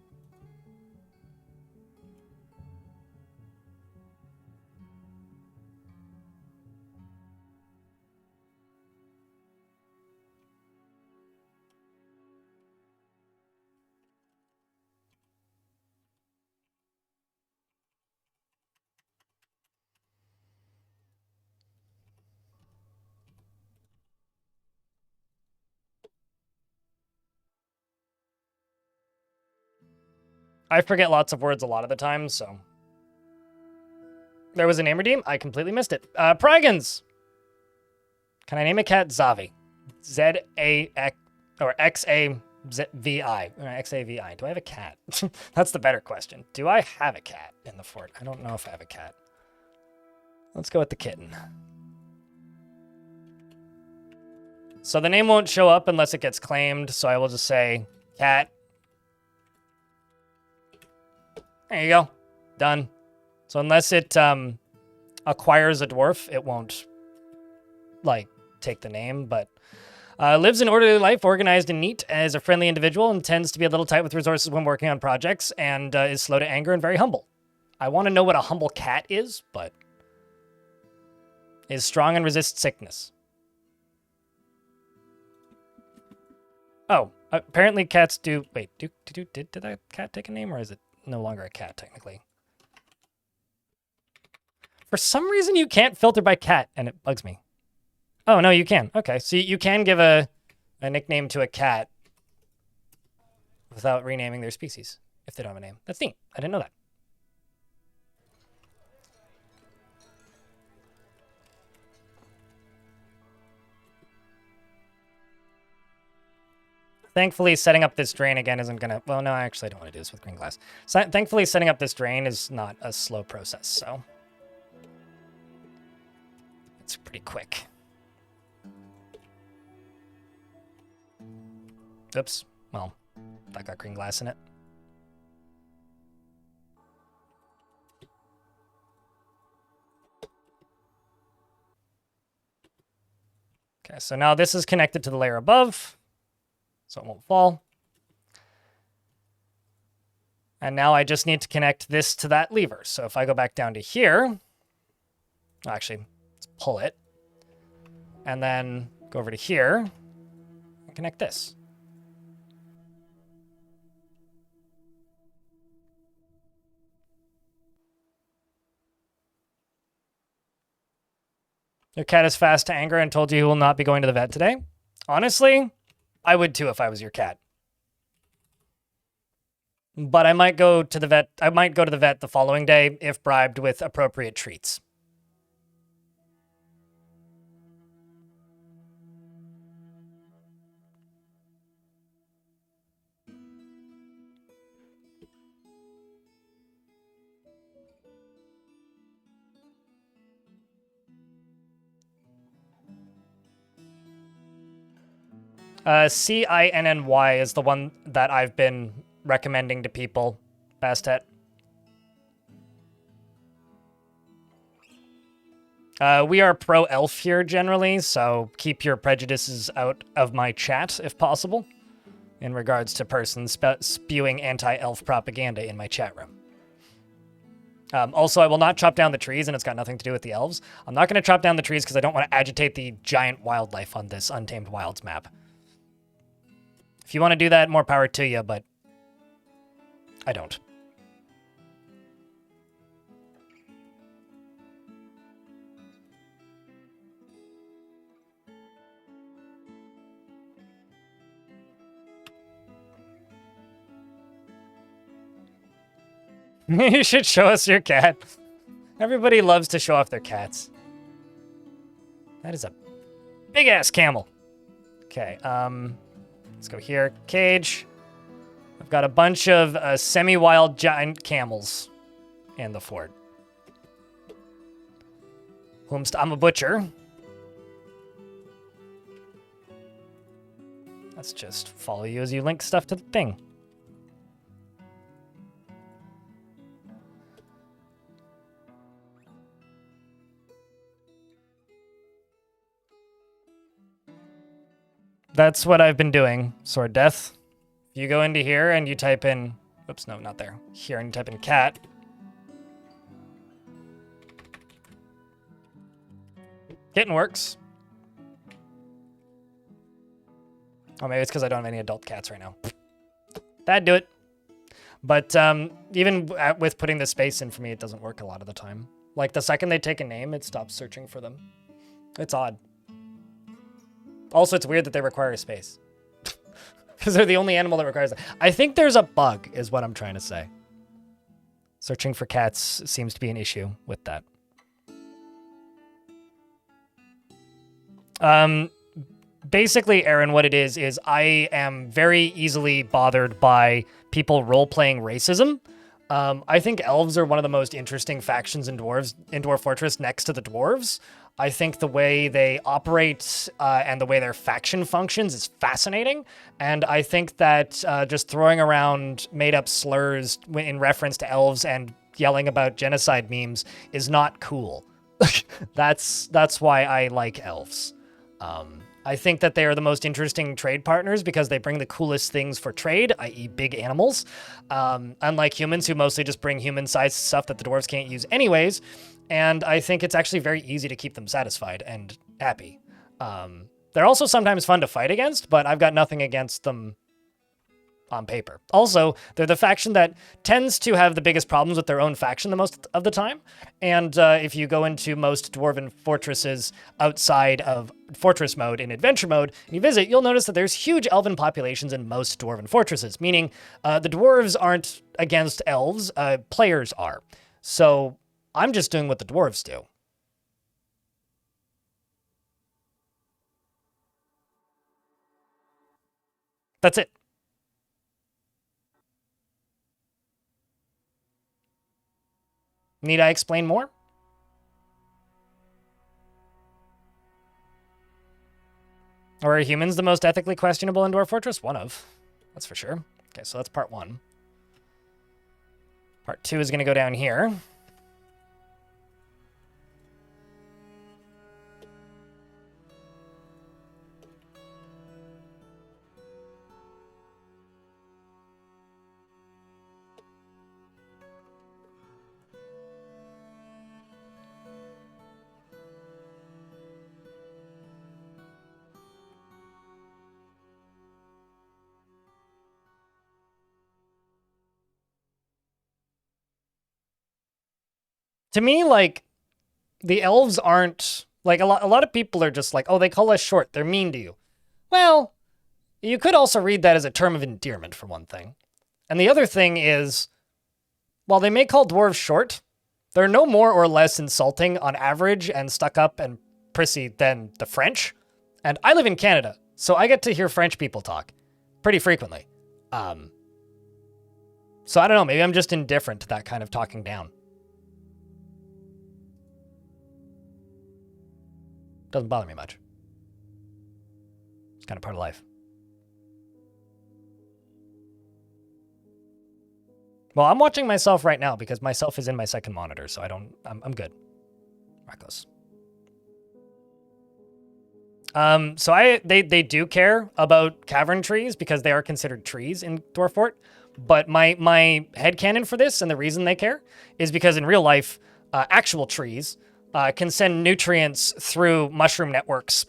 I forget lots of words a lot of the time, so. There was a name redeem? I completely missed it. Prygons! Can I name a cat Zavi? Z-A-X, or X-A-V-I. X-A-V-I. Do I have a cat? That's the better question. Do I have a cat in the fort? I don't know if I have a cat. Let's go with the kitten. So the name won't show up unless it gets claimed, so I will just say cat. There you go. Done. So unless it acquires a dwarf, it won't, like, take the name, but lives an orderly life, organized and neat, as a friendly individual, and tends to be a little tight with resources when working on projects, and is slow to anger and very humble. I want to know what a humble cat is, but is strong and resists sickness. Oh, apparently cats do... Wait, did that cat take a name, or is it no longer a cat, technically? For some reason, you can't filter by cat, and it bugs me. Oh, no, you can. Okay, so you can give a nickname to a cat without renaming their species if they don't have a name. That's neat. I didn't know that. Thankfully, setting up this drain again isn't gonna... Well, no, actually, I don't want to do this with green glass. So, thankfully, setting up this drain is not a slow process, so... It's pretty quick. Oops. Well, that got green glass in it. Okay, so now this is connected to the layer above, so it won't fall. And now I just need to connect this to that lever. So if I go back down to here, actually, let's pull it, and then go over to here and connect this. Your cat is fast to anger and told you he will not be going to the vet today. Honestly, I would too if I was your cat. But I might go to the vet. I might go to the vet the following day if bribed with appropriate treats. CINNY is the one that I've been recommending to people. Bastet. We are pro-elf here generally, so keep your prejudices out of my chat if possible, in regards to persons spewing anti-elf propaganda in my chat room. Also, I will not chop down the trees, and it's got nothing to do with the elves. I'm not going to chop down the trees because I don't want to agitate the giant wildlife on this Untamed Wilds map. If you want to do that, more power to you, but I don't. You should show us your cat. Everybody loves to show off their cats. That is a big-ass camel. Okay, let's go here. Cage. I've got a bunch of semi-wild giant camels in the fort. I'm a butcher. Let's just follow you as you link stuff to the thing. That's what I've been doing. Sword Death. You go into here and you type in... Oops, no, not there. Here, and you type in cat. Kitten works. Oh, maybe it's because I don't have any adult cats right now. That'd do it. But even with putting the space in for me, it doesn't work a lot of the time. Like, the second they take a name, it stops searching for them. It's odd. Also, it's weird that they require a space. Because they're the only animal that requires it. I think there's a bug, is what I'm trying to say. Searching for cats seems to be an issue with that. Basically, Aaron, what it is I am very easily bothered by people role-playing racism. I think elves are one of the most interesting factions in Dwarf Fortress next to the dwarves. I think the way they operate and the way their faction functions is fascinating. And I think that just throwing around made-up slurs in reference to elves and yelling about genocide memes is not cool. That's why I like elves. I think that they are the most interesting trade partners because they bring the coolest things for trade, i.e. big animals. Unlike humans who mostly just bring human-sized stuff that the dwarves can't use anyways. And I think it's actually very easy to keep them satisfied and happy. They're also sometimes fun to fight against, but I've got nothing against them on paper. Also, they're the faction that tends to have the biggest problems with their own faction the most of the time. And if you go into most dwarven fortresses outside of fortress mode in adventure mode, and you visit, you'll notice that there's huge elven populations in most dwarven fortresses, meaning the dwarves aren't against elves, players are. So I'm just doing what the dwarves do. That's it. Need I explain more? Or are humans the most ethically questionable in Dwarf Fortress? One of. That's for sure. Okay, so that's part 1. Part 2 is going to go down here. To me, like, the elves aren't, like, a lot of people are just like, oh, they call us short, they're mean to you. Well, you could also read that as a term of endearment, for one thing. And the other thing is, while they may call dwarves short, they're no more or less insulting on average and stuck up and prissy than the French. And I live in Canada, so I get to hear French people talk pretty frequently. So I don't know, maybe I'm just indifferent to that kind of talking down. Doesn't bother me much. It's kind of part of life. Well, I'm watching myself right now because myself is in my second monitor, so I'm good. Reckless. So they do care about cavern trees because they are considered trees in Dwarf Fort. But my headcanon for this and the reason they care is because in real life, actual trees can send nutrients through mushroom networks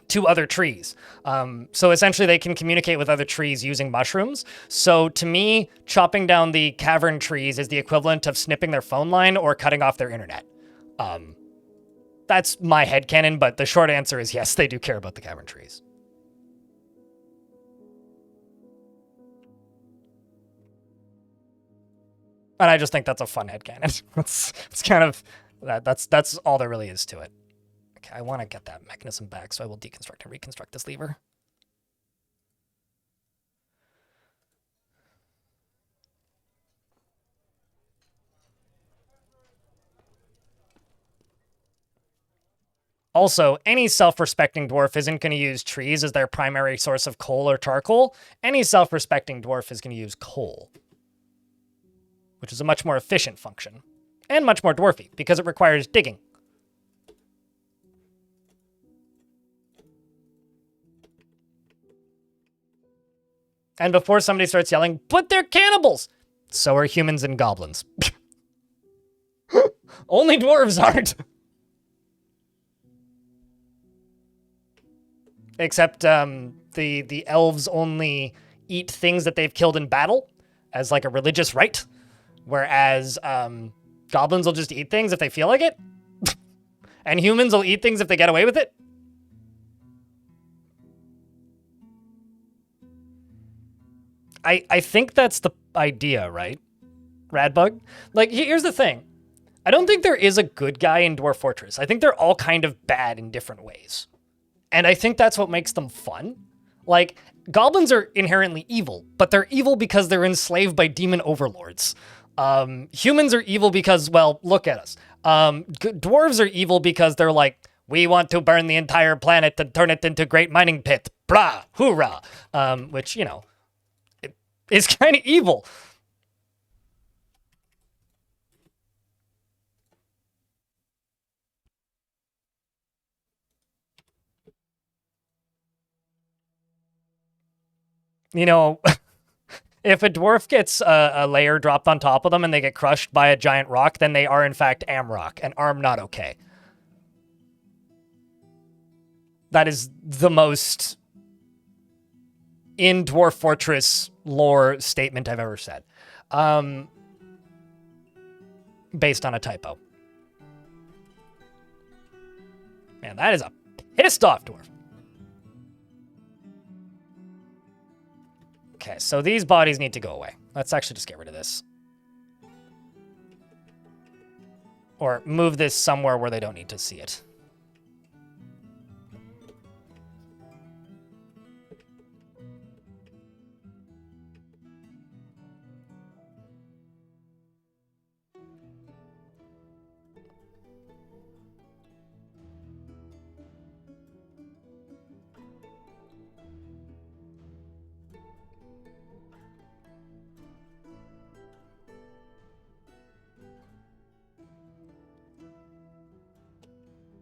to other trees. So essentially they can communicate with other trees using mushrooms. So to me, chopping down the cavern trees is the equivalent of snipping their phone line or cutting off their internet. That's my headcanon, but the short answer is yes, they do care about the cavern trees. And I just think that's a fun headcanon. It's kind of, that's all there really is to it. Okay, I want to get that mechanism back, so I will deconstruct and reconstruct this lever. Also, any self-respecting dwarf isn't going to use trees as their primary source of coal or charcoal. Any self-respecting dwarf is going to use coal, which is a much more efficient function, and much more dwarfy, because it requires digging. And before somebody starts yelling, but they're cannibals! So are humans and goblins. Only dwarves aren't. Except the elves only eat things that they've killed in battle as like a religious rite. Whereas goblins will just eat things if they feel like it. And humans will eat things if they get away with it. I think that's the idea, right? Radbug? Like, here's the thing. I don't think there is a good guy in Dwarf Fortress. I think they're all kind of bad in different ways. And I think that's what makes them fun. Like, goblins are inherently evil, but they're evil because they're enslaved by demon overlords. Humans are evil because, well, look at us. Dwarves are evil because they're like, we want to burn the entire planet and turn it into a great mining pit. Blah, hoorah. Which, you know, is kind of evil. You know, if a dwarf gets a layer dropped on top of them and they get crushed by a giant rock, then they are in fact Amrock, and Arm not okay. That is the most in Dwarf Fortress lore statement I've ever said. Based on a typo. Man, that is a pissed off dwarf. Okay, so these bodies need to go away. Let's actually just get rid of this. Or move this somewhere where they don't need to see it.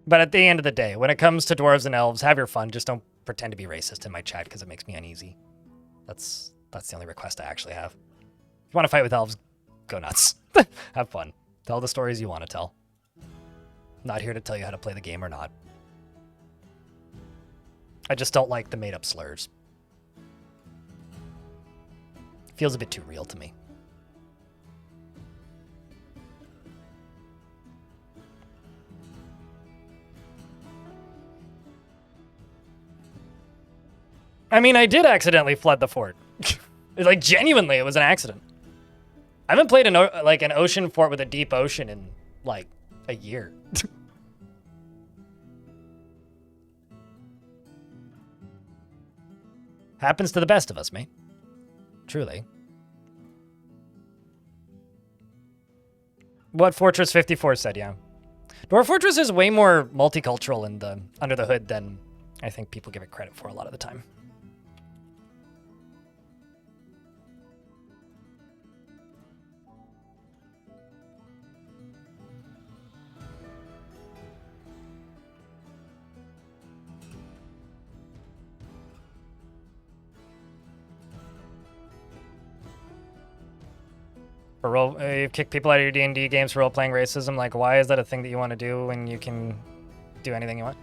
But at the end of the day, when it comes to dwarves and elves, have your fun. Just don't pretend to be racist in my chat because it makes me uneasy. That's the only request I actually have. If you want to fight with elves, go nuts. Have fun. Tell the stories you want to tell. Not here to tell you how to play the game or not. I just don't like the made-up slurs. Feels a bit too real to me. I mean, I did accidentally flood the fort. Like, genuinely, it was an accident. I haven't played an ocean fort with a deep ocean in, like, a year. Happens to the best of us, mate. Truly. What Fortress 54 said, yeah. Dwarf Fortress is way more multicultural in the under the hood than I think people give it credit for a lot of the time. For you kick people out of your D&D games for role-playing racism. Like, why is that a thing that you want to do when you can do anything you want?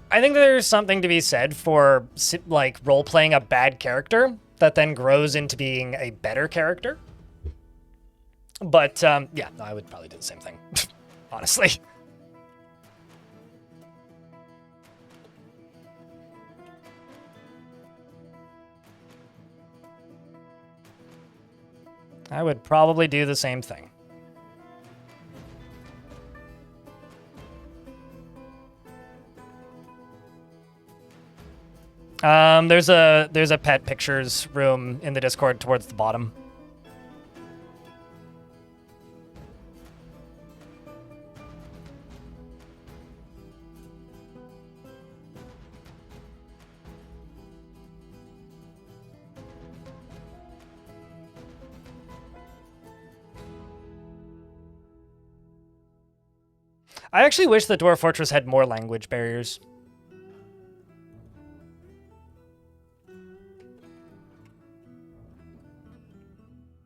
I think there's something to be said for, like, role-playing a bad character that then grows into being a better character. But, yeah, no, I would probably do the same thing, honestly. I would probably do the same thing. There's a pet pictures room in the Discord towards the bottom. I actually wish the Dwarf Fortress had more language barriers.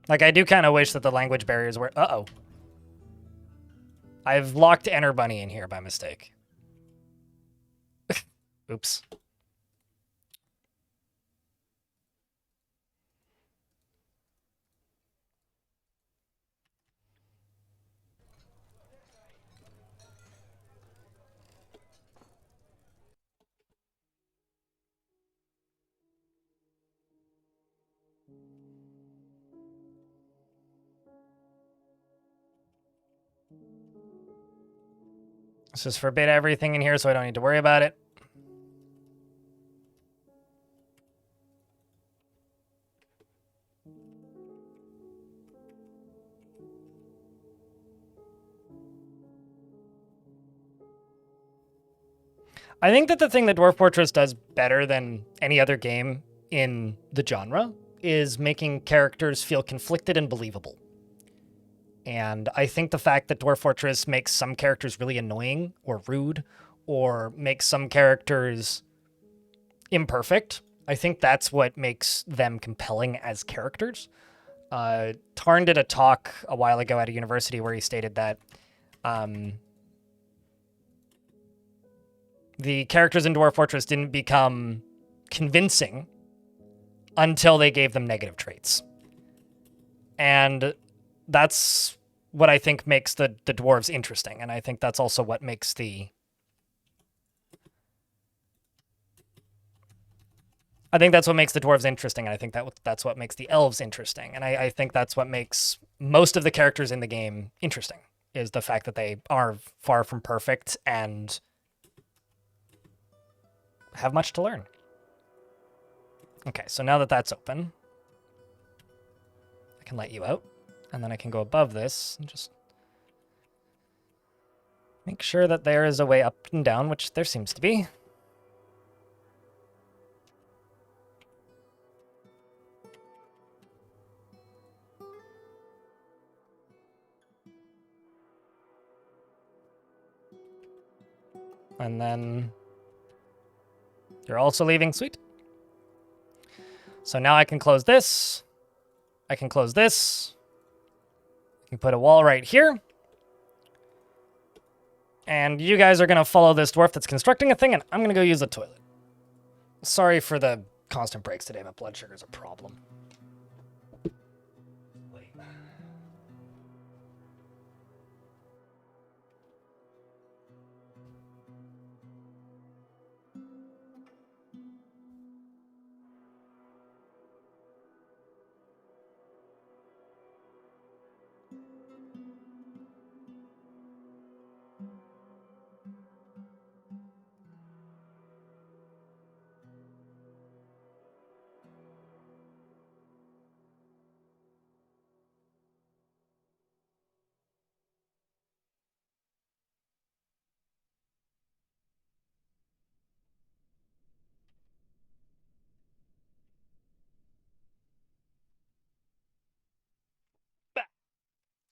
Like, I do kind of wish that the language barriers were... Uh-oh. I've locked Enter Bunny in here by mistake. Oops. Let's just forbid everything in here so I don't need to worry about it. I think that the thing that Dwarf Fortress does better than any other game in the genre is making characters feel conflicted and believable. And I think the fact that Dwarf Fortress makes some characters really annoying or rude or makes some characters imperfect, I think that's what makes them compelling as characters. Tarn did a talk a while ago at a university where he stated that the characters in Dwarf Fortress didn't become convincing until they gave them negative traits. And that's what I think makes the dwarves interesting. And I think that's also what makes I think that's what makes the dwarves interesting, and I think that's what makes the elves interesting. And I think that's what makes most of the characters in the game interesting, is the fact that they are far from perfect and have much to learn. Okay, so now that that's open, I can let you out, and then I can go above this and just make sure that there is a way up and down, which there seems to be. And then you're also leaving. Sweet. So now I can close this. I can close this. I can put a wall right here. And you guys are going to follow this dwarf that's constructing a thing, and I'm going to go use the toilet. Sorry for the constant breaks today. My blood sugar is a problem.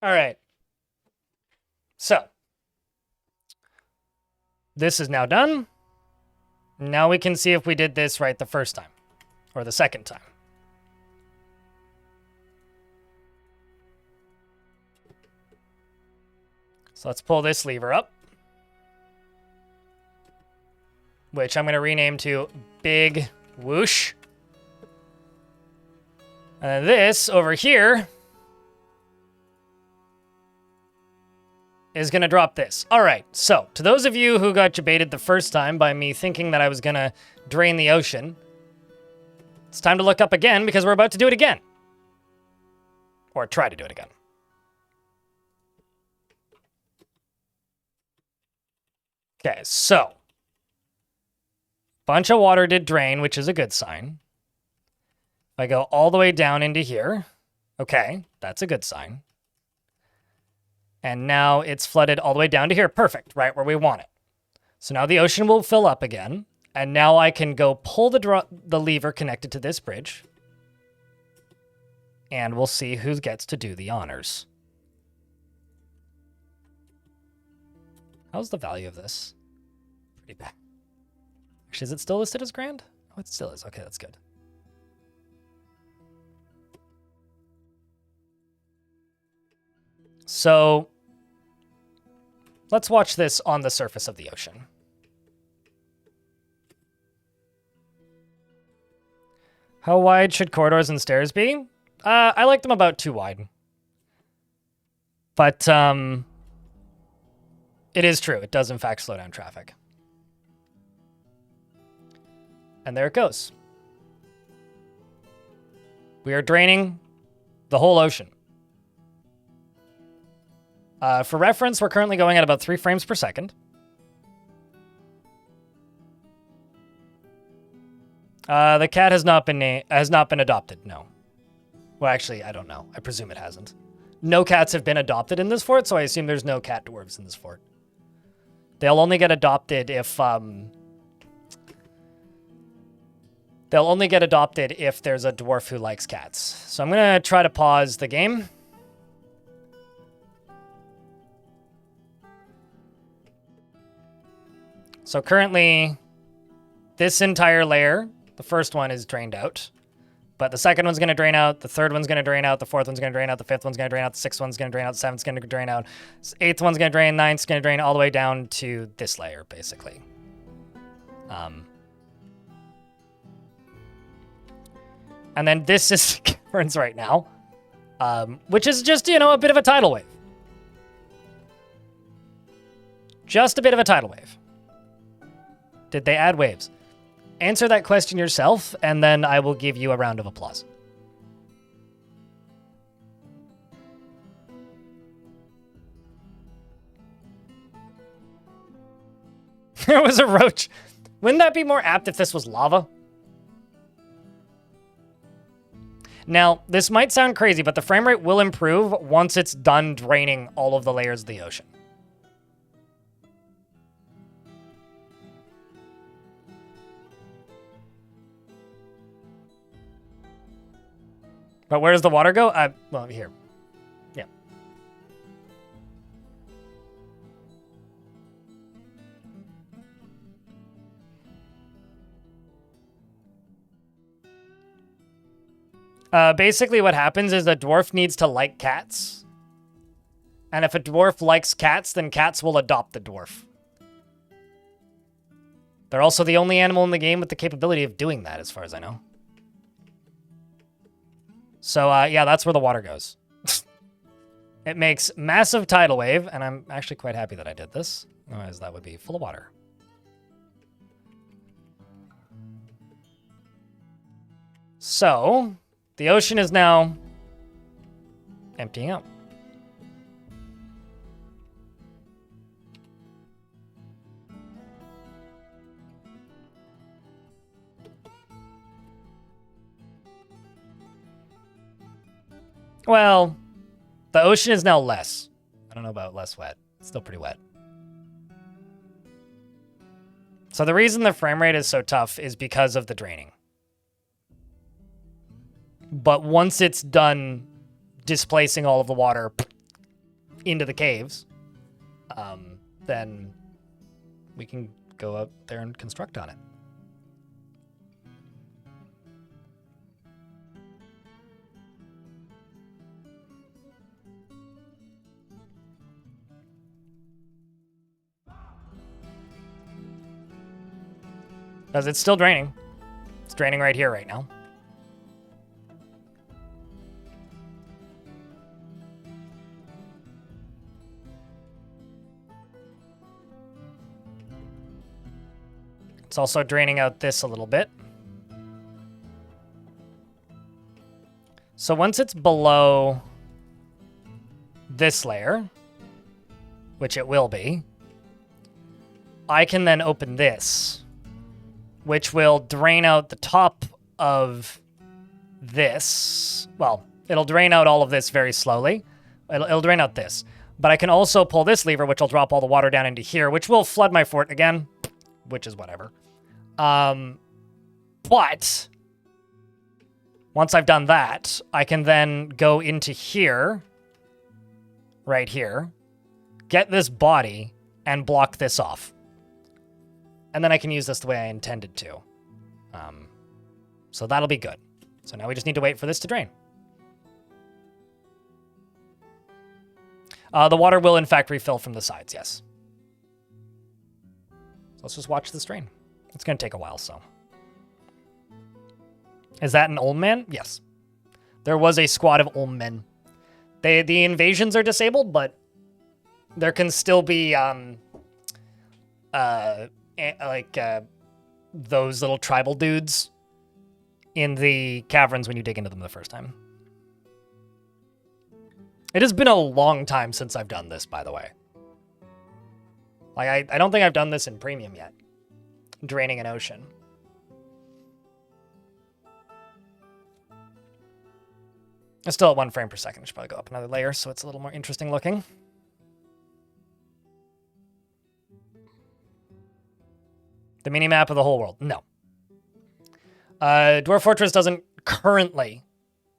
All right. So this is now done. Now we can see if we did this right the first time or the second time. So let's pull this lever up, which I'm going to rename to Big Whoosh. And then this over here is going to drop this. All right, so to those of you who got debated the first time by me thinking that I was going to drain the ocean, it's time to look up again because we're about to do it again. Or try to do it again. Okay, so bunch of water did drain, which is a good sign. If I go all the way down into here, okay, that's a good sign. And now it's flooded all the way down to here. Perfect, right where we want it. So now the ocean will fill up again. And now I can go pull the lever connected to this bridge. And we'll see who gets to do the honors. How's the value of this? Pretty bad. Actually, is it still listed as grand? Oh, it still is. Okay, that's good. So let's watch this on the surface of the ocean. How wide should corridors and stairs be? I like them about 2 wide. But it is true. It does, in fact, slow down traffic. And there it goes. We are draining the whole ocean. For reference, we're currently going at about 3 frames per second. The cat has not been adopted. No. Well, actually, I don't know. I presume it hasn't. No cats have been adopted in this fort, so I assume there's no cat dwarves in this fort. They'll only get adopted if there's a dwarf who likes cats. So I'm gonna try to pause the game. So currently, this entire layer, the first one is drained out. But the second one's going to drain out, the third one's going to drain out, the fourth one's going to drain out, the fifth one's going to drain out, the sixth one's going to drain out, the seventh's going to drain out, eighth one's going to drain, ninth's going to drain all the way down to this layer, basically. And then this is caverns right now, which is just, you know, a bit of a tidal wave. Just a bit of a tidal wave. Did they add waves? Answer that question yourself, and then I will give you a round of applause. There was a roach. Wouldn't that be more apt if this was lava? Now, this might sound crazy, but the frame rate will improve once it's done draining all of the layers of the ocean. But where does the water go? Well, here. Yeah. Basically what happens is a dwarf needs to like cats. And if a dwarf likes cats, then cats will adopt the dwarf. They're also the only animal in the game with the capability of doing that, as far as I know. So, yeah, that's where the water goes. It makes massive tidal wave, and I'm actually quite happy that I did this. Otherwise, that would be full of water. So, the ocean is now emptying out. Well, the ocean is now less. I don't know about less wet. It's still pretty wet. So the reason the frame rate is so tough is because of the draining. But once it's done displacing all of the water into the caves, then we can go out there and construct on it. Because it's still draining. It's draining right here right now. It's also draining out this a little bit. So once it's below this layer, which it will be, I can then open this, which will drain out the top of this. Well, it'll drain out all of this very slowly. It'll drain out this. But I can also pull this lever, which will drop all the water down into here, which will flood my fort again, which is whatever. But once I've done that, I can then go into here, right here, get this body, and block this off. And then I can use this the way I intended to. So that'll be good. So now we just need to wait for this to drain. The water will, in fact, refill from the sides, yes. So let's just watch this drain. It's going to take a while, so. Is that an Olm man? Yes. There was a squad of Olm men. The invasions are disabled, but there can still be, those little tribal dudes in the caverns when you dig into them the first time. It has been a long time since I've done this, by the way. Like, I don't think I've done this in Premium yet. Draining an ocean. It's still at 1 frame per second. I should probably go up another layer so it's a little more interesting looking. The mini-map of the whole world. No. Dwarf Fortress doesn't currently,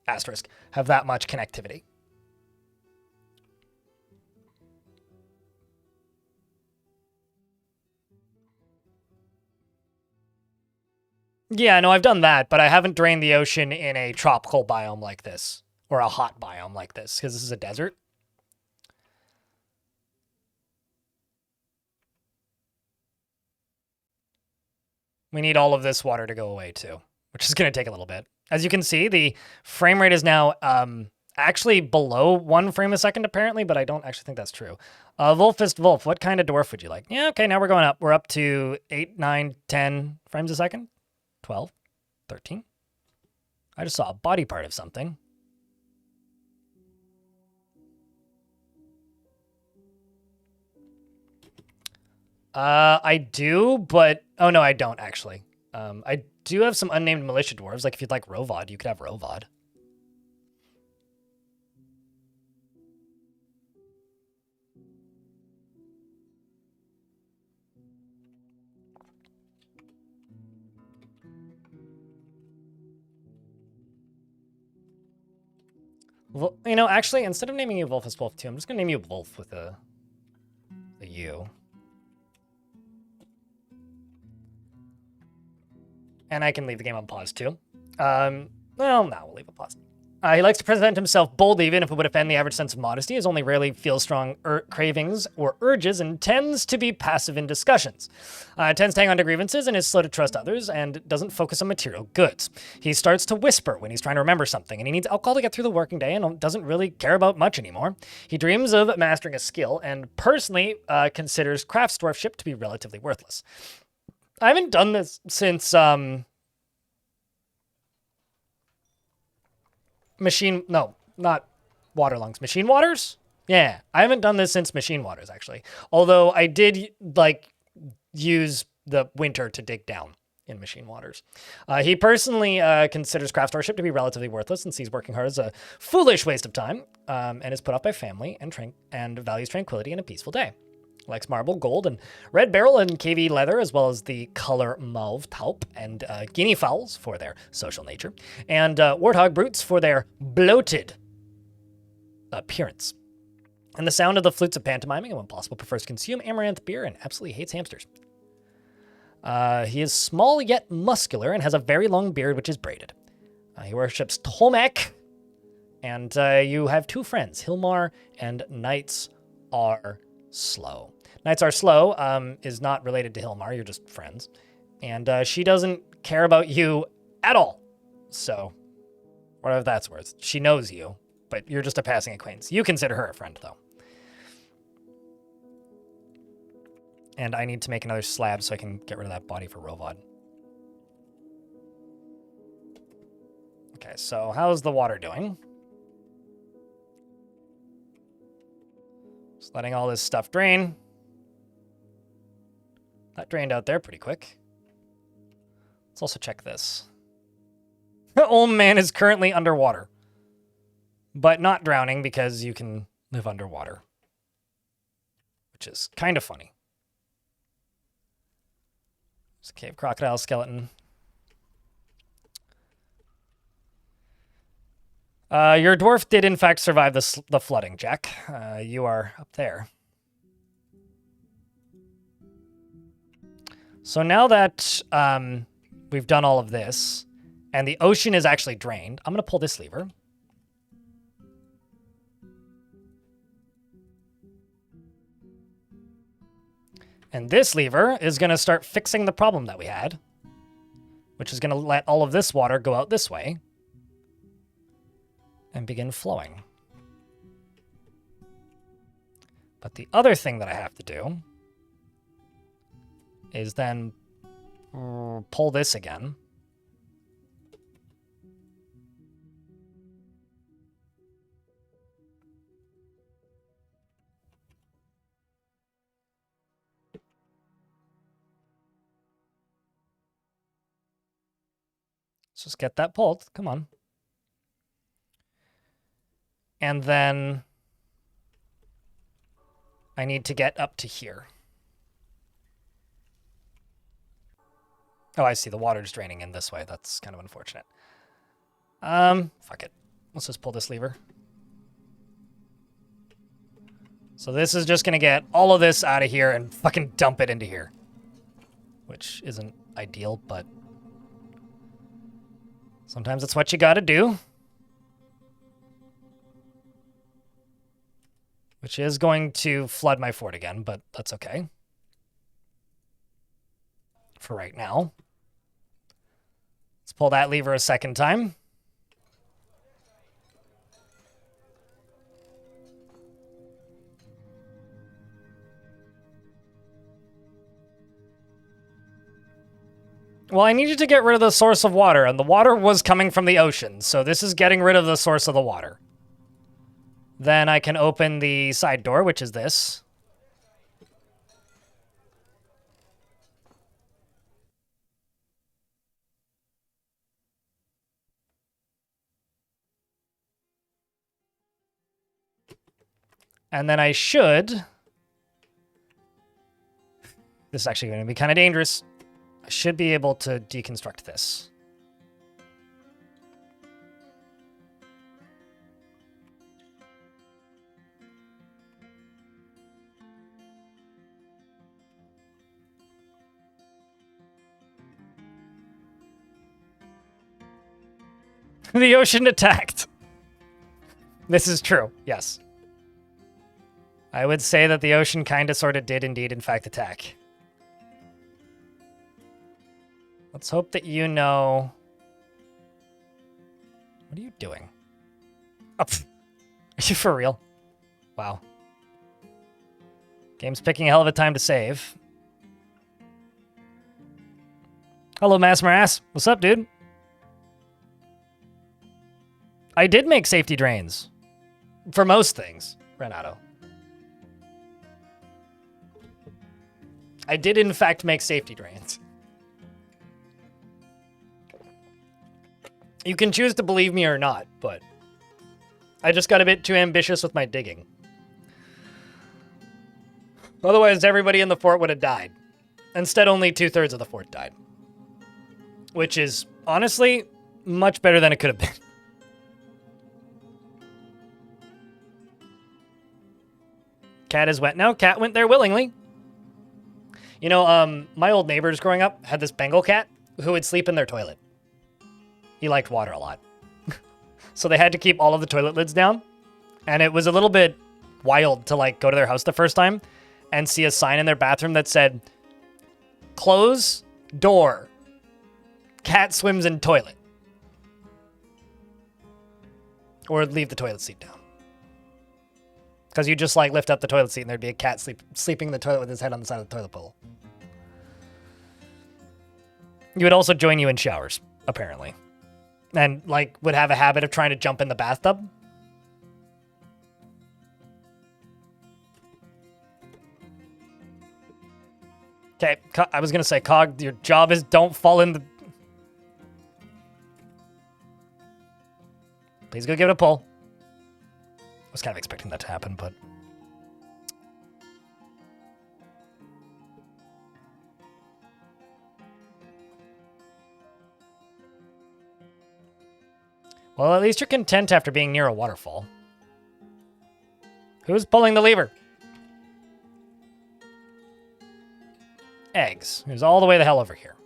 asterisk, have that much connectivity. Yeah, no, I've done that, but I haven't drained the ocean in a tropical biome like this, or a hot biome like this, because this is a desert. We need all of this water to go away too, which is going to take a little bit. As you can see, the frame rate is now actually below 1 frame a second, apparently, but I don't actually think that's true. Wolfist Wolf, what kind of dwarf would you like? Yeah, okay, now we're going up. We're up to 8, 9, 10 frames a second. 12, 13. I just saw a body part of something. I do, but... Oh, no, I don't, actually. I do have some unnamed militia dwarves. Like, if you'd like Rovod, you could have Rovod. Well, you know, actually, instead of naming you Wolf as Wolf 2, I'm just going to name you Wolf with a U. And I can leave the game on pause, too. Well, no, we'll leave it paused. He likes to present himself boldly, even if it would offend the average sense of modesty, as only rarely feels strong cravings or urges, and tends to be passive in discussions. Tends to hang on to grievances and is slow to trust others, and doesn't focus on material goods. He starts to whisper when he's trying to remember something, and he needs alcohol to get through the working day and doesn't really care about much anymore. He dreams of mastering a skill, and personally considers craft dwarfship to be relatively worthless. I haven't done this since... No, not Waterlungs. Machine Waters? Yeah, I haven't done this since Machine Waters, actually. Although I did, like, use the winter to dig down in Machine Waters. He personally considers craft starship to be relatively worthless and sees working hard as a foolish waste of time, and is put off by family and values tranquility and a peaceful day. Likes marble, gold, and red beryl and KV leather, as well as the color mauve taupe and guinea fowls for their social nature, and warthog brutes for their bloated appearance. And the sound of the flutes of pantomiming, and when possible prefers to consume amaranth beer and absolutely hates hamsters. He is small yet muscular and has a very long beard which is braided. He worships Tomek, and you have 2 friends, Hilmar and Knights Are Slow. Knights Are Slow is not related to Hilmar, you're just friends. And she doesn't care about you at all. So, whatever that's worth. She knows you, but you're just a passing acquaintance. You consider her a friend, though. And I need to make another slab so I can get rid of that body for Rovod. Okay, so how's the water doing? Just letting all this stuff drain. That drained out there pretty quick. Let's also check this. Old man is currently underwater. But not drowning because you can live underwater. Which is kind of funny. There's a cave crocodile skeleton. Your dwarf did, in fact, survive the flooding, Jack. You are up there. So now that we've done all of this, and the ocean is actually drained, I'm going to pull this lever. And this lever is going to start fixing the problem that we had, which is going to let all of this water go out this way and begin flowing. But the other thing that I have to do is then pull this again. Let's just get that pulled. Come on. And then I need to get up to here. Oh, I see. The water's draining in this way. That's kind of unfortunate. Fuck it. Let's just pull this lever. So this is just going to get all of this out of here and fucking dump it into here. Which isn't ideal, but sometimes it's what you gotta do. Which is going to flood my fort again, but that's okay. For right now. Let's pull that lever a second time. Well, I need you to get rid of the source of water, and the water was coming from the ocean, so this is getting rid of the source of the water. Then I can open the side door, which is this. And then I should... This is actually going to be kind of dangerous. I should be able to deconstruct this. The ocean attacked. This is true, yes. I would say that the ocean kind of sort of did indeed, in fact, attack. Let's hope that you know... What are you doing? Oh, are you for real? Wow. Game's picking a hell of a time to save. Hello, Mass Morass. What's up, dude? I did make safety drains. For most things, Renato. I did, in fact, make safety drains. You can choose to believe me or not, but I just got a bit too ambitious with my digging. Otherwise, everybody in the fort would have died. Instead, only 2/3 of the fort died. Which is, honestly, much better than it could have been. Cat is wet now. Cat went there willingly. You know, my old neighbors growing up had this Bengal cat who would sleep in their toilet. He liked water a lot. So they had to keep all of the toilet lids down. And it was a little bit wild to, like, go to their house the first time and see a sign in their bathroom that said, "Close door. Cat swims in toilet." Or leave the toilet seat down. Because you just, like, lift up the toilet seat and there'd be a cat sleeping in the toilet with his head on the side of the toilet bowl. He would also join you in showers, apparently. And, like, would have a habit of trying to jump in the bathtub. Okay, I was going to say, Cog, your job is don't fall in the... Please go give it a pull. I was kind of expecting that to happen, but... Well, at least you're content after being near a waterfall. Who's pulling the lever? Eggs. Who's all the way the hell over here?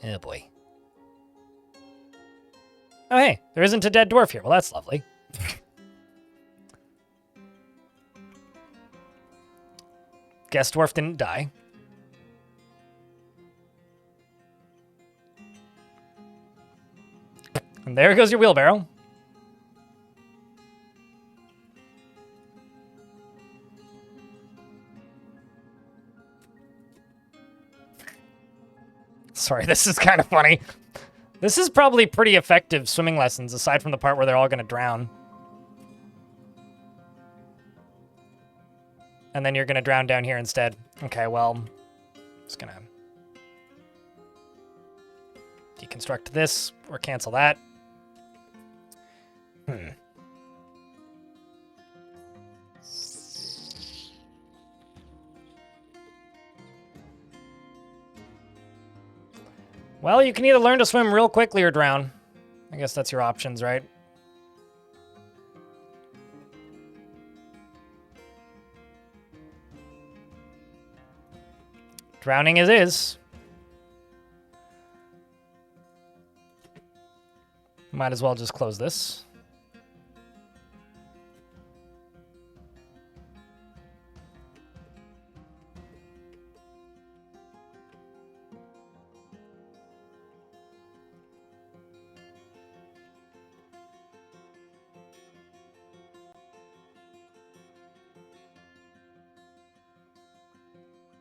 Oh, boy. Oh, hey, there isn't a dead dwarf here. Well, that's lovely. Guess dwarf didn't die. And there goes your wheelbarrow. Sorry, this is kind of funny. This is probably pretty effective swimming lessons, aside from the part where they're all going to drown. And then you're going to drown down here instead. Okay, well, just going to deconstruct this or cancel that. Well, you can either learn to swim real quickly or drown. I guess that's your options, right? Drowning as is. Might as well just close this.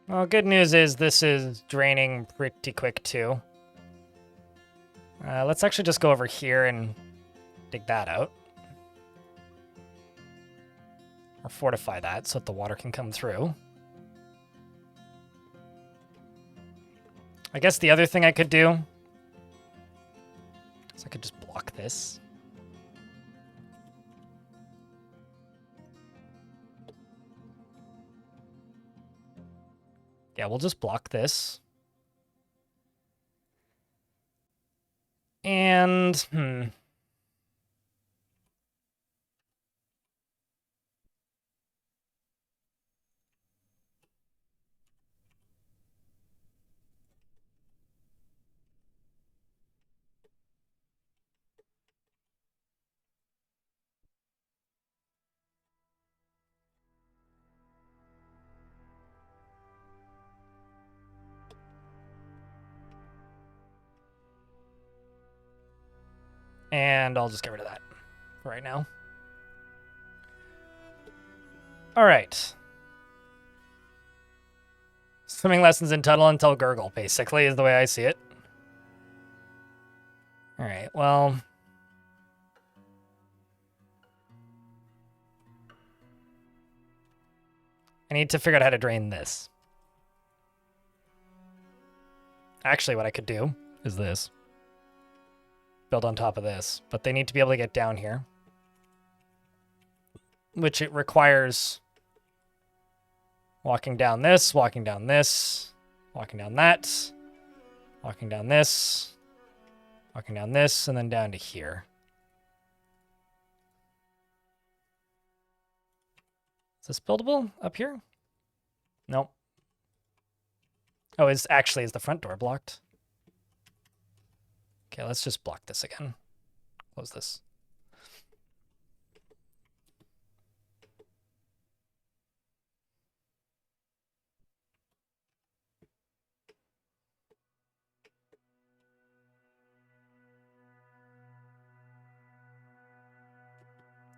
Well, good news is this is draining pretty quick too. Let's actually just go over here and dig that out. Or fortify that so that the water can come through. I guess the other thing I could do is I could just block this. Yeah, we'll just block this. And, And I'll just get rid of that for right now. All right. Swimming lessons in Tuttle until Gurgle, basically, is the way I see it. All right, well... I need to figure out how to drain this. Actually, what I could do is this. Build on top of this, but they need to be able to get down here, which it requires walking down this, walking down this, walking down that, walking down this, walking down this, and then down to here. Is this buildable up here? Nope. Oh, is the front door blocked? Okay, let's just block this again. Close this.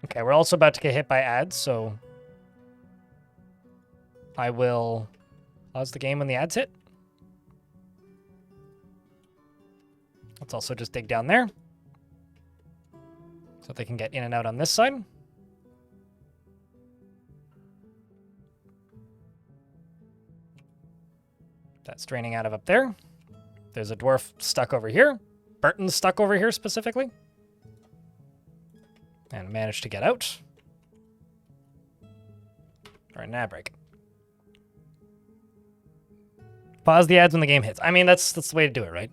Okay, we're also about to get hit by ads, so I will pause the game when the ads hit. Let's also just dig down there so they can get in and out on this side. That's draining out of up there. There's a dwarf stuck over here. Burton's stuck over here specifically. And managed to get out. All right, now break. Pause the ads when the game hits. I mean, that's the way to do it, right?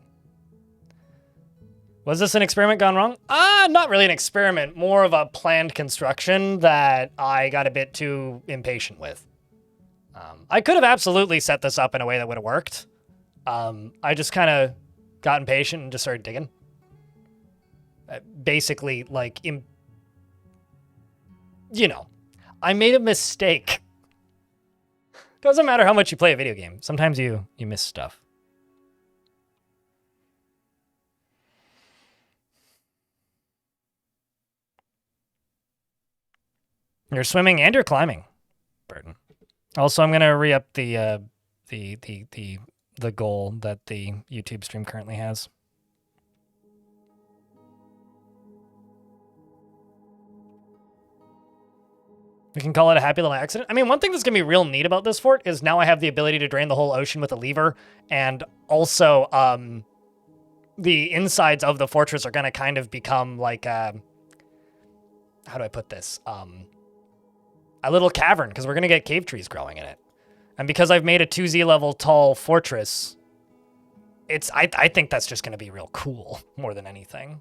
Was this an experiment gone wrong? Not really an experiment. More of a planned construction that I got a bit too impatient with. I could have absolutely set this up in a way that would have worked. I just kind of got impatient and just started digging. Basically, like, you know, I made a mistake. Doesn't matter how much you play a video game. Sometimes you miss stuff. You're swimming and you're climbing, Burton. Also, I'm gonna re-up the goal that the YouTube stream currently has. We can call it a happy little accident. I mean, one thing that's going to be real neat about this fort is now I have the ability to drain the whole ocean with a lever. And also, the insides of the fortress are going to kind of become like, how do I put this? A little cavern, because we're going to get cave trees growing in it. And because I've made a 2Z level tall fortress, I think that's just going to be real cool more than anything.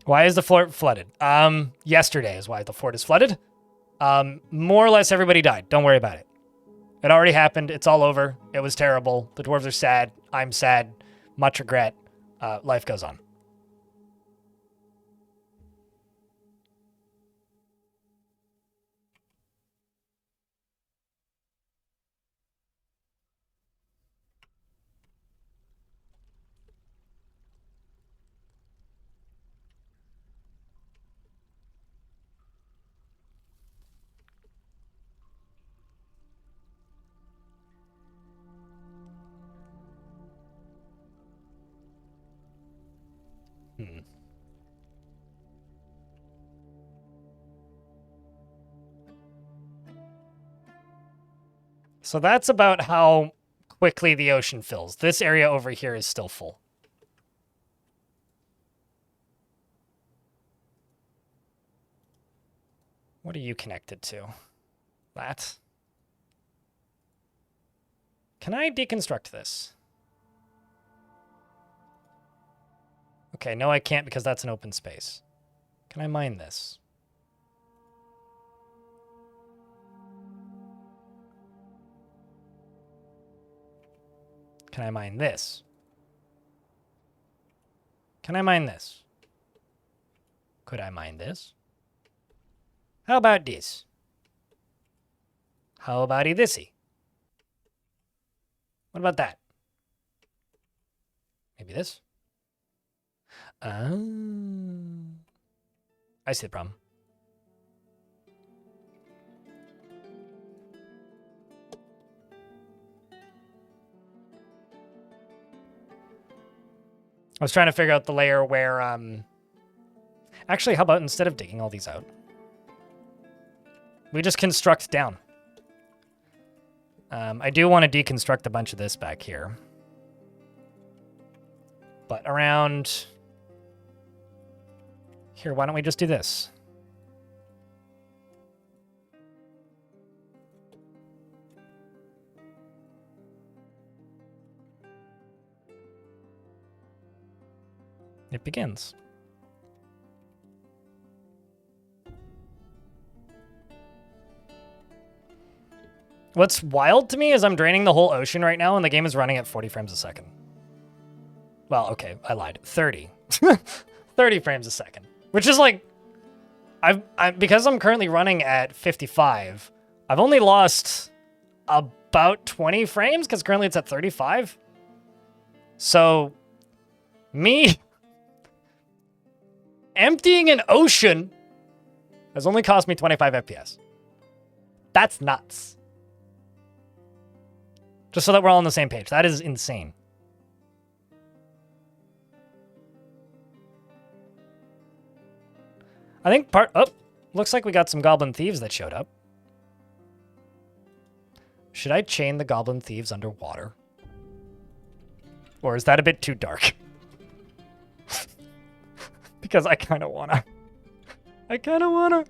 Why is the fort flooded? Yesterday is why the fort is flooded. More or less everybody died. Don't worry about it. It already happened. It's all over. It was terrible. The dwarves are sad. I'm sad. Much regret. Life goes on. So that's about how quickly the ocean fills. This area over here is still full. What are you connected to? That. Can I deconstruct this? Okay, no I can't because that's an open space. Can I mine this? Can I mine this? Can I mine this? Could I mine this? How about this? How about thisy? What about that? Maybe this? I see the problem. I was trying to figure out the layer where, actually, how about instead of digging all these out, we just construct down. I do want to deconstruct a bunch of this back here. But around here, why don't we just do this? It begins. What's wild to me is I'm draining the whole ocean right now and the game is running at 40 frames a second. Well, okay, I lied. 30. 30 frames a second. Which is like, because I'm currently running at 55, I've only lost about 20 frames because currently it's at 35. So, me emptying an ocean has only cost me 25 FPS. That's nuts. Just so that we're all on the same page. That is insane. I think looks like we got some goblin thieves that showed up. Should I chain the goblin thieves underwater? Or is that a bit too dark? Because I kind of wanna. I kind of wanna.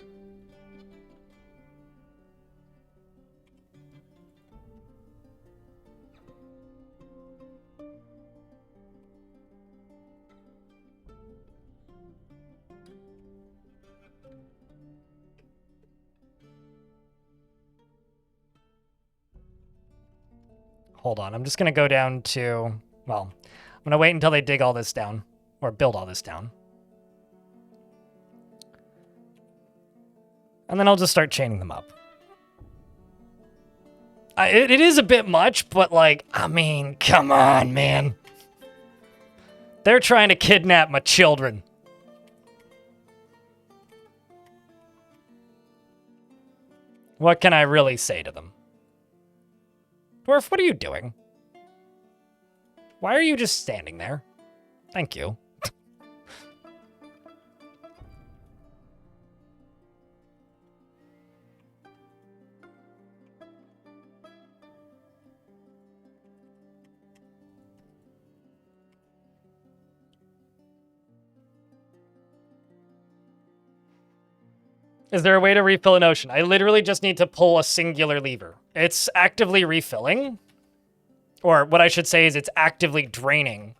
Hold on, I'm just gonna go down to, well, I'm gonna wait until they dig all this down, or build all this down. And then I'll just start chaining them up. It is a bit much, but like, I mean, come on, man. They're trying to kidnap my children. What can I really say to them? Dwarf, what are you doing? Why are you just standing there? Thank you. Is there a way to refill an ocean? I literally just need to pull a singular lever. It's actively refilling. Or what I should say is it's actively draining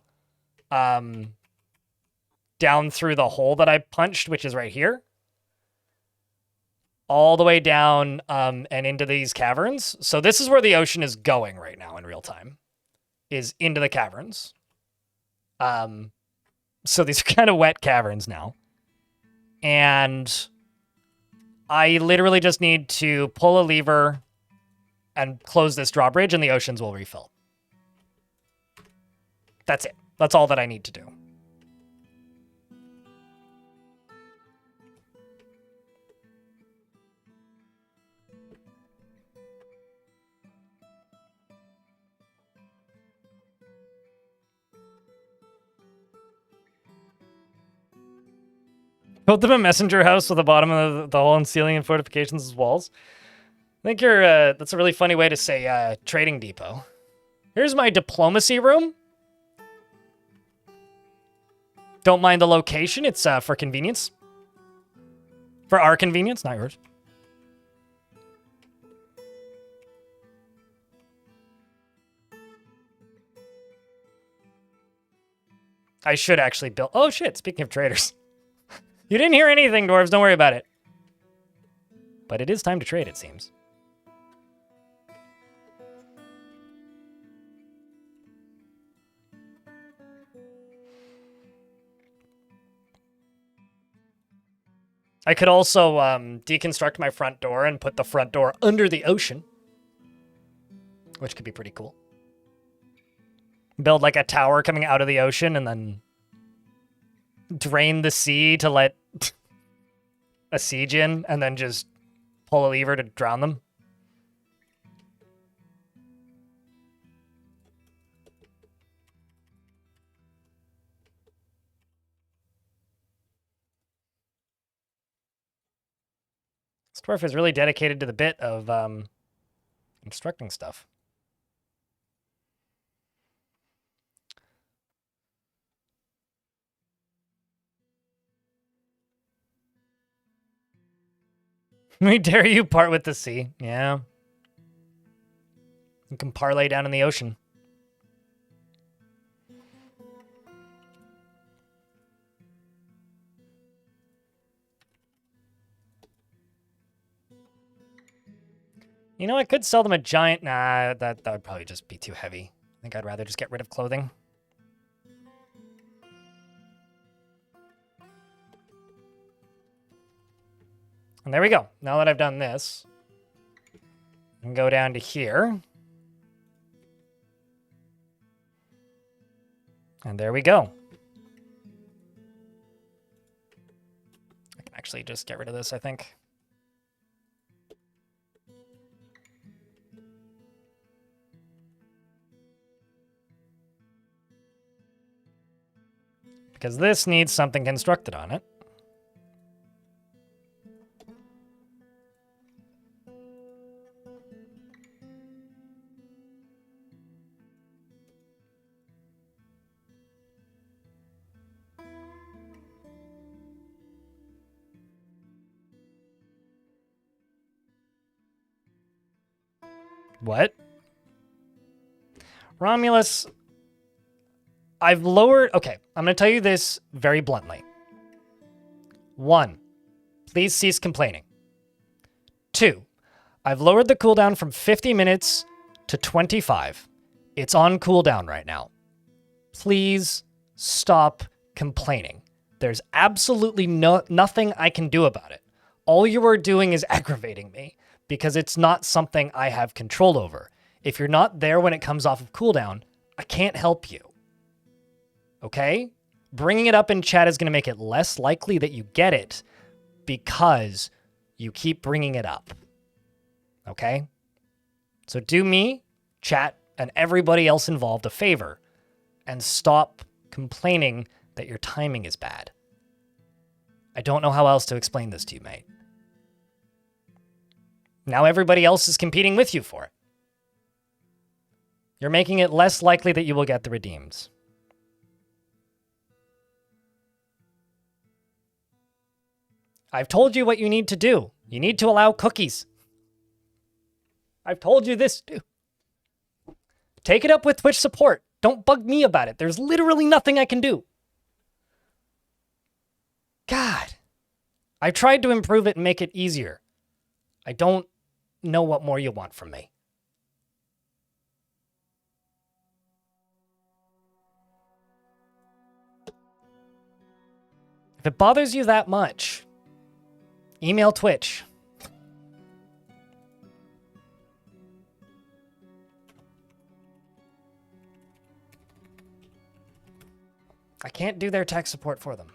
down through the hole that I punched, which is right here. All the way down and into these caverns. So this is where the ocean is going right now in real time. Is into the caverns. So these are kind of wet caverns now. And I literally just need to pull a lever and close this drawbridge and the oceans will refill. That's it. That's all that I need to do. Built them a messenger house with the bottom of the hole and ceiling and fortifications as walls. I think you're, that's a really funny way to say, trading depot. Here's my diplomacy room. Don't mind the location. It's, for convenience. For our convenience, not yours. I should actually build... Oh, shit. Speaking of traders. You didn't hear anything, dwarves. Don't worry about it. But it is time to trade, it seems. I could also deconstruct my front door and put the front door under the ocean, which could be pretty cool. Build like a tower coming out of the ocean and then drain the sea to let a siege in and then just pull a lever to drown them. Dwarf is really dedicated to the bit of constructing stuff. We dare you part with the sea. Yeah. You can parlay down in the ocean. You know, I could sell them a giant... Nah, that would probably just be too heavy. I think I'd rather just get rid of clothing. And there we go. Now that I've done this, I can go down to here. And there we go. I can actually just get rid of this, I think. Because this needs something constructed on it. What? Romulus, I've lowered... Okay, I'm going to tell you this very bluntly. 1, please cease complaining. 2, I've lowered the cooldown from 50 minutes to 25. It's on cooldown right now. Please stop complaining. There's absolutely nothing I can do about it. All you are doing is aggravating me because it's not something I have control over. If you're not there when it comes off of cooldown, I can't help you. Okay? Bringing it up in chat is going to make it less likely that you get it because you keep bringing it up. Okay? So do me, chat, and everybody else involved a favor and stop complaining that your timing is bad. I don't know how else to explain this to you, mate. Now everybody else is competing with you for it. You're making it less likely that you will get the redeems. I've told you what you need to do. You need to allow cookies. I've told you this too. Take it up with Twitch support. Don't bug me about it. There's literally nothing I can do. God. I've tried to improve it and make it easier. I don't know what more you want from me. If it bothers you that much, email Twitch. I can't do their tech support for them.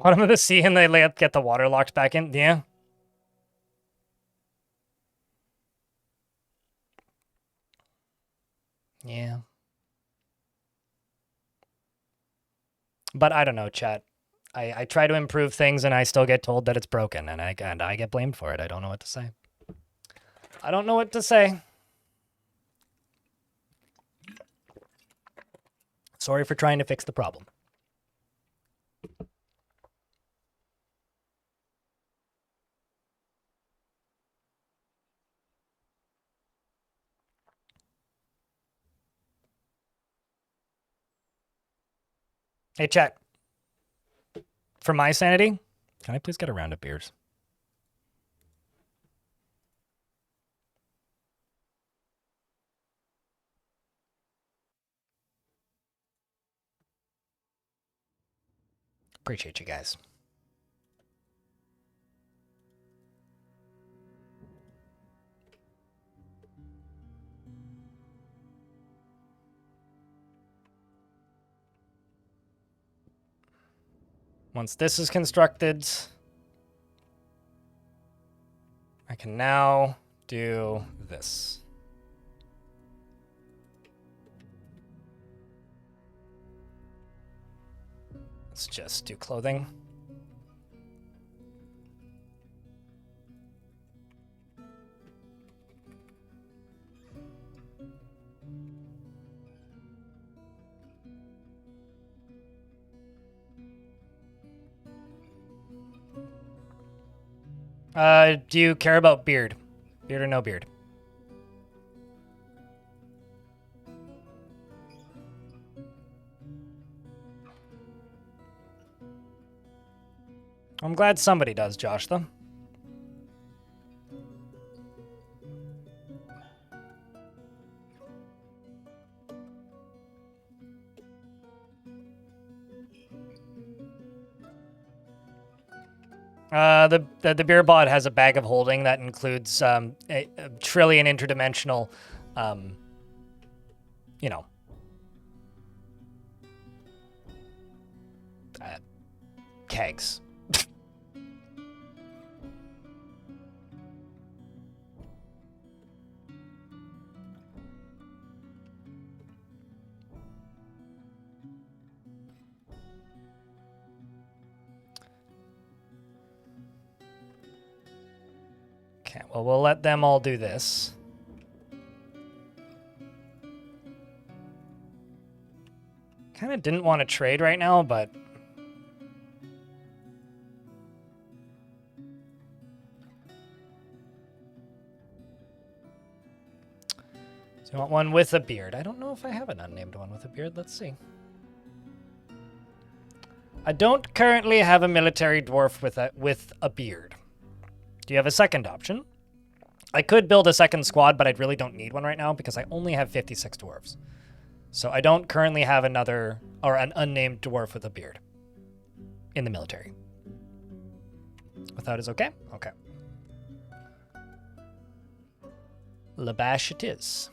Bottom of the sea and they get the water locked back in. Yeah. Yeah. But I don't know, chat. I try to improve things and I still get told that it's broken and I get blamed for it. I don't know what to say. I don't know what to say. Sorry for trying to fix the problem. Hey, chat. For my sanity, can I please get a round of beers? Appreciate you guys. Once this is constructed, I can now do this. Let's just do clothing. Do you care about beard? Beard or no beard? I'm glad somebody does, Josh, though. The beer bot has a bag of holding that includes a trillion interdimensional, you know, kegs. Okay, well, we'll let them all do this. Kind of didn't want to trade right now, but... So you want one with a beard. I don't know if I have an unnamed one with a beard. Let's see. I don't currently have a military dwarf with a beard. Do you have a second option? I could build a second squad, but I really don't need one right now because I only have 56 dwarves. So I don't currently have another, or an unnamed dwarf with a beard in the military. Without is okay? Okay. Labash it is.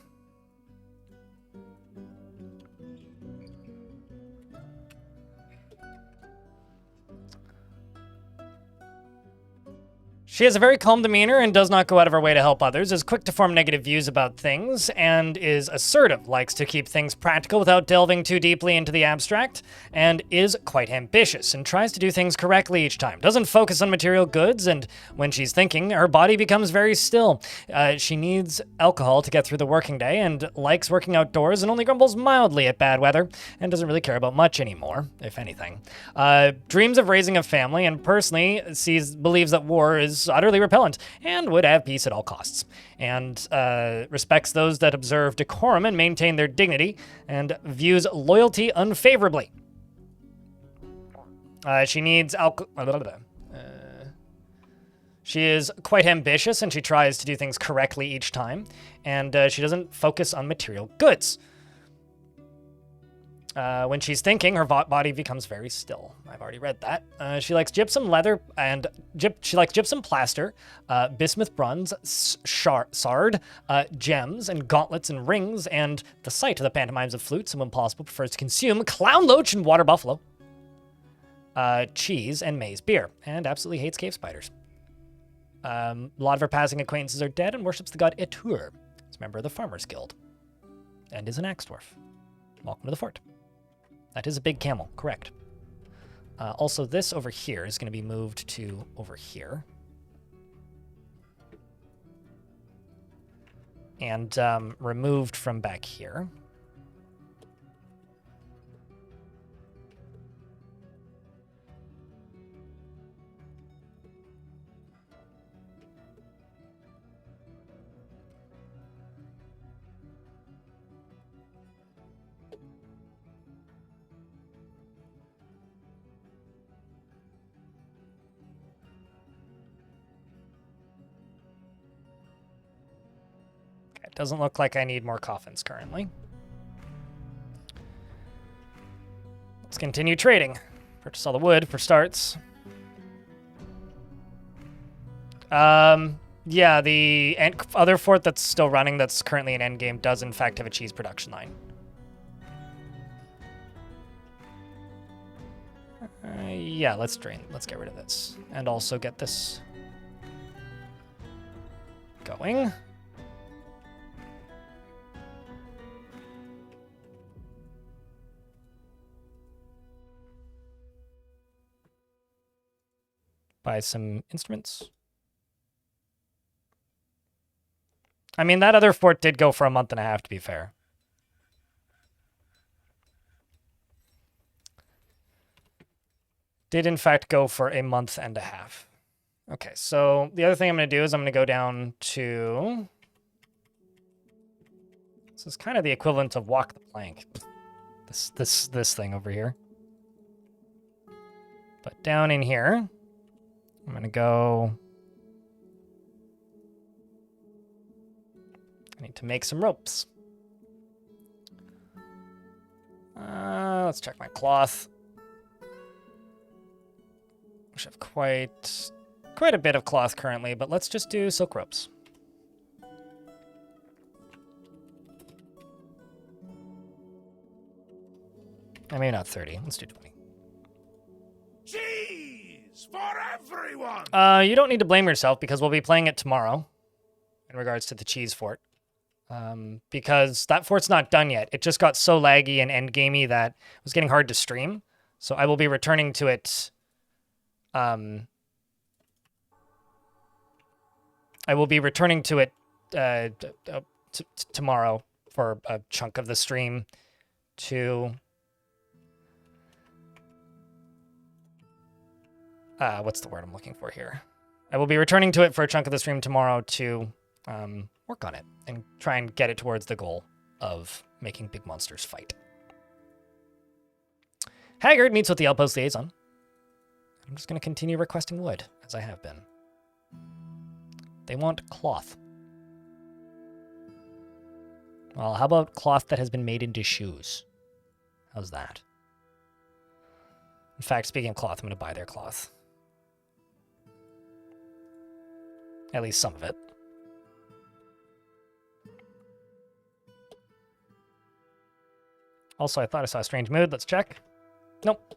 She has a very calm demeanor and does not go out of her way to help others, is quick to form negative views about things, and is assertive, likes to keep things practical without delving too deeply into the abstract, and is quite ambitious and tries to do things correctly each time. Doesn't focus on material goods, and when she's thinking, her body becomes very still. She needs alcohol to get through the working day and likes working outdoors and only grumbles mildly at bad weather and doesn't really care about much anymore, if anything. Dreams of raising a family and personally believes that war is utterly repellent and would have peace at all costs, and respects those that observe decorum and maintain their dignity, and views loyalty unfavorably. She needs she is quite ambitious and she tries to do things correctly each time, and she doesn't focus on material goods. When she's thinking, her body becomes very still. I've already read that. She likes gypsum leather and she likes gypsum plaster, bismuth bronze, sard, gems and gauntlets and rings, and the sight of the pantomimes of flutes, and when possible prefers to consume clown loach and water buffalo. cheese, and maize beer, and absolutely hates cave spiders. A lot of her passing acquaintances are dead and worships the god Etur. He's a member of the Farmers Guild, and is an axe dwarf. Welcome to the fort. That is a big camel, correct. Also, this over here is going to be moved to over here. And removed from back here. It doesn't look like I need more coffins currently. Let's continue trading. Purchase all the wood for starts. Yeah, the other fort that's still running that's currently in endgame does in fact have a cheese production line. Yeah, let's drain. Let's get rid of this. And also get this going. Buy some instruments. I mean, that other fort did go for a month and a half, to be fair. Did, in fact, go for a month and a half. Okay, so the other thing I'm going to do is I'm going to go down to... This is kind of the equivalent of walk the plank. This thing over here. But down in here, I'm going to go... I need to make some ropes. Let's check my cloth. I have quite a bit of cloth currently, but let's just do silk ropes. Maybe not 30. Let's do 20. Cheese for everyone! You don't need to blame yourself because we'll be playing it tomorrow in regards to the cheese fort. Because that fort's not done yet. It just got so laggy and endgamey that it was getting hard to stream. So I will be returning to it... I will be returning to it tomorrow for a chunk of the stream to... what's the word I'm looking for here? I will be returning to it for a chunk of the stream tomorrow to work on it and try and get it towards the goal of making big monsters fight. Haggard meets with the Outpost Liaison. I'm just going to continue requesting wood, as I have been. They want cloth. Well, how about cloth that has been made into shoes? How's that? In fact, speaking of cloth, I'm going to buy their cloth. At least some of it. Also, I thought I saw a strange mood. Let's check. Nope.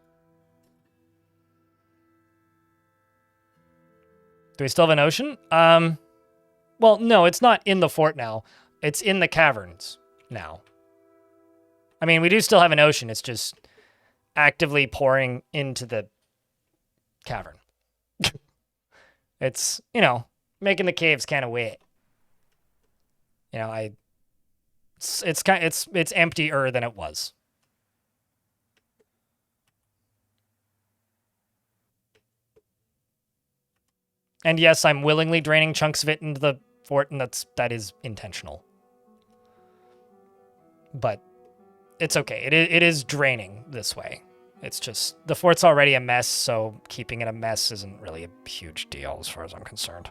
Do we still have an ocean? Well, no, it's not in the fort now. It's in the caverns now. I mean, we do still have an ocean. It's just actively pouring into the cavern. It's, you know, making the caves kind of wet. You know, it's emptier than it was. And yes, I'm willingly draining chunks of it into the fort, and that is intentional. But it's okay. It is draining this way. It's just the fort's already a mess, so keeping it a mess isn't really a huge deal as far as I'm concerned.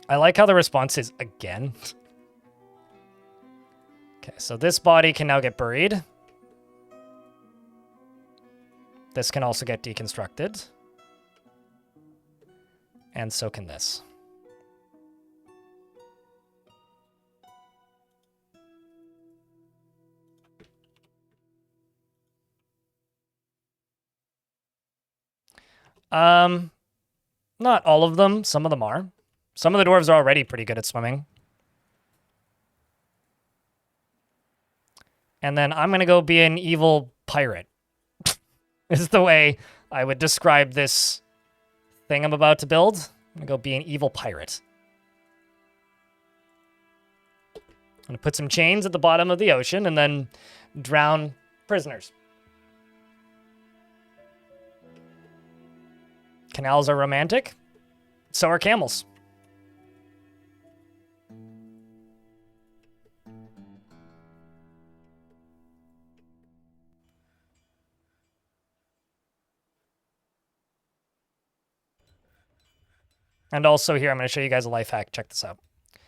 I like how the response is again. Okay, so this body can now get buried. This can also get deconstructed. And so can this. Not all of them. Some of them are. Some of the dwarves are already pretty good at swimming. And then I'm going to go be an evil pirate. Is the way I would describe this thing I'm about to build. I'm going to go be an evil pirate. I'm going to put some chains at the bottom of the ocean and then drown prisoners. Canals are romantic. So are camels. And also here, I'm going to show you guys a life hack. Check this out.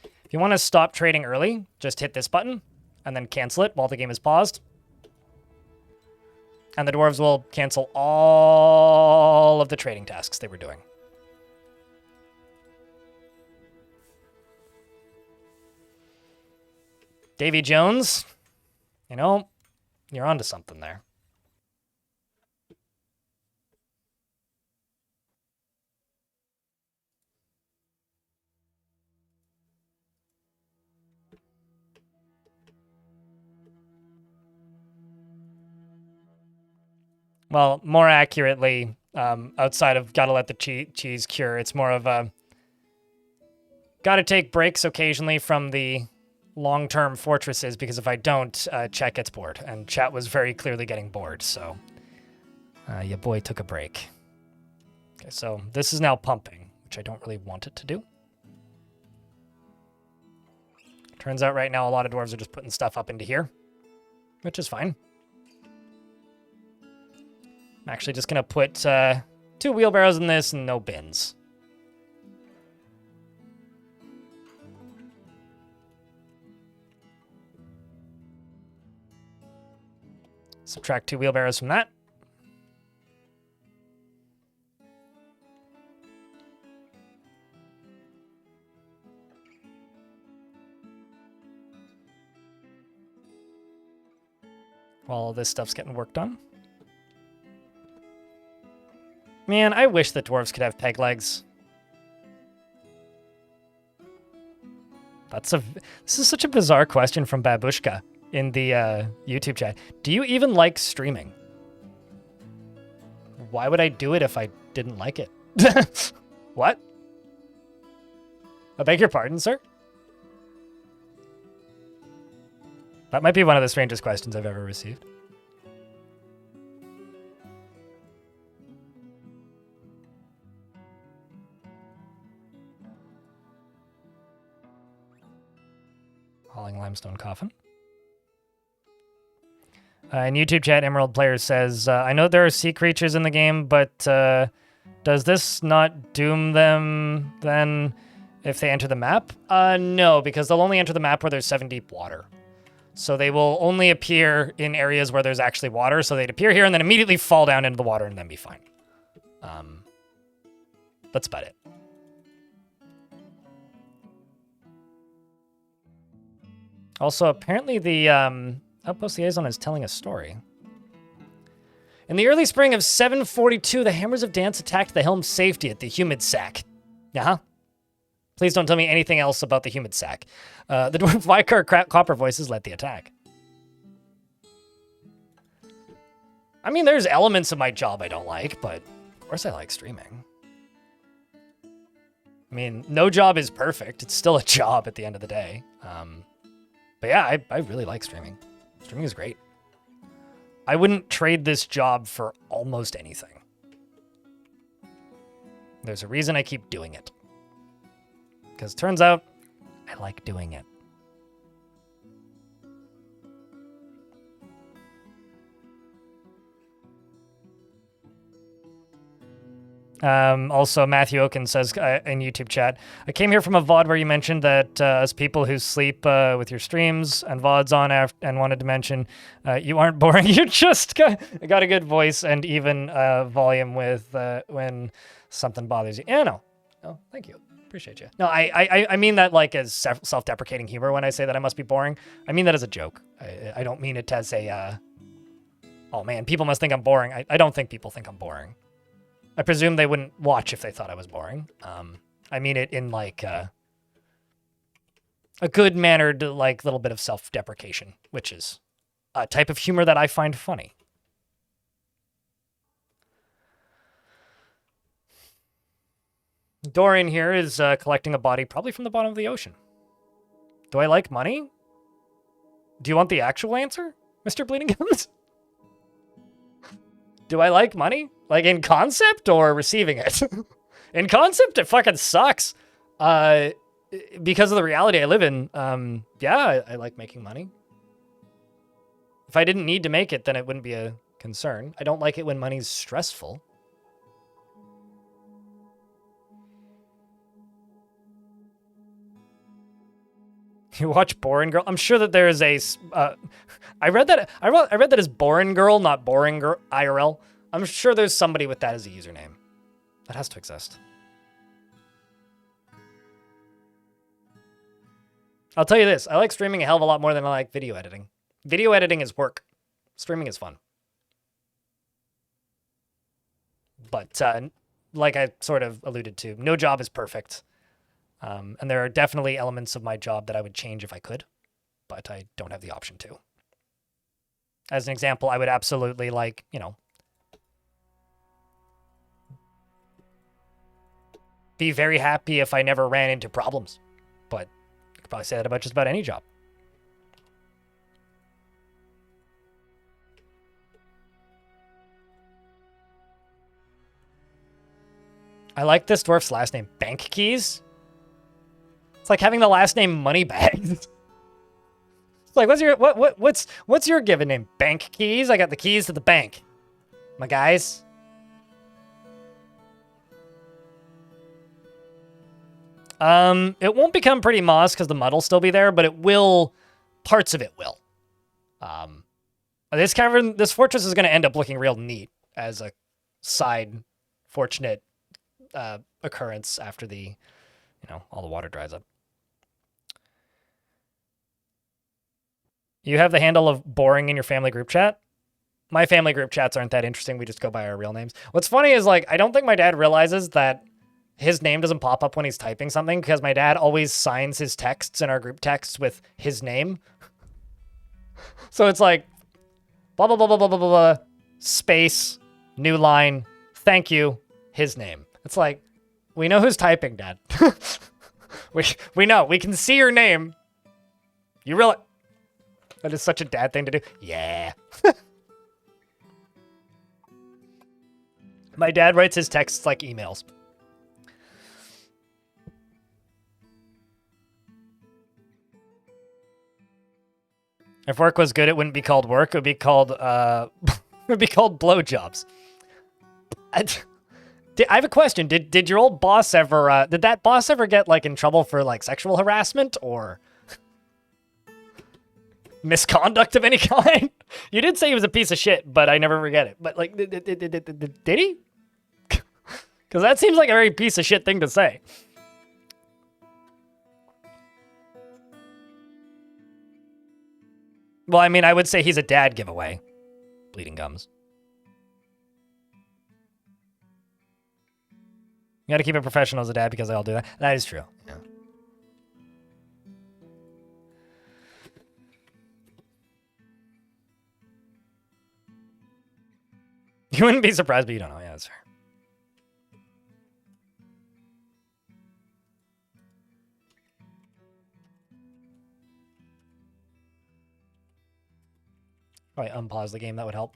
If you want to stop trading early, just hit this button and then cancel it while the game is paused. And the dwarves will cancel all of the trading tasks they were doing. Davy Jones, you know, you're onto something there. Well, more accurately, outside of gotta let the cheese cure, it's more of a gotta take breaks occasionally from the long-term fortresses, because if I don't, chat gets bored. And chat was very clearly getting bored, so your boy took a break. Okay, so this is now pumping, which I don't really want it to do. Turns out right now a lot of dwarves are just putting stuff up into here, which is fine. I'm actually just going to put 2 wheelbarrows in this and no bins. Subtract 2 wheelbarrows from that. While all this stuff's getting worked on. Man, I wish that dwarves could have peg legs. This is such a bizarre question from Babushka in the YouTube chat. Do you even like streaming? Why would I do it if I didn't like it? What? I beg your pardon, sir? That might be one of the strangest questions I've ever received. Hauling limestone coffin. In YouTube chat, Emerald Player says, I know there are sea creatures in the game, but does this not doom them then if they enter the map? No, because they'll only enter the map where there's 7 deep water. So they will only appear in areas where there's actually water. So they'd appear here and then immediately fall down into the water and then be fine. That's about it. Also, apparently the Outpost Liaison is telling a story. In the early spring of 742, the Hammers of Dance attacked the Helm's safety at the Humid Sack. Uh-huh. Please don't tell me anything else about the Humid Sack. The Dwarf Vicar Copper Voices led the attack. I mean, there's elements of my job I don't like, but of course I like streaming. I mean, no job is perfect. It's still a job at the end of the day. But yeah, I really like streaming. Streaming is great. I wouldn't trade this job for almost anything. There's a reason I keep doing it. Because it turns out, I like doing it. Also, Matthew Oken says in YouTube chat, I came here from a VOD where you mentioned that as people who sleep with your streams and VODs on and wanted to mention you aren't boring. You just got a good voice and even volume with when something bothers you. Yeah, no. Oh, thank you. Appreciate you. No, I mean that like as self-deprecating humor when I say that I must be boring. I mean that as a joke. I don't mean it as a, oh man, people must think I'm boring. I don't think people think I'm boring. I presume they wouldn't watch if they thought I was boring. I mean it in like a good-mannered, like, little bit of self-deprecation, which is a type of humor that I find funny. Dorian here is collecting a body probably from the bottom of the ocean. Do I like money? Do you want the actual answer, Mr. Bleeding Gums? Do I like money? Like in concept or receiving it? In concept, it fucking sucks. Because of the reality I live in, yeah, I like making money. If I didn't need to make it, then it wouldn't be a concern. I don't like it when money's stressful. You watch Boring Girl? I'm sure that there is a. I read that as Boring Girl, not Boring Girl IRL. I'm sure there's somebody with that as a username. That has to exist. I'll tell you this: I like streaming a hell of a lot more than I like video editing. Video editing is work. Streaming is fun. But like I sort of alluded to, no job is perfect. And there are definitely elements of my job that I would change if I could, but I don't have the option to. As an example, I would absolutely, like, you know, be very happy if I never ran into problems. But I could probably say that about just about any job. I like this dwarf's last name, Bank Keys. It's like having the last name Moneybags. It's like, what's your given name? Bank Keys? I got the keys to the bank. My guys. It won't become pretty moss because the mud will still be there, but it will, parts of it will. This cavern, this fortress is going to end up looking real neat as a side fortunate occurrence after the, you know, all the water dries up. You have the handle of boring in your family group chat? My family group chats aren't that interesting. We just go by our real names. What's funny is, like, I don't think my dad realizes that his name doesn't pop up when he's typing something because my dad always signs his texts in our group texts with his name. So it's like, blah, blah, blah, blah, blah, blah, blah, space, new line, thank you, his name. It's like, we know who's typing, Dad. we know. We can see your name. You really... That is such a dad thing to do. Yeah. My dad writes his texts like emails. If work was good, it wouldn't be called work. It would be called, it would be called blowjobs. I have a question. Did your old boss ever, did that boss ever get, like, in trouble for, like, sexual harassment or misconduct of any kind? You did say he was a piece of shit, but I never forget it. But, like, did he? Because that seems like a very piece of shit thing to say. Well, I mean, I would say he's a dad giveaway. Bleeding Gums. You gotta keep it professional as a dad because they all do that. That is true. Yeah. You wouldn't be surprised, but you don't know. Yeah, that's fair. Probably unpause the game. That would help.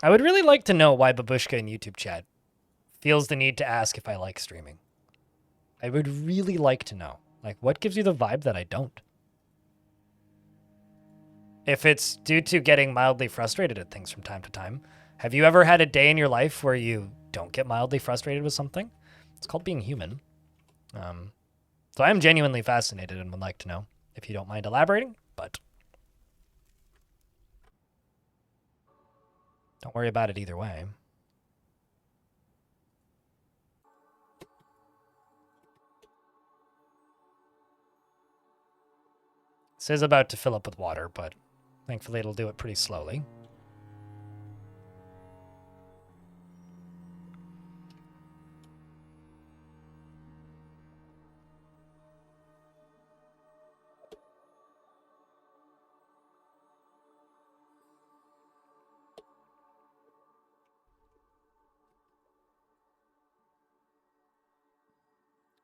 I would really like to know why Babushka in YouTube chat feels the need to ask if I like streaming. I would really like to know. Like, what gives you the vibe that I don't? If it's due to getting mildly frustrated at things from time to time, have you ever had a day in your life where you don't get mildly frustrated with something? It's called being human. So I am genuinely fascinated and would like to know, if you don't mind elaborating, but don't worry about it either way. This is about to fill up with water, but thankfully it'll do it pretty slowly.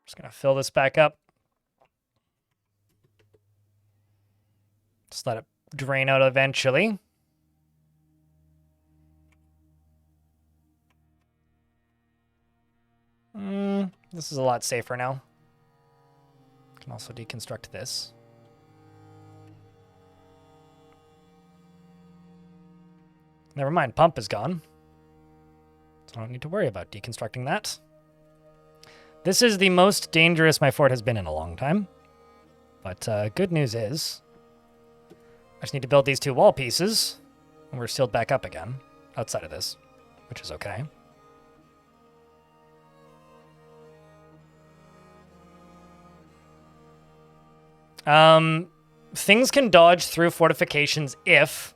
Just gonna fill this back up. Just let it drain out eventually. This is a lot safer now. Can also deconstruct this. Never mind, pump is gone. So I don't need to worry about deconstructing that. This is the most dangerous my fort has been in a long time. But good news is, I just need to build these 2 wall pieces, and we're sealed back up again, outside of this, which is okay. Things can dodge through fortifications if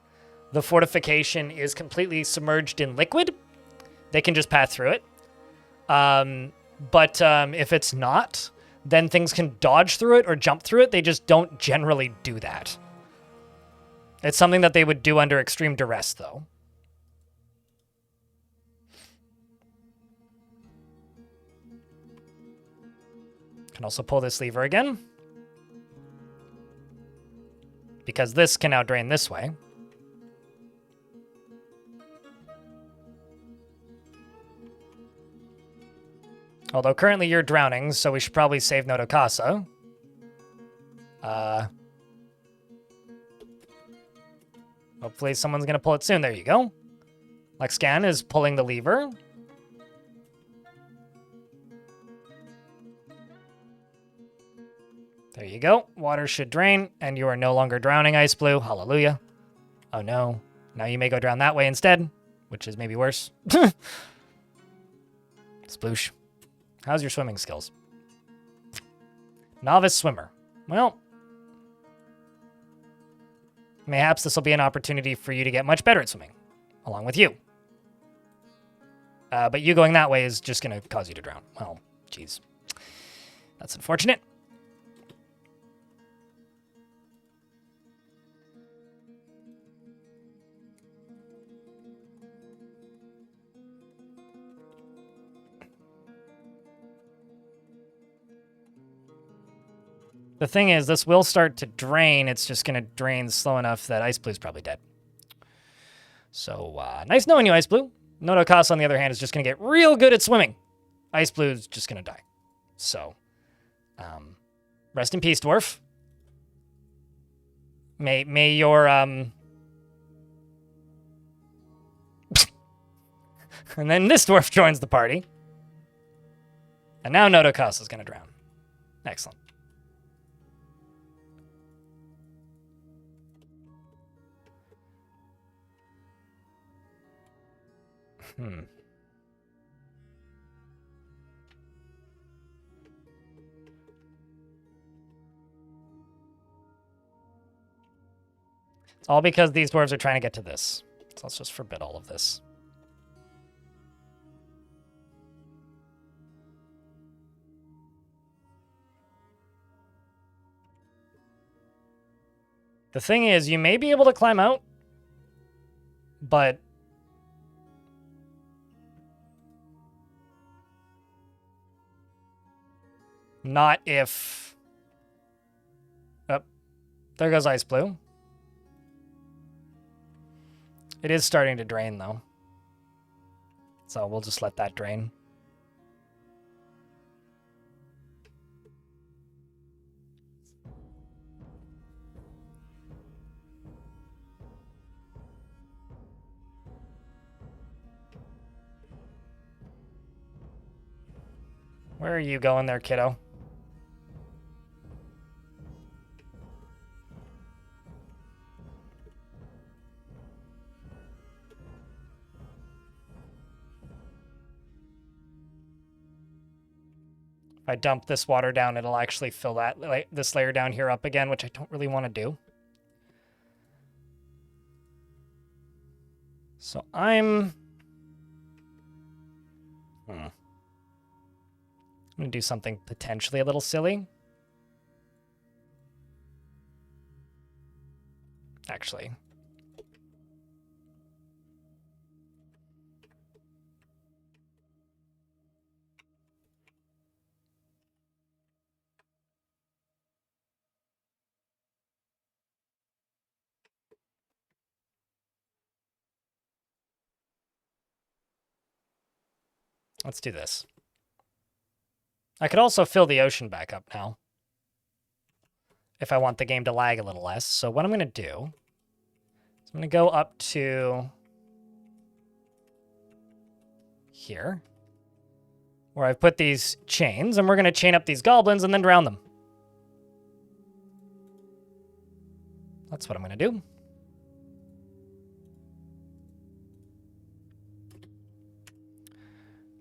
the fortification is completely submerged in liquid. They can just pass through it. But if it's not, then things can dodge through it or jump through it. They just don't generally do that. It's something that they would do under extreme duress, though. Can also pull this lever again, because this can now drain this way. Although currently you're drowning, so we should probably save Notokasa. Hopefully someone's going to pull it soon. There you go. Lexcan is pulling the lever. There you go. Water should drain, and you are no longer drowning, Ice Blue. Hallelujah. Oh no. Now you may go drown that way instead, which is maybe worse. Sploosh. How's your swimming skills? Novice swimmer. Well, mayhaps this will be an opportunity for you to get much better at swimming, along with you. But you going that way is just going to cause you to drown. Well, geez. That's unfortunate. The thing is, this will start to drain. It's just going to drain slow enough that Ice Blue's probably dead. So, nice knowing you, Ice Blue. Notokasa, on the other hand, is just going to get real good at swimming. Ice Blue's just going to die. So, rest in peace, Dwarf. May your, And then this Dwarf joins the party. And now Notokasa's going to drown. Excellent. It's all because these dwarves are trying to get to this. So let's just forbid all of this. The thing is, you may be able to climb out, but not if... Oh, there goes Ice Blue. It is starting to drain, though. So we'll just let that drain. Where are you going there, kiddo? If I dump this water down, it'll actually fill that this layer down here up again, which I don't really want to do. So I'm going to do something potentially a little silly. Actually. Let's do this. I could also fill the ocean back up now, if I want the game to lag a little less. So what I'm going to do is I'm going to go up to here, where I've put these chains, and we're going to chain up these goblins and then drown them. That's what I'm going to do.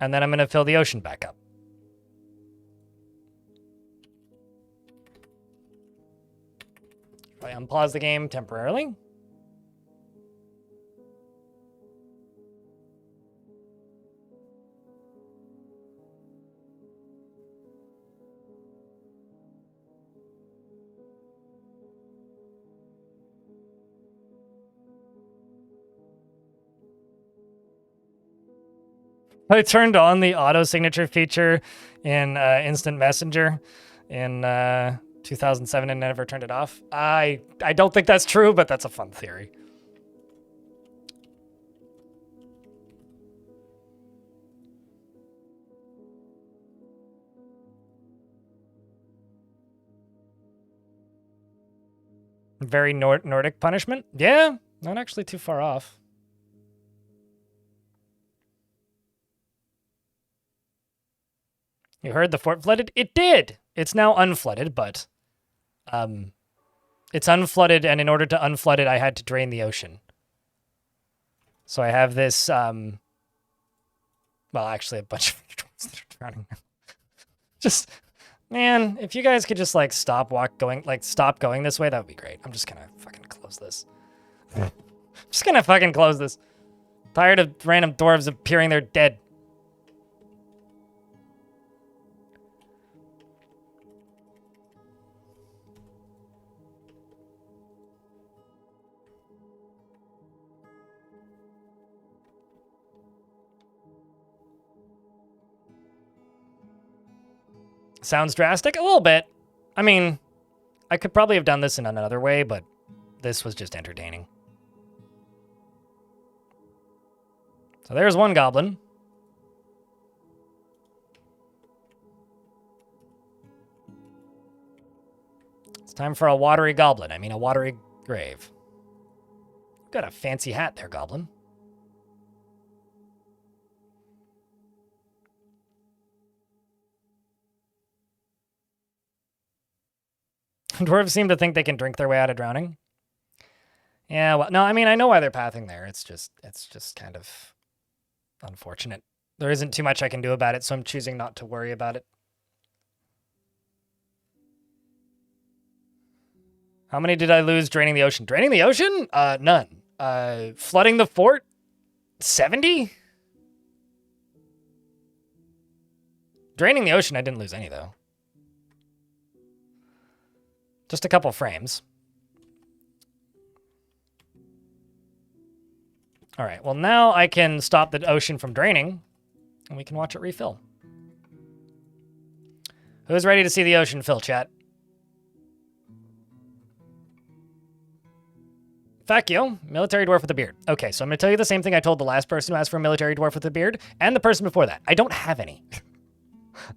And then I'm going to fill the ocean back up. I unpause the game temporarily. I turned on the auto signature feature in Instant Messenger in 2007 and never turned it off. I don't think that's true, but that's a fun theory. Very Nordic punishment? Yeah, not actually too far off. You heard the fort flooded? It did! It's now unflooded, but it's unflooded, and in order to unflood it, I had to drain the ocean. So I have this, well, actually a bunch of drowning. Just, man, if you guys could just, like, stop going this way, that would be great. I'm just gonna fucking close this. Just gonna fucking close this. Tired of random dwarves appearing there dead. Sounds drastic? A little bit. I mean, I could probably have done this in another way, but this was just entertaining. So there's one goblin. It's time for a watery goblin. I mean, a watery grave. You've got a fancy hat there, goblin. Dwarves seem to think they can drink their way out of drowning. Yeah, well, no, I mean, I know why they're pathing there. It's just kind of unfortunate. There isn't too much I can do about it, so I'm choosing not to worry about it. How many did I lose draining the ocean? Draining the ocean? None. Flooding the fort? 70? Draining the ocean, I didn't lose any, though. Just a couple frames. All right, well, now I can stop the ocean from draining, and we can watch it refill. Who's ready to see the ocean fill, chat? Fuck you. Military dwarf with a beard. Okay, so I'm going to tell you the same thing I told the last person who asked for a military dwarf with a beard, and the person before that. I don't have any.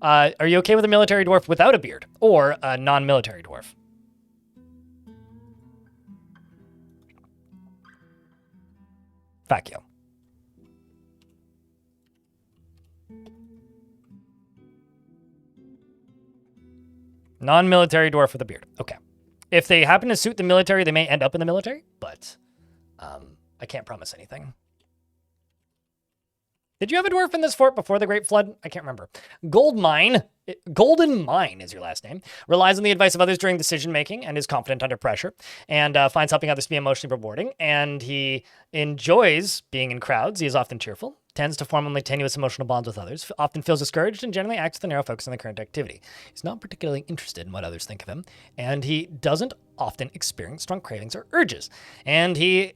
Are you okay with a military dwarf without a beard, or a non-military dwarf? Fuck you. Non-military dwarf with a beard. Okay. If they happen to suit the military, they may end up in the military, but I can't promise anything. Did you have a dwarf in this fort before the Great Flood? I can't remember. Gold mine. Golden Mine is your last name. Relies on the advice of others during decision making and is confident under pressure, and finds helping others to be emotionally rewarding. And he enjoys being in crowds. He is often cheerful, tends to form only tenuous emotional bonds with others, often feels discouraged, and generally acts with a narrow focus on the current activity. He's not particularly interested in what others think of him, and he doesn't often experience strong cravings or urges. And he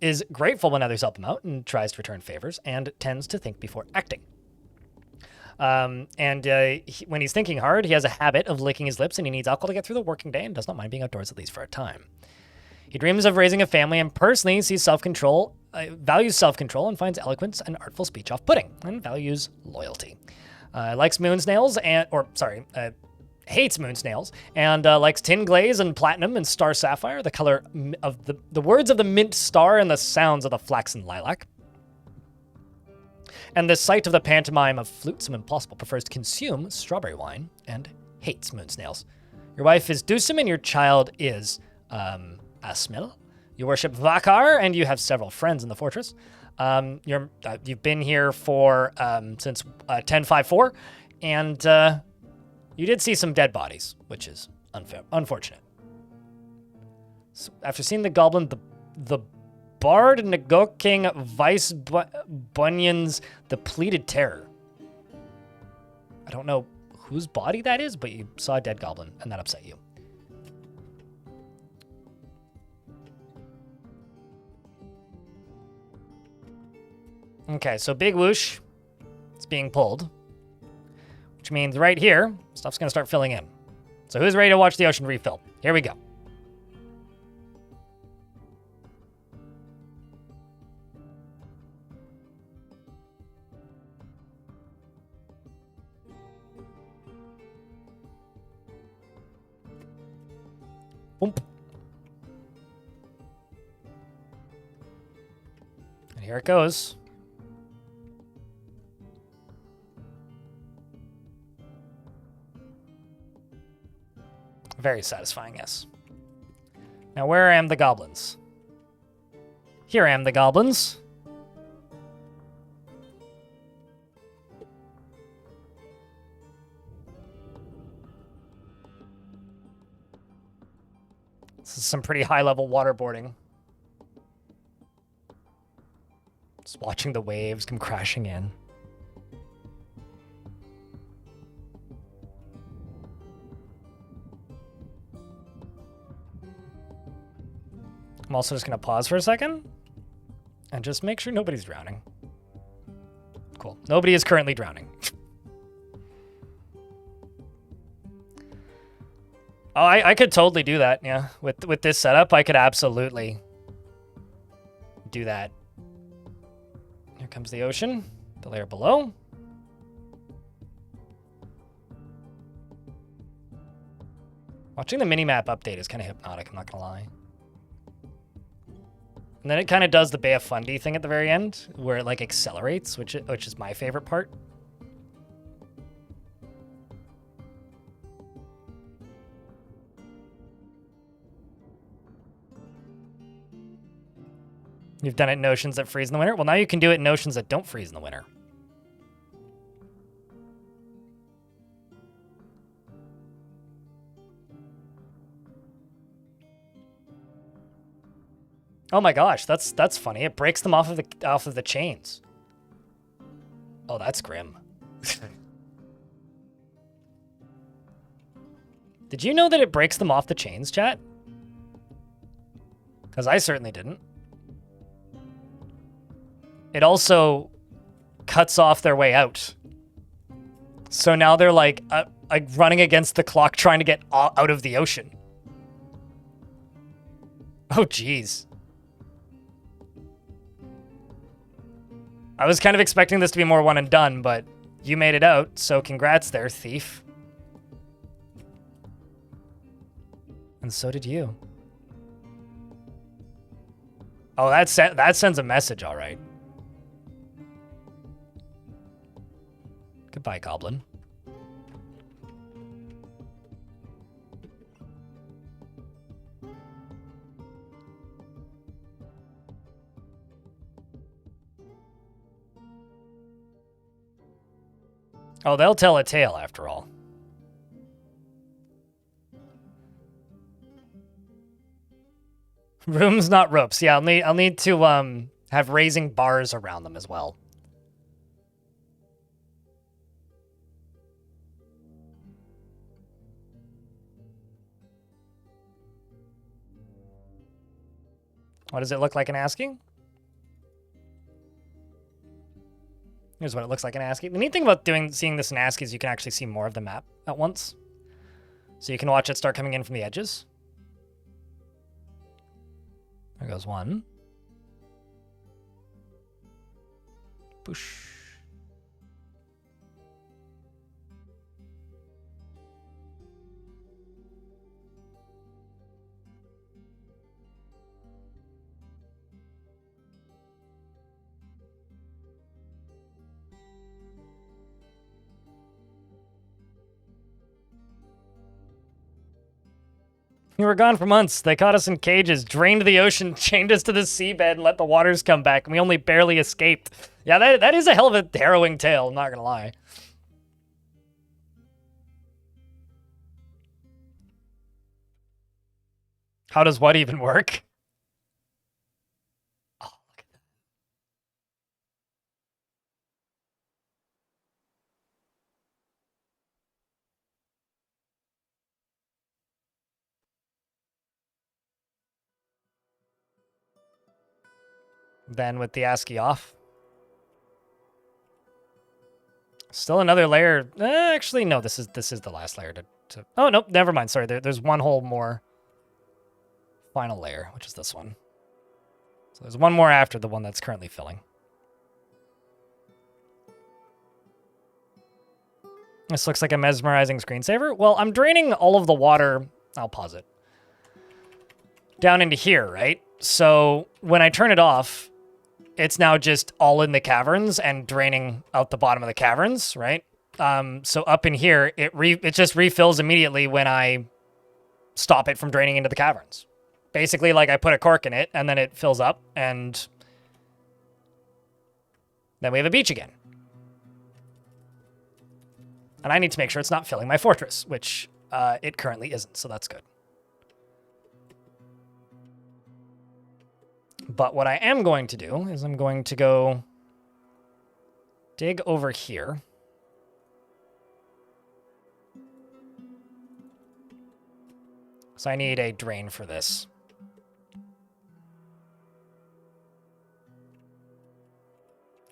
is grateful when others help him out and tries to return favors, and tends to think before acting. When he's thinking hard, he has a habit of licking his lips, and he needs alcohol to get through the working day and does not mind being outdoors at least for a time. He dreams of raising a family and personally sees values self-control and finds eloquence and artful speech off-putting, and values loyalty. Likes moon snails hates moon snails, and likes tin glaze and platinum and star sapphire, the color of the words of the mint star and the sounds of the flaxen lilac. And the sight of the pantomime of flutes impossible, prefers to consume strawberry wine and hates moon snails. Your wife is Dusum and your child is Asmil. You worship Vakar and you have several friends in the fortress. You've been here for since 1054, and you did see some dead bodies, which is unfortunate. So after seeing the goblin, the Bard Nagoking Vice Bunyan's Depleted Terror. I don't know whose body that is, but you saw a dead goblin, and that upset you. Okay, so Big Whoosh is being pulled, which means right here, stuff's going to start filling in. So who's ready to watch the ocean refill? Here we go. Boom. And here it goes. Very satisfying, yes. Now, where am the goblins? Here am the goblins. This is some pretty high-level waterboarding. Just watching the waves come crashing in. I'm also just going to pause for a second and just make sure nobody's drowning. Cool. Nobody is currently drowning. Oh, I could totally do that, yeah. With this setup, I could absolutely do that. Here comes the ocean, the layer below. Watching the minimap update is kind of hypnotic, I'm not gonna lie. And then it kind of does the Bay of Fundy thing at the very end, where it like accelerates, which is my favorite part. You've done it in oceans that freeze in the winter? Well, now you can do it in oceans that don't freeze in the winter. Oh my gosh, that's funny. It breaks them off of the chains. Oh, that's grim. Did you know that it breaks them off the chains, chat? Because I certainly didn't. It also cuts off their way out. So now they're like running against the clock trying to get out of the ocean. Oh, geez. I was kind of expecting this to be more one and done, but you made it out, so congrats there, thief. And so did you. Oh, that sends a message, all right. Goodbye, goblin. Oh, they'll tell a tale after all. Rooms, not ropes. Yeah, I'll need to have raising bars around them as well. What does it look like in ASCII? Here's what it looks like in ASCII. The neat thing about seeing this in ASCII is you can actually see more of the map at once. So you can watch it start coming in from the edges. There goes one. Boosh. We were gone for months. They caught us in cages, drained the ocean, chained us to the seabed, and let the waters come back, and we only barely escaped. Yeah, that is a hell of a harrowing tale, I'm not gonna lie. How does what even work? Oh, look at that. Then with the ASCII off. Still another layer. Actually, no, this is the last layer to... Oh, nope, never mind. Sorry, there's one whole more final layer, which is this one. So there's one more after the one that's currently filling. This looks like a mesmerizing screensaver. Well, I'm draining all of the water. I'll pause it. Down into here, right? So when I turn it off, it's now just all in the caverns and draining out the bottom of the caverns, right? So up in here, it just refills immediately when I stop it from draining into the caverns. Basically, like I put a cork in it, and then it fills up, and then we have a beach again. And I need to make sure it's not filling my fortress, which it currently isn't, so that's good. But what I am going to do is I'm going to go dig over here. So I need a drain for this.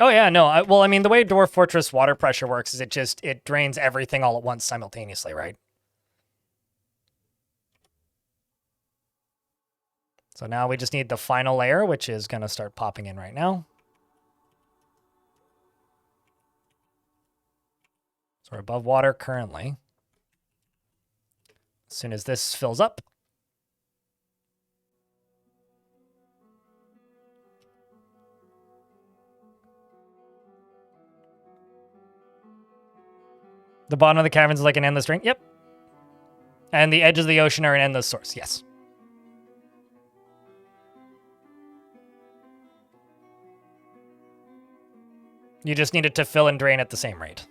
Oh yeah, no, well, I mean, the way Dwarf Fortress water pressure works is it drains everything all at once simultaneously, right? So now we just need the final layer, which is going to start popping in right now. So we're above water currently. As soon as this fills up, the bottom of the caverns is like an endless drain. Yep. And the edges of the ocean are an endless source. Yes. You just need it to fill and drain at the same rate.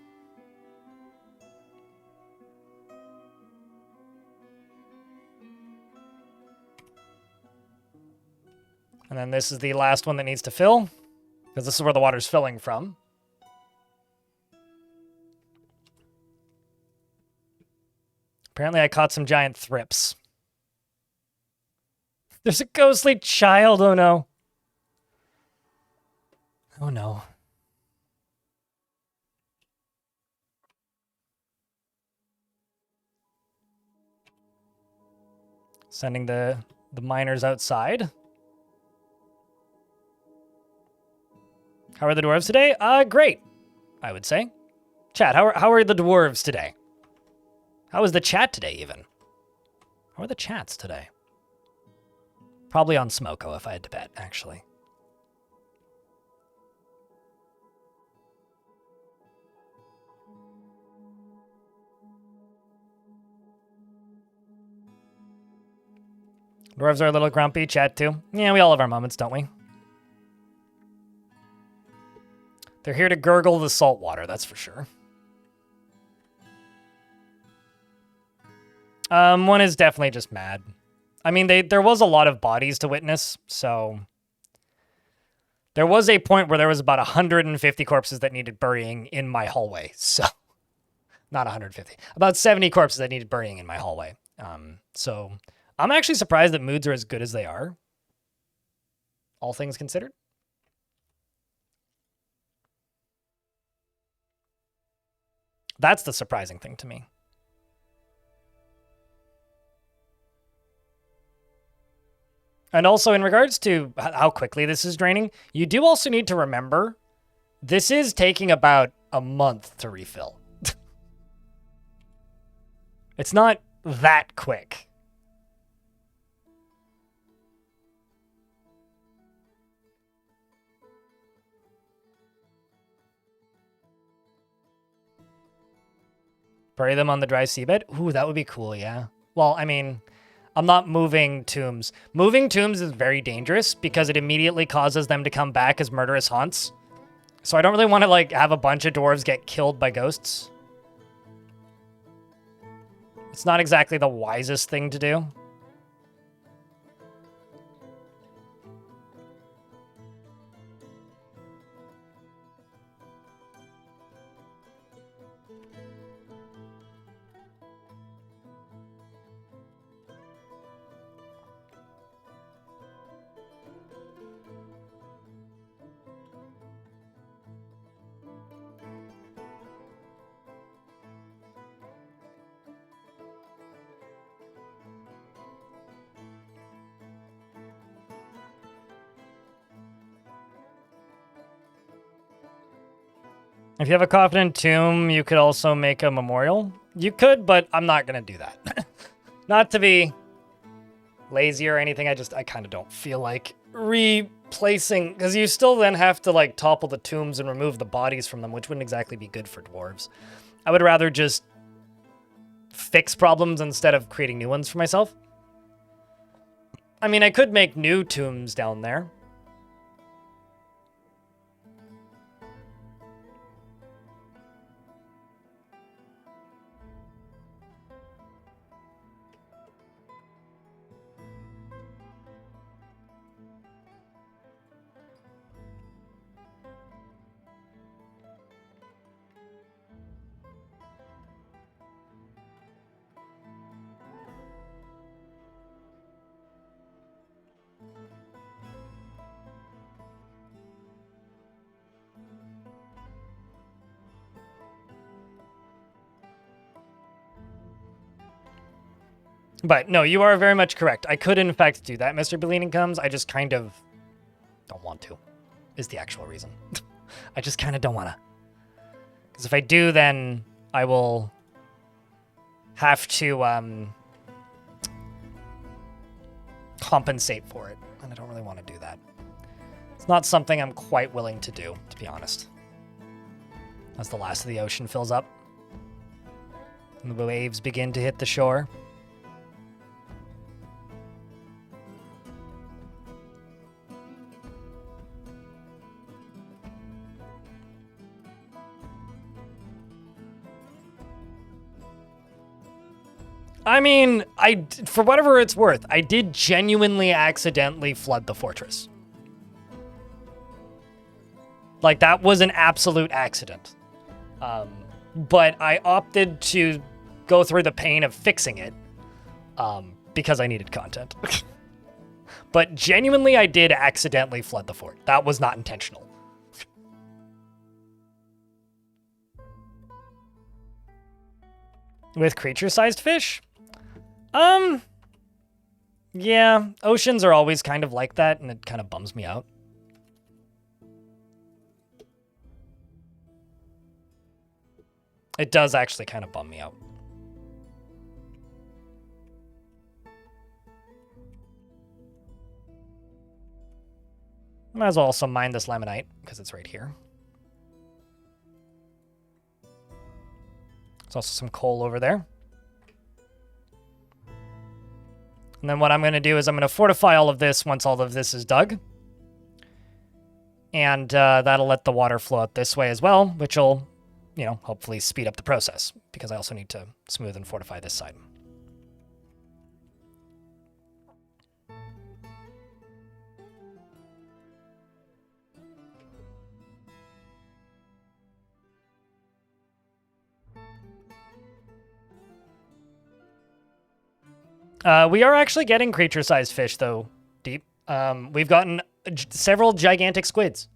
And then this is the last one that needs to fill, because this is where the water's filling from. Apparently I caught some giant thrips. There's a ghostly child, oh no. Oh no. Sending the miners outside. How are the dwarves today? Great, I would say. Chat, how are the dwarves today? How is the chat today, even? How are the chats today? Probably on Smoko, if I had to bet, actually. Dwarves are a little grumpy, chat too. Yeah, we all have our moments, don't we? They're here to gurgle the salt water, that's for sure. One is definitely just mad. I mean, there was a lot of bodies to witness, so... There was a point where there was about 150 corpses that needed burying in my hallway, so... Not 150. About 70 corpses that needed burying in my hallway. So I'm actually surprised that moods are as good as they are, all things considered. That's the surprising thing to me. And also, in regards to how quickly this is draining, you do also need to remember this is taking about a month to refill. It's not that quick. Bury them on the dry seabed? Ooh, that would be cool, yeah. Well, I mean, I'm not moving tombs. Moving tombs is very dangerous because it immediately causes them to come back as murderous haunts. So I don't really want to, like, have a bunch of dwarves get killed by ghosts. It's not exactly the wisest thing to do. If you have a confident tomb, you could also make a memorial. You could, but I'm not going to do that. Not to be lazy or anything, I kind of don't feel like replacing, because you still then have to like topple the tombs and remove the bodies from them, which wouldn't exactly be good for dwarves. I would rather just fix problems instead of creating new ones for myself. I mean, I could make new tombs down there. But no, you are very much correct. I could, in fact, do that, Mr. Bellini Comes. I just kind of don't want to, is the actual reason. I just kind of don't want to. Because if I do, then I will have to compensate for it. And I don't really want to do that. It's not something I'm quite willing to do, to be honest. As the last of the ocean fills up and the waves begin to hit the shore. I mean, for whatever it's worth, I did genuinely accidentally flood the fortress. Like, that was an absolute accident. But I opted to go through the pain of fixing it because I needed content. But genuinely, I did accidentally flood the fort. That was not intentional. With creature-sized fish? Yeah, oceans are always kind of like that, and it kind of bums me out. It does actually kind of bum me out. Might as well also mine this laminite, because it's right here. There's also some coal over there. And then what I'm going to do is I'm going to fortify all of this once all of this is dug. And that'll let the water flow out this way as well, which will, you know, hopefully speed up the process, because I also need to smooth and fortify this side. We are actually getting creature-sized fish, though, Deep. We've gotten several gigantic squids.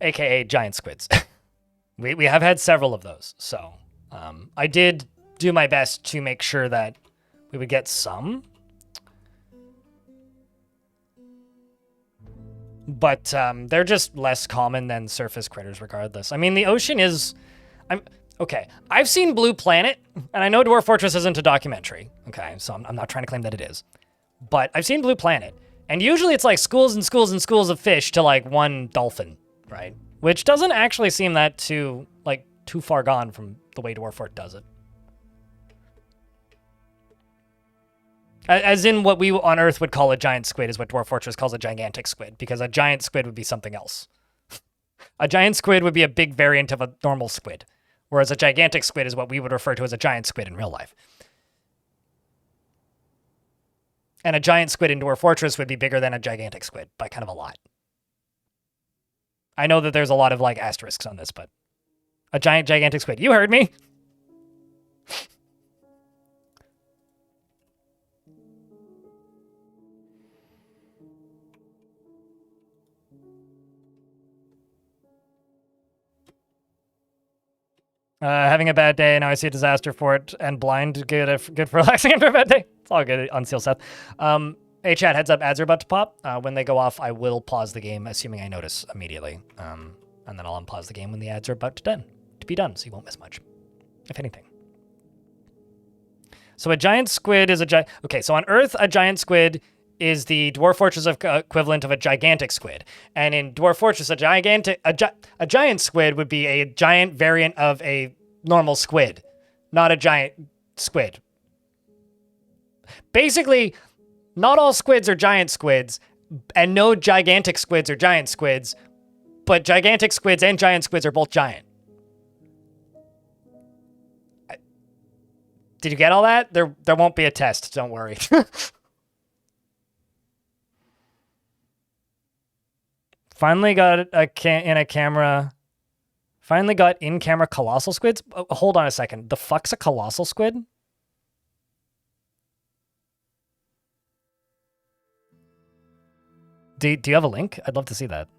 AKA giant squids. we have had several of those, so I did do my best to make sure that we would get some. But they're just less common than surface critters regardless. I mean, the ocean is... Okay, I've seen Blue Planet, and I know Dwarf Fortress isn't a documentary, okay, so I'm not trying to claim that it is. But I've seen Blue Planet, and usually it's like schools and schools and schools of fish to like one dolphin, right? Which doesn't actually seem that too far gone from the way Dwarf Fort does it. As in what we on Earth would call a giant squid is what Dwarf Fortress calls a gigantic squid, because a giant squid would be something else. A giant squid would be a big variant of a normal squid. Whereas a gigantic squid is what we would refer to as a giant squid in real life. And a giant squid in Dwarf Fortress would be bigger than a gigantic squid by kind of a lot. I know that there's a lot of like asterisks on this, but a gigantic squid. You heard me. Having a bad day, now I see a disaster for it, and blind, good for relaxing after a bad day. It's all good, Unseal Seth. Hey chat, heads up, ads are about to pop. When they go off, I will pause the game, assuming I notice immediately. And then I'll unpause the game when the ads are about to be done, so you won't miss much, if anything. So a giant squid is okay, so on Earth, a giant squid is the Dwarf Fortress equivalent of a gigantic squid. And in Dwarf Fortress, a giant squid would be a giant variant of a normal squid, not a giant squid. Basically, not all squids are giant squids, and no gigantic squids are giant squids, but gigantic squids and giant squids are both giant. Did you get all that? There won't be a test, don't worry. Finally got in-camera colossal squids. Oh, hold on a second. The fuck's a colossal squid? Do you have a link? I'd love to see that.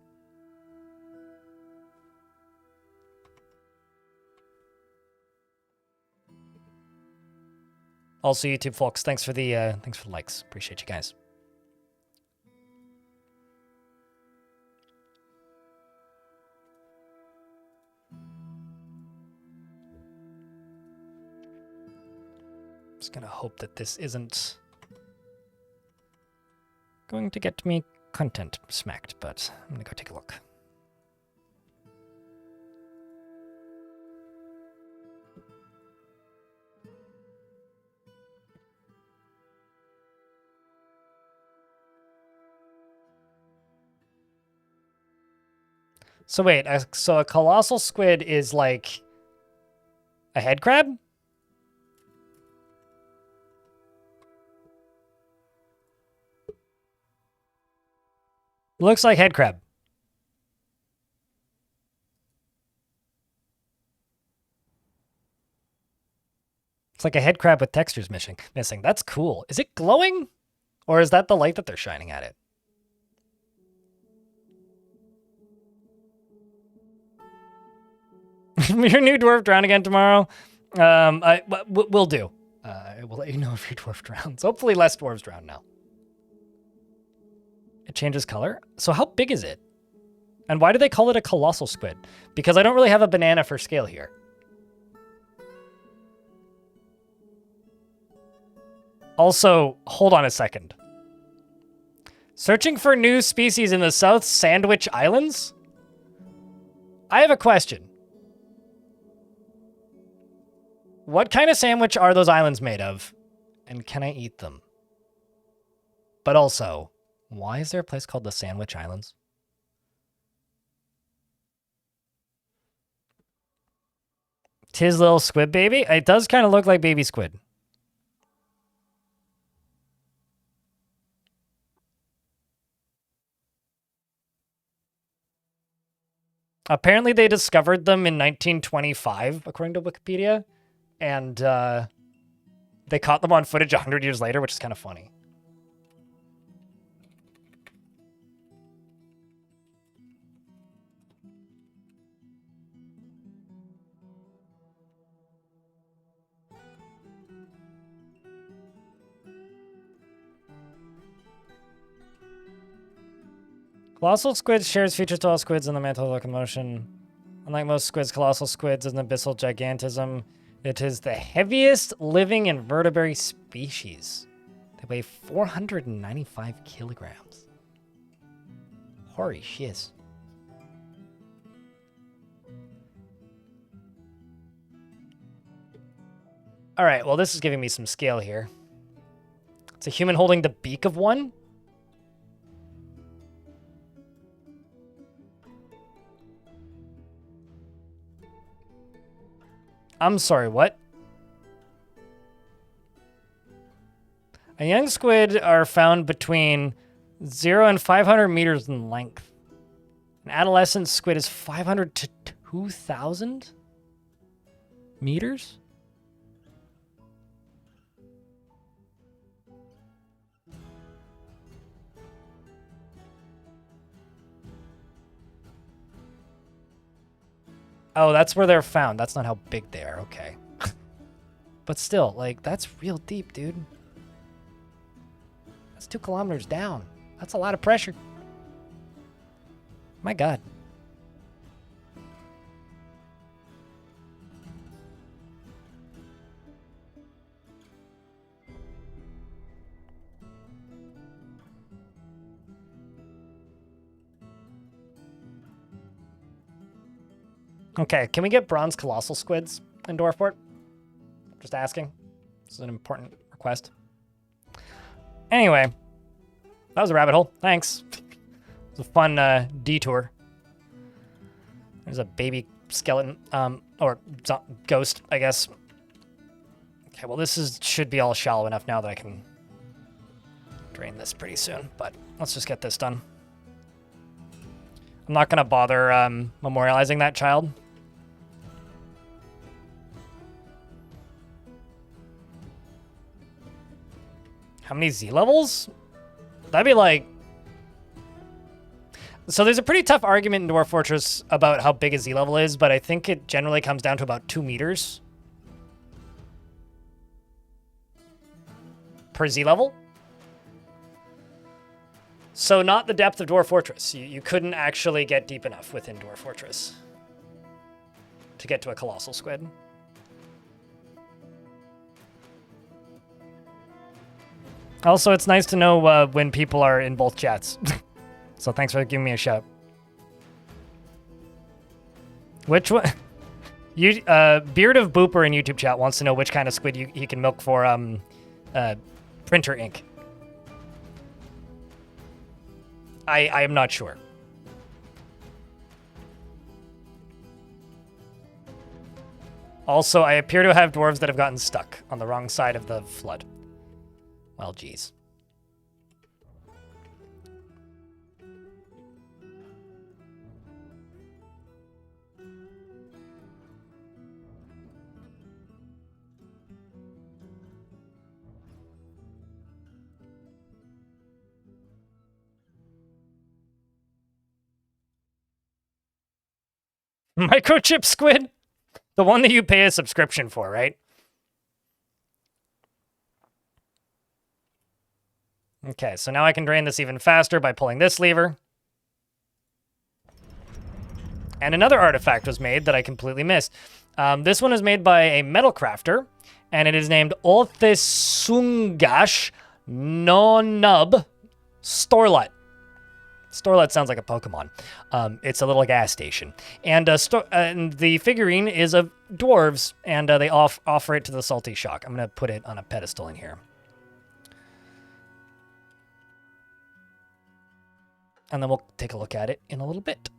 Also, YouTube folks, thanks for the likes. Appreciate you guys. Just gonna hope that this isn't going to get me content smacked, but I'm gonna go take a look. So wait, so a colossal squid is like a head crab? Looks like head crab. It's like a head crab with textures missing. That's cool. Is it glowing? Or is that the light that they're shining at it? Your new dwarf drown again tomorrow? We'll do. We'll let you know if your dwarf drowns. Hopefully less dwarves drown now. It changes color? So how big is it? And why do they call it a colossal squid? Because I don't really have a banana for scale here. Also, hold on a second. Searching for new species in the South Sandwich Islands? I have a question. What kind of sandwich are those islands made of? And can I eat them? But also, why is there a place called the Sandwich Islands? Tis little squid baby? It does kind of look like baby squid. Apparently they discovered them in 1925, according to Wikipedia. And They caught them on footage 100 years later, which is kind of funny. Colossal squid shares features to all squids in the mantle of locomotion. Unlike most squids, colossal squids is an abyssal gigantism. It is the heaviest living invertebrate species. They weigh 495 kilograms. Holy shiz. All right, well, this is giving me some scale here. It's a human holding the beak of one. I'm sorry, what? A young squid are found between 0 and 500 meters in length. An adolescent squid is 500 to 2,000 meters? Oh, that's where they're found. That's not how big they are. Okay. But still, like, that's real deep, dude. That's 2 kilometers down. That's a lot of pressure. My God. Okay, can we get bronze colossal squids in Dwarfport? Just asking. This is an important request. Anyway, that was a rabbit hole. Thanks. It was a fun detour. There's a baby skeleton, or ghost, I guess. Okay, well, should be all shallow enough now that I can drain this pretty soon, but let's just get this done. I'm not going to bother memorializing that child. How many Z levels? That'd be like... So there's a pretty tough argument in Dwarf Fortress about how big a Z level is, but I think it generally comes down to about 2 meters per Z level. So not the depth of Dwarf Fortress. You couldn't actually get deep enough within Dwarf Fortress to get to a colossal squid. Also, it's nice to know when people are in both chats. So thanks for giving me a shout. Which one? Beard of Booper in YouTube chat wants to know which kind of squid he can milk for printer ink. I am not sure. Also, I appear to have dwarves that have gotten stuck on the wrong side of the flood. Well, geez. Microchip squid? The one that you pay a subscription for, right? Okay, so now I can drain this even faster by pulling this lever. And another artifact was made that I completely missed. This one is made by a metal crafter, and it is named Olthesungash Nonub Storlet. Storlet sounds like a Pokemon. It's a little gas station. And the figurine is of dwarves, and they offer it to the Salty Shock. I'm going to put it on a pedestal in here. And then we'll take a look at it in a little bit.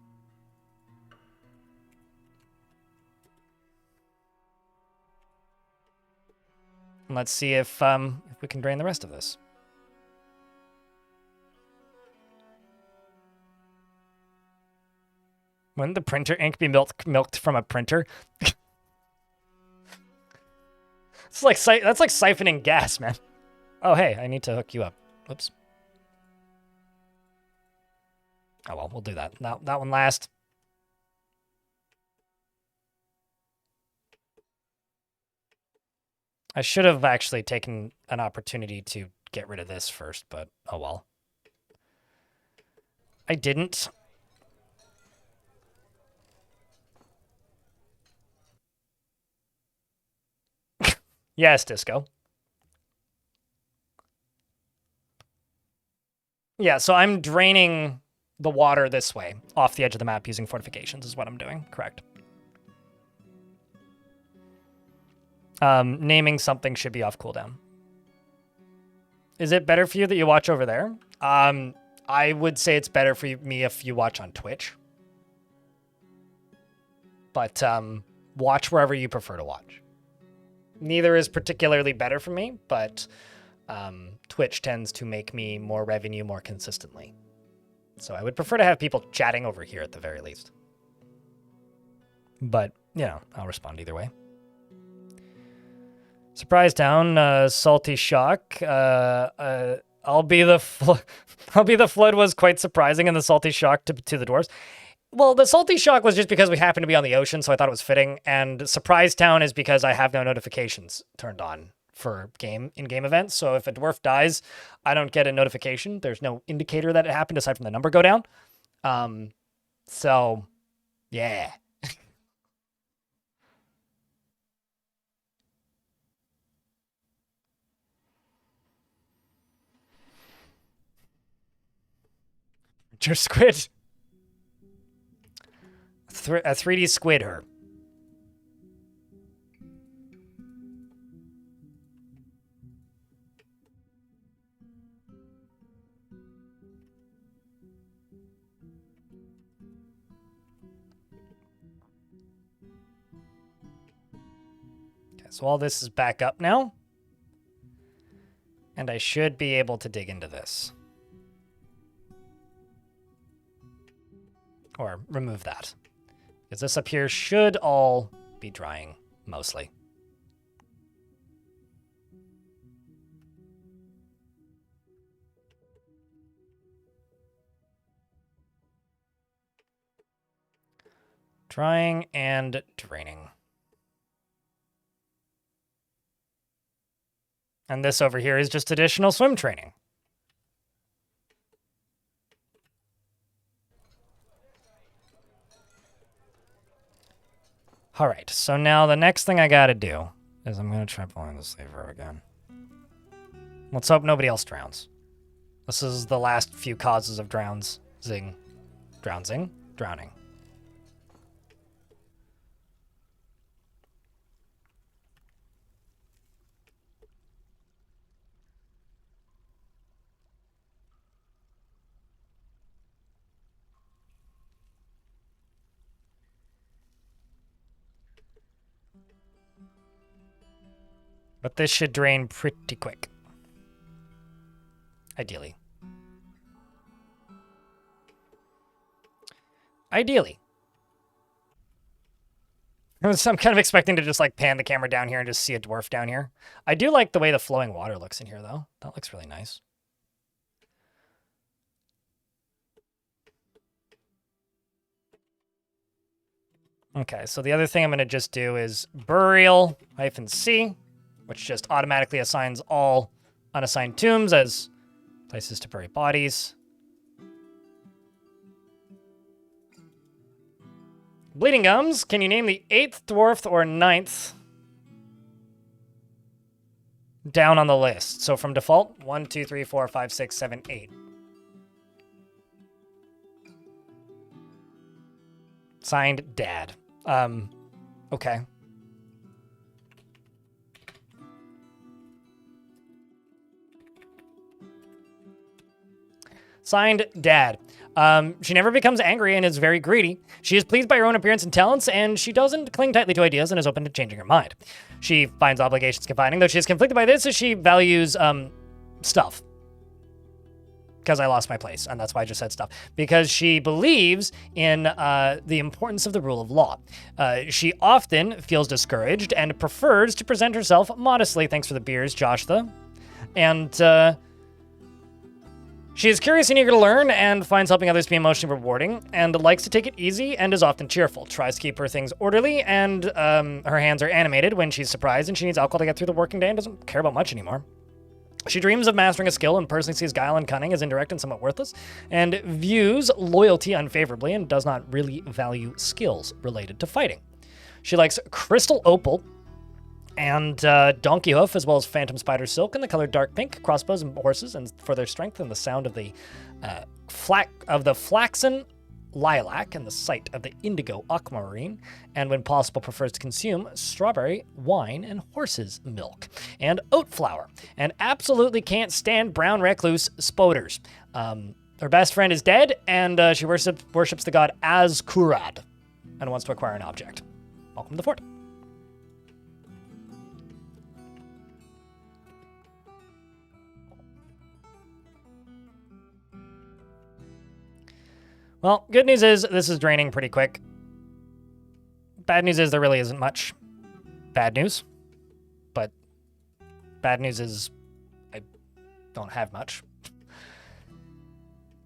And let's see if we can drain the rest of this. Wouldn't the printer ink be milked from a printer? It's like that's like siphoning gas, man. Oh, hey, I need to hook you up. Whoops. Oh, well, we'll do that. That one last. I should have actually taken an opportunity to get rid of this first, but oh well. I didn't. Yes, Disco. Yeah, so I'm draining the water this way, off the edge of the map using fortifications is what I'm doing. Correct. Naming something should be off cooldown. Is it better for you that you watch over there? I would say it's better for me if you watch on Twitch. But watch wherever you prefer to watch. Neither is particularly better for me, but Twitch tends to make me more revenue more consistently. So I would prefer to have people chatting over here at the very least. But, you know, I'll respond either way. Surprisetown, Salty Shock. I'll be the flood was quite surprising, and the Salty Shock to the dwarves. Well, the Salty Shock was just because we happened to be on the ocean, so I thought it was fitting. And Surprisetown is because I have no notifications turned on for in-game events. So if a dwarf dies, I don't get a notification. There's no indicator that it happened aside from the number go down. So, yeah. Your squid. A 3D squid her. Okay, so all this is back up now. And I should be able to dig into this. Or remove that. Because this up here should all be drying, mostly. Drying and draining. And this over here is just additional swim training. All right, so now the next thing I gotta do is I'm gonna try pulling the lever again. Let's hope nobody else drowns. This is the last few causes of drowning. But this should drain pretty quick. Ideally. Ideally. I'm kind of expecting to just like pan the camera down here and just see a dwarf down here. I do like the way the flowing water looks in here though. That looks really nice. Okay, so the other thing I'm going to just do is burial-c, which just automatically assigns all unassigned tombs as places to bury bodies. Bleeding Gums, can you name the 8th dwarf or 9th down on the list? So from default, 1, 2, 3, 4, 5, 6, 7, 8. Signed, Dad. Okay. Signed, Dad. She never becomes angry and is very greedy. She is pleased by her own appearance and talents, and she doesn't cling tightly to ideas and is open to changing her mind. She finds obligations confining, though she is conflicted by this as she values, stuff. because I lost my place, and that's why I just said stuff. Because she believes in the importance of the rule of law. She often feels discouraged and prefers to present herself modestly. Thanks for the beers, Joshua. And she is curious and eager to learn and finds helping others to be emotionally rewarding and likes to take it easy and is often cheerful. Tries to keep her things orderly and her hands are animated when she's surprised and she needs alcohol to get through the working day and doesn't care about much anymore. She dreams of mastering a skill and personally sees guile and cunning as indirect and somewhat worthless, and views loyalty unfavorably and does not really value skills related to fighting. She likes crystal opal and donkey hoof, as well as phantom spider silk in the color dark pink, crossbows and horses, and for their strength and the sound of the flaxen lilac and the sight of the indigo aquamarine, and when possible prefers to consume strawberry wine and horse's milk and oat flour, and absolutely can't stand brown recluse spoders. Her best friend is dead, and she worships the god Azkurad and wants to acquire an object. Welcome to the fort. Well, good news is this is draining pretty quick. Bad news is there really isn't much bad news. But bad news is I don't have much.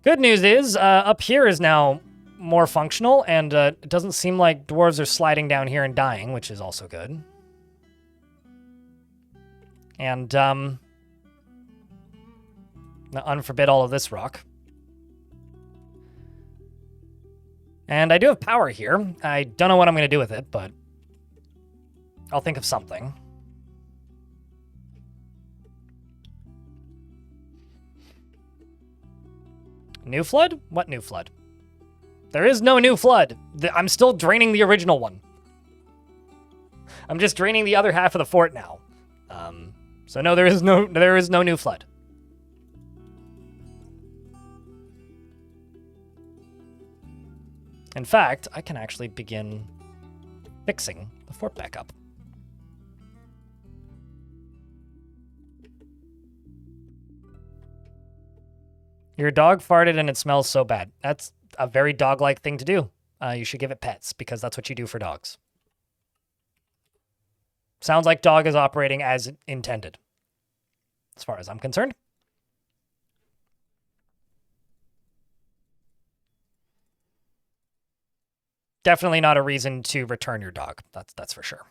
Good news is up here is now more functional, and it doesn't seem like dwarves are sliding down here and dying, which is also good. And unforbid all of this rock. And I do have power here. I don't know what I'm going to do with it, but I'll think of something. New flood? What new flood? There is no new flood. I'm still draining the original one. I'm just draining the other half of the fort now. So no, there is no new flood. In fact, I can actually begin fixing the fort back up. Your dog farted and it smells so bad. That's a very dog-like thing to do. You should give it pets because that's what you do for dogs. Sounds like dog is operating as intended, as far as I'm concerned. Definitely not a reason to return your dog. That's for sure.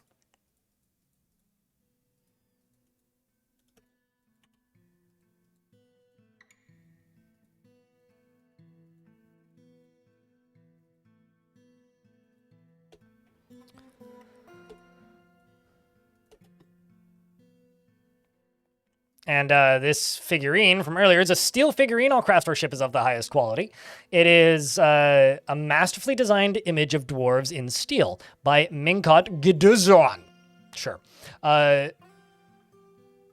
And this figurine from earlier is a steel figurine. All craftsmanship is of the highest quality. It is a masterfully designed image of dwarves in steel by Minkot Giduzon. Sure. The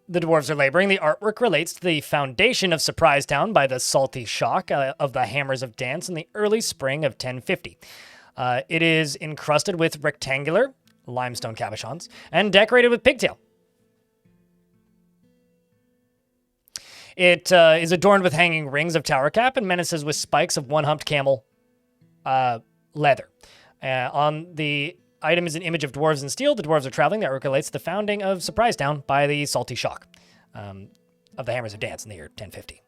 dwarves are laboring. The artwork relates to the foundation of Surprisetown by the salty shock of the hammers of dance in the early spring of 1050. It is encrusted with rectangular limestone cabochons and decorated with pigtail. It is adorned with hanging rings of tower cap and menaces with spikes of one-humped camel leather. On the item is an image of dwarves in steel. The dwarves are traveling. That relates to the founding of Surprisetown by the salty shock of the hammers of dance in the year 1050.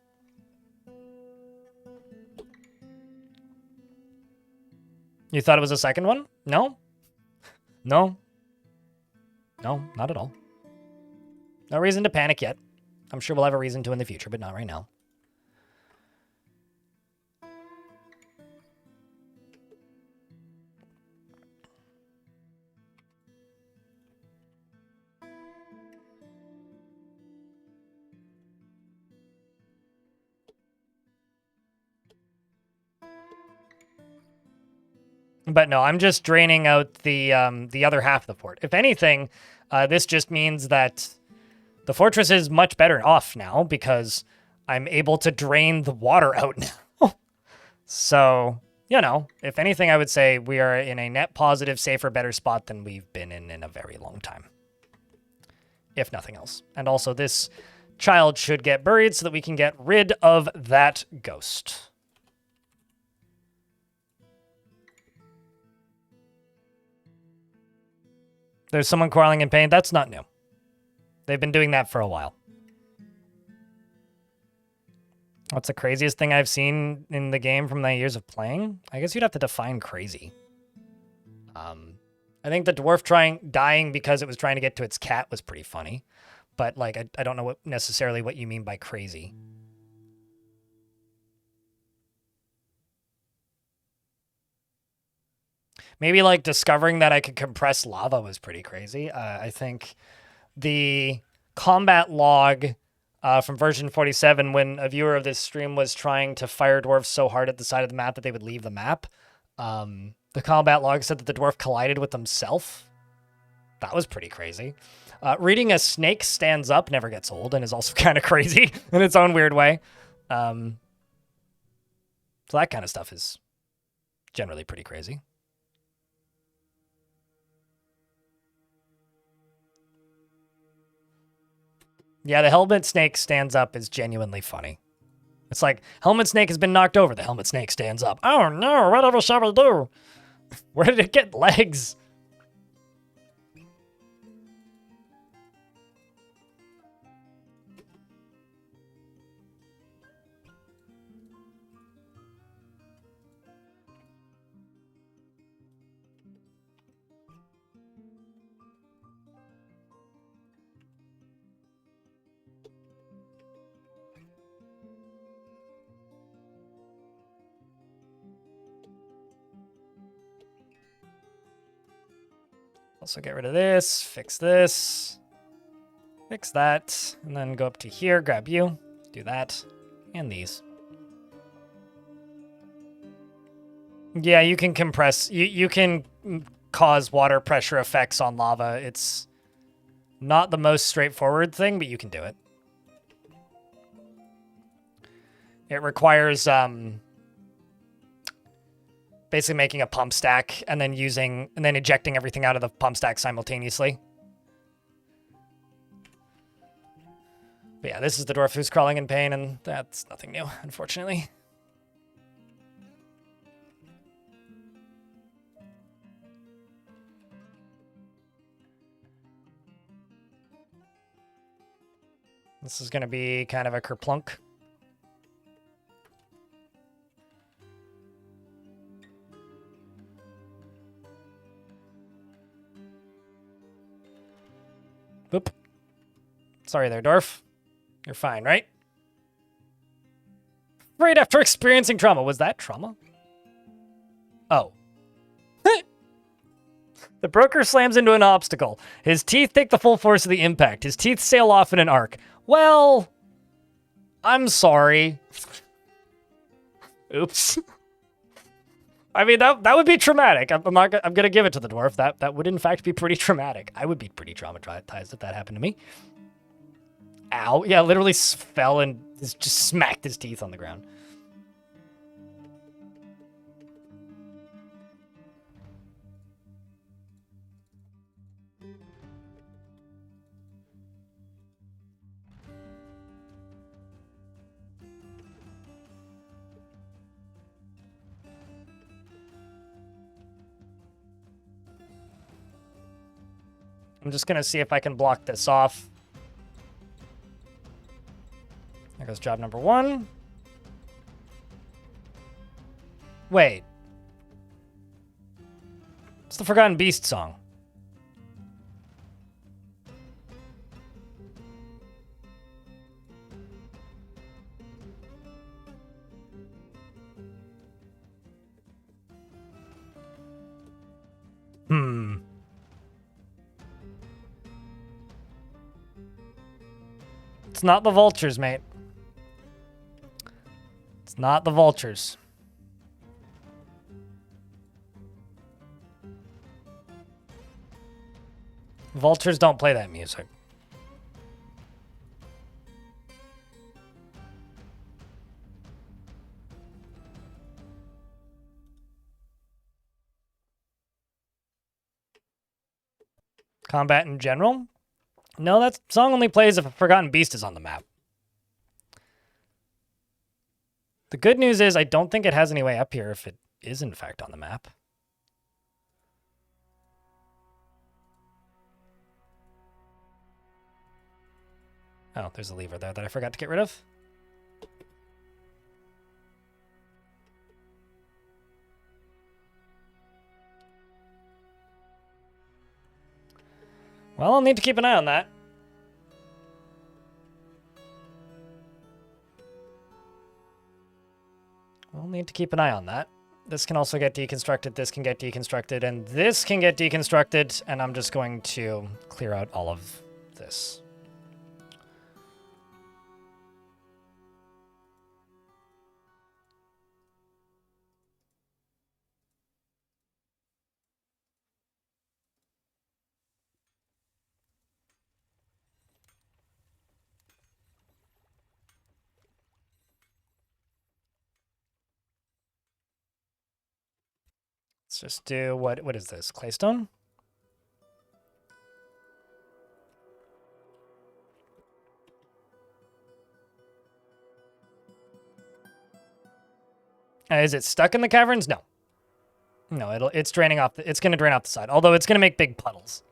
You thought it was a second one? No? No? No, not at all. No reason to panic yet. I'm sure we'll have a reason to in the future, but not right now. But no, I'm just draining out the other half of the fort. If anything, this just means that the fortress is much better off now because I'm able to drain the water out now. So, you know, if anything, I would say we are in a net positive, safer, better spot than we've been in a very long time. If nothing else. And also this child should get buried so that we can get rid of that ghost. There's someone quarreling in pain. That's not new. They've been doing that for a while. What's the craziest thing I've seen in the game from my years of playing? I guess you'd have to define crazy. I think the dwarf dying because it was trying to get to its cat was pretty funny. But, like, I don't know necessarily what you mean by crazy. Maybe, like, discovering that I could compress lava was pretty crazy. I think the combat log from version 47, when a viewer of this stream was trying to fire dwarves so hard at the side of the map that they would leave the map, the combat log said that the dwarf collided with himself. That was pretty crazy. Reading a snake stands up never gets old and is also kind of crazy in its own weird way. So that kind of stuff is generally pretty crazy. Yeah, the helmet snake stands up is genuinely funny. It's like, helmet snake has been knocked over. The helmet snake stands up. Oh no, whatever shall we do? Where did it get legs? Also get rid of this, fix that, and then go up to here, grab you, do that, and these. Yeah, you can compress, you can cause water pressure effects on lava. It's not the most straightforward thing, but you can do it. It requires, basically making a pump stack and then ejecting everything out of the pump stack simultaneously. But yeah, this is the dwarf who's crawling in pain, and that's nothing new, unfortunately. This is going to be kind of a kerplunk. Boop. Sorry there, Dwarf. You're fine, right? Right after experiencing trauma. Was that trauma? Oh. The broker slams into an obstacle. His teeth take the full force of the impact. His teeth sail off in an arc. Well, I'm sorry. Oops. I mean, that would be traumatic. I'm gonna give it to the dwarf. That would in fact be pretty traumatic. I would be pretty traumatized if that happened to me. Ow! Yeah, literally fell and just smacked his teeth on the ground. I'm just gonna see if I can block this off. There goes job number 1. Wait. It's the Forgotten Beast song. It's not the vultures, mate. It's not the vultures. Vultures don't play that music. Combat in general? No, that song only plays if a Forgotten Beast is on the map. The good news is I don't think it has any way up here if it is in fact on the map. Oh, there's a lever there that I forgot to get rid of. Well, I'll need to keep an eye on that. I'll need to keep an eye on that. This can also get deconstructed, this can get deconstructed, and this can get deconstructed, and I'm just going to clear out all of this. Let's just do, what is this, claystone? Is it stuck in the caverns? No. No, it's draining off, it's going to drain off the side, although it's going to make big puddles.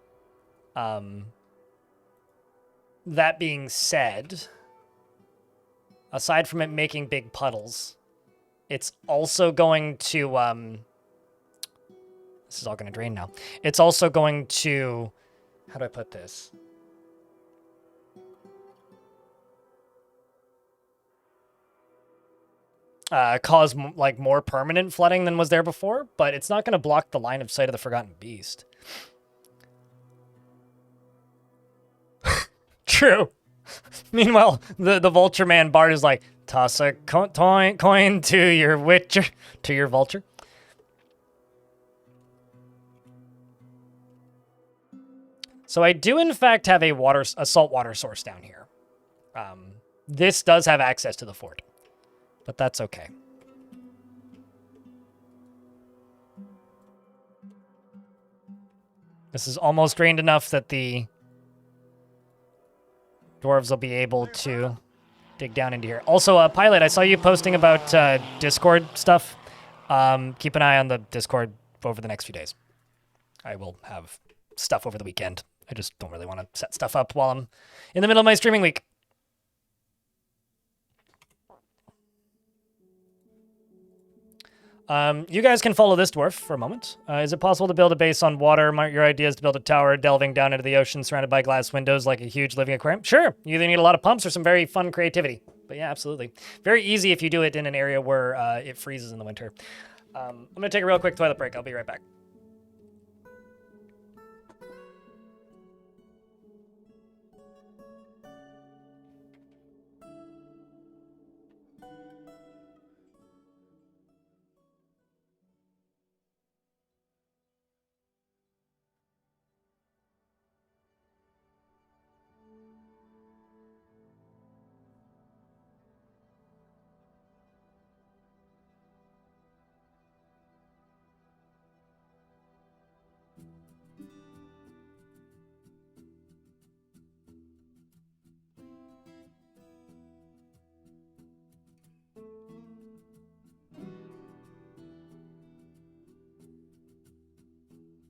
That being said, aside from it making big puddles, it's also going to, this is all going to drain now. It's also going to, how do I put this? Cause like more permanent flooding than was there before, but it's not going to block the line of sight of the Forgotten Beast. True. Meanwhile, the Vulture Man Bard is like, toss a coin to your witcher, to your vulture. So I do in fact have a saltwater source down here. This does have access to the fort, but that's okay. This is almost drained enough that the dwarves will be able to dig down into here. Also, Pilot, I saw you posting about Discord stuff. Keep an eye on the Discord over the next few days. I will have stuff over the weekend. I just don't really want to set stuff up while I'm in the middle of my streaming week. You guys can follow this dwarf for a moment. Is it possible to build a base on water? Your idea is to build a tower delving down into the ocean surrounded by glass windows like a huge living aquarium? Sure. You either need a lot of pumps or some very fun creativity. But yeah, absolutely. Very easy if you do it in an area where it freezes in the winter. I'm going to take a real quick toilet break. I'll be right back.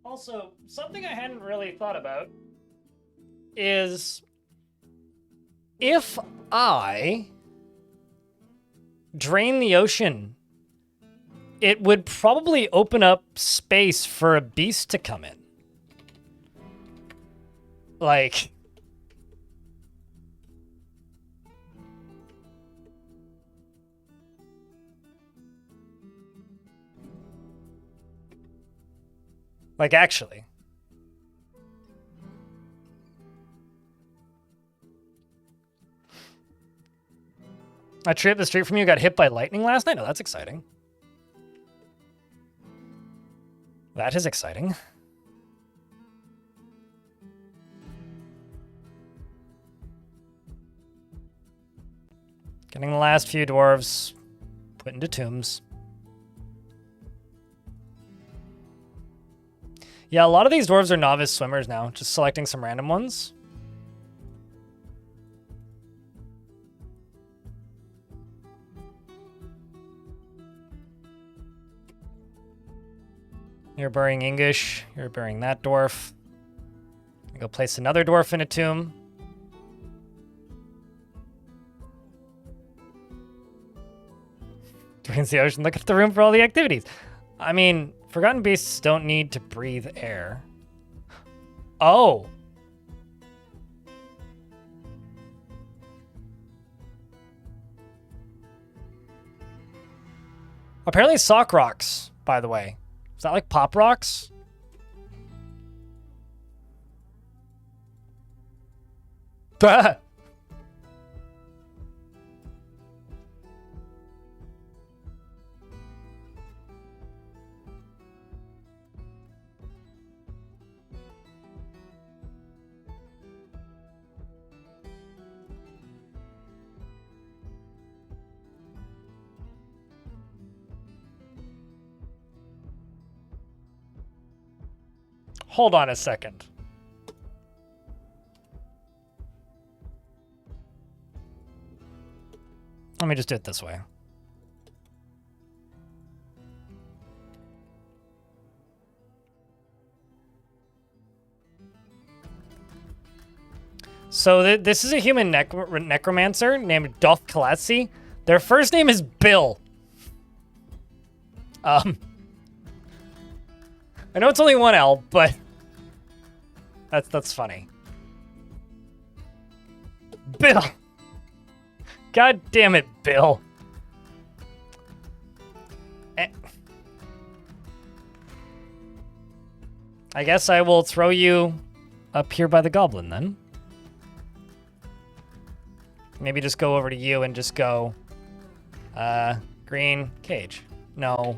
Also, something I hadn't really thought about is if I drain the ocean, it would probably open up space for a beast to come in. Like, actually. A tree up the street from you got hit by lightning last night? Oh, that's exciting. That is exciting. Getting the last few dwarves put into tombs. Yeah, a lot of these dwarves are novice swimmers now, just selecting some random ones. You're burying English. You're burying that dwarf. Go place another dwarf in a tomb. Drains the ocean. Look at the room for all the activities. I mean, forgotten beasts don't need to breathe air. Oh. Apparently sock rocks, by the way. Is that like pop rocks? Bah! Hold on a second. Let me just do it this way. So this is a human necromancer named Dwarf Kalatsi. Their first name is Bill. I know it's only one L, but that's funny. Bill. God damn it, Bill. I guess I will throw you up here by the goblin then. Maybe just go over to you and just go, green cage. No,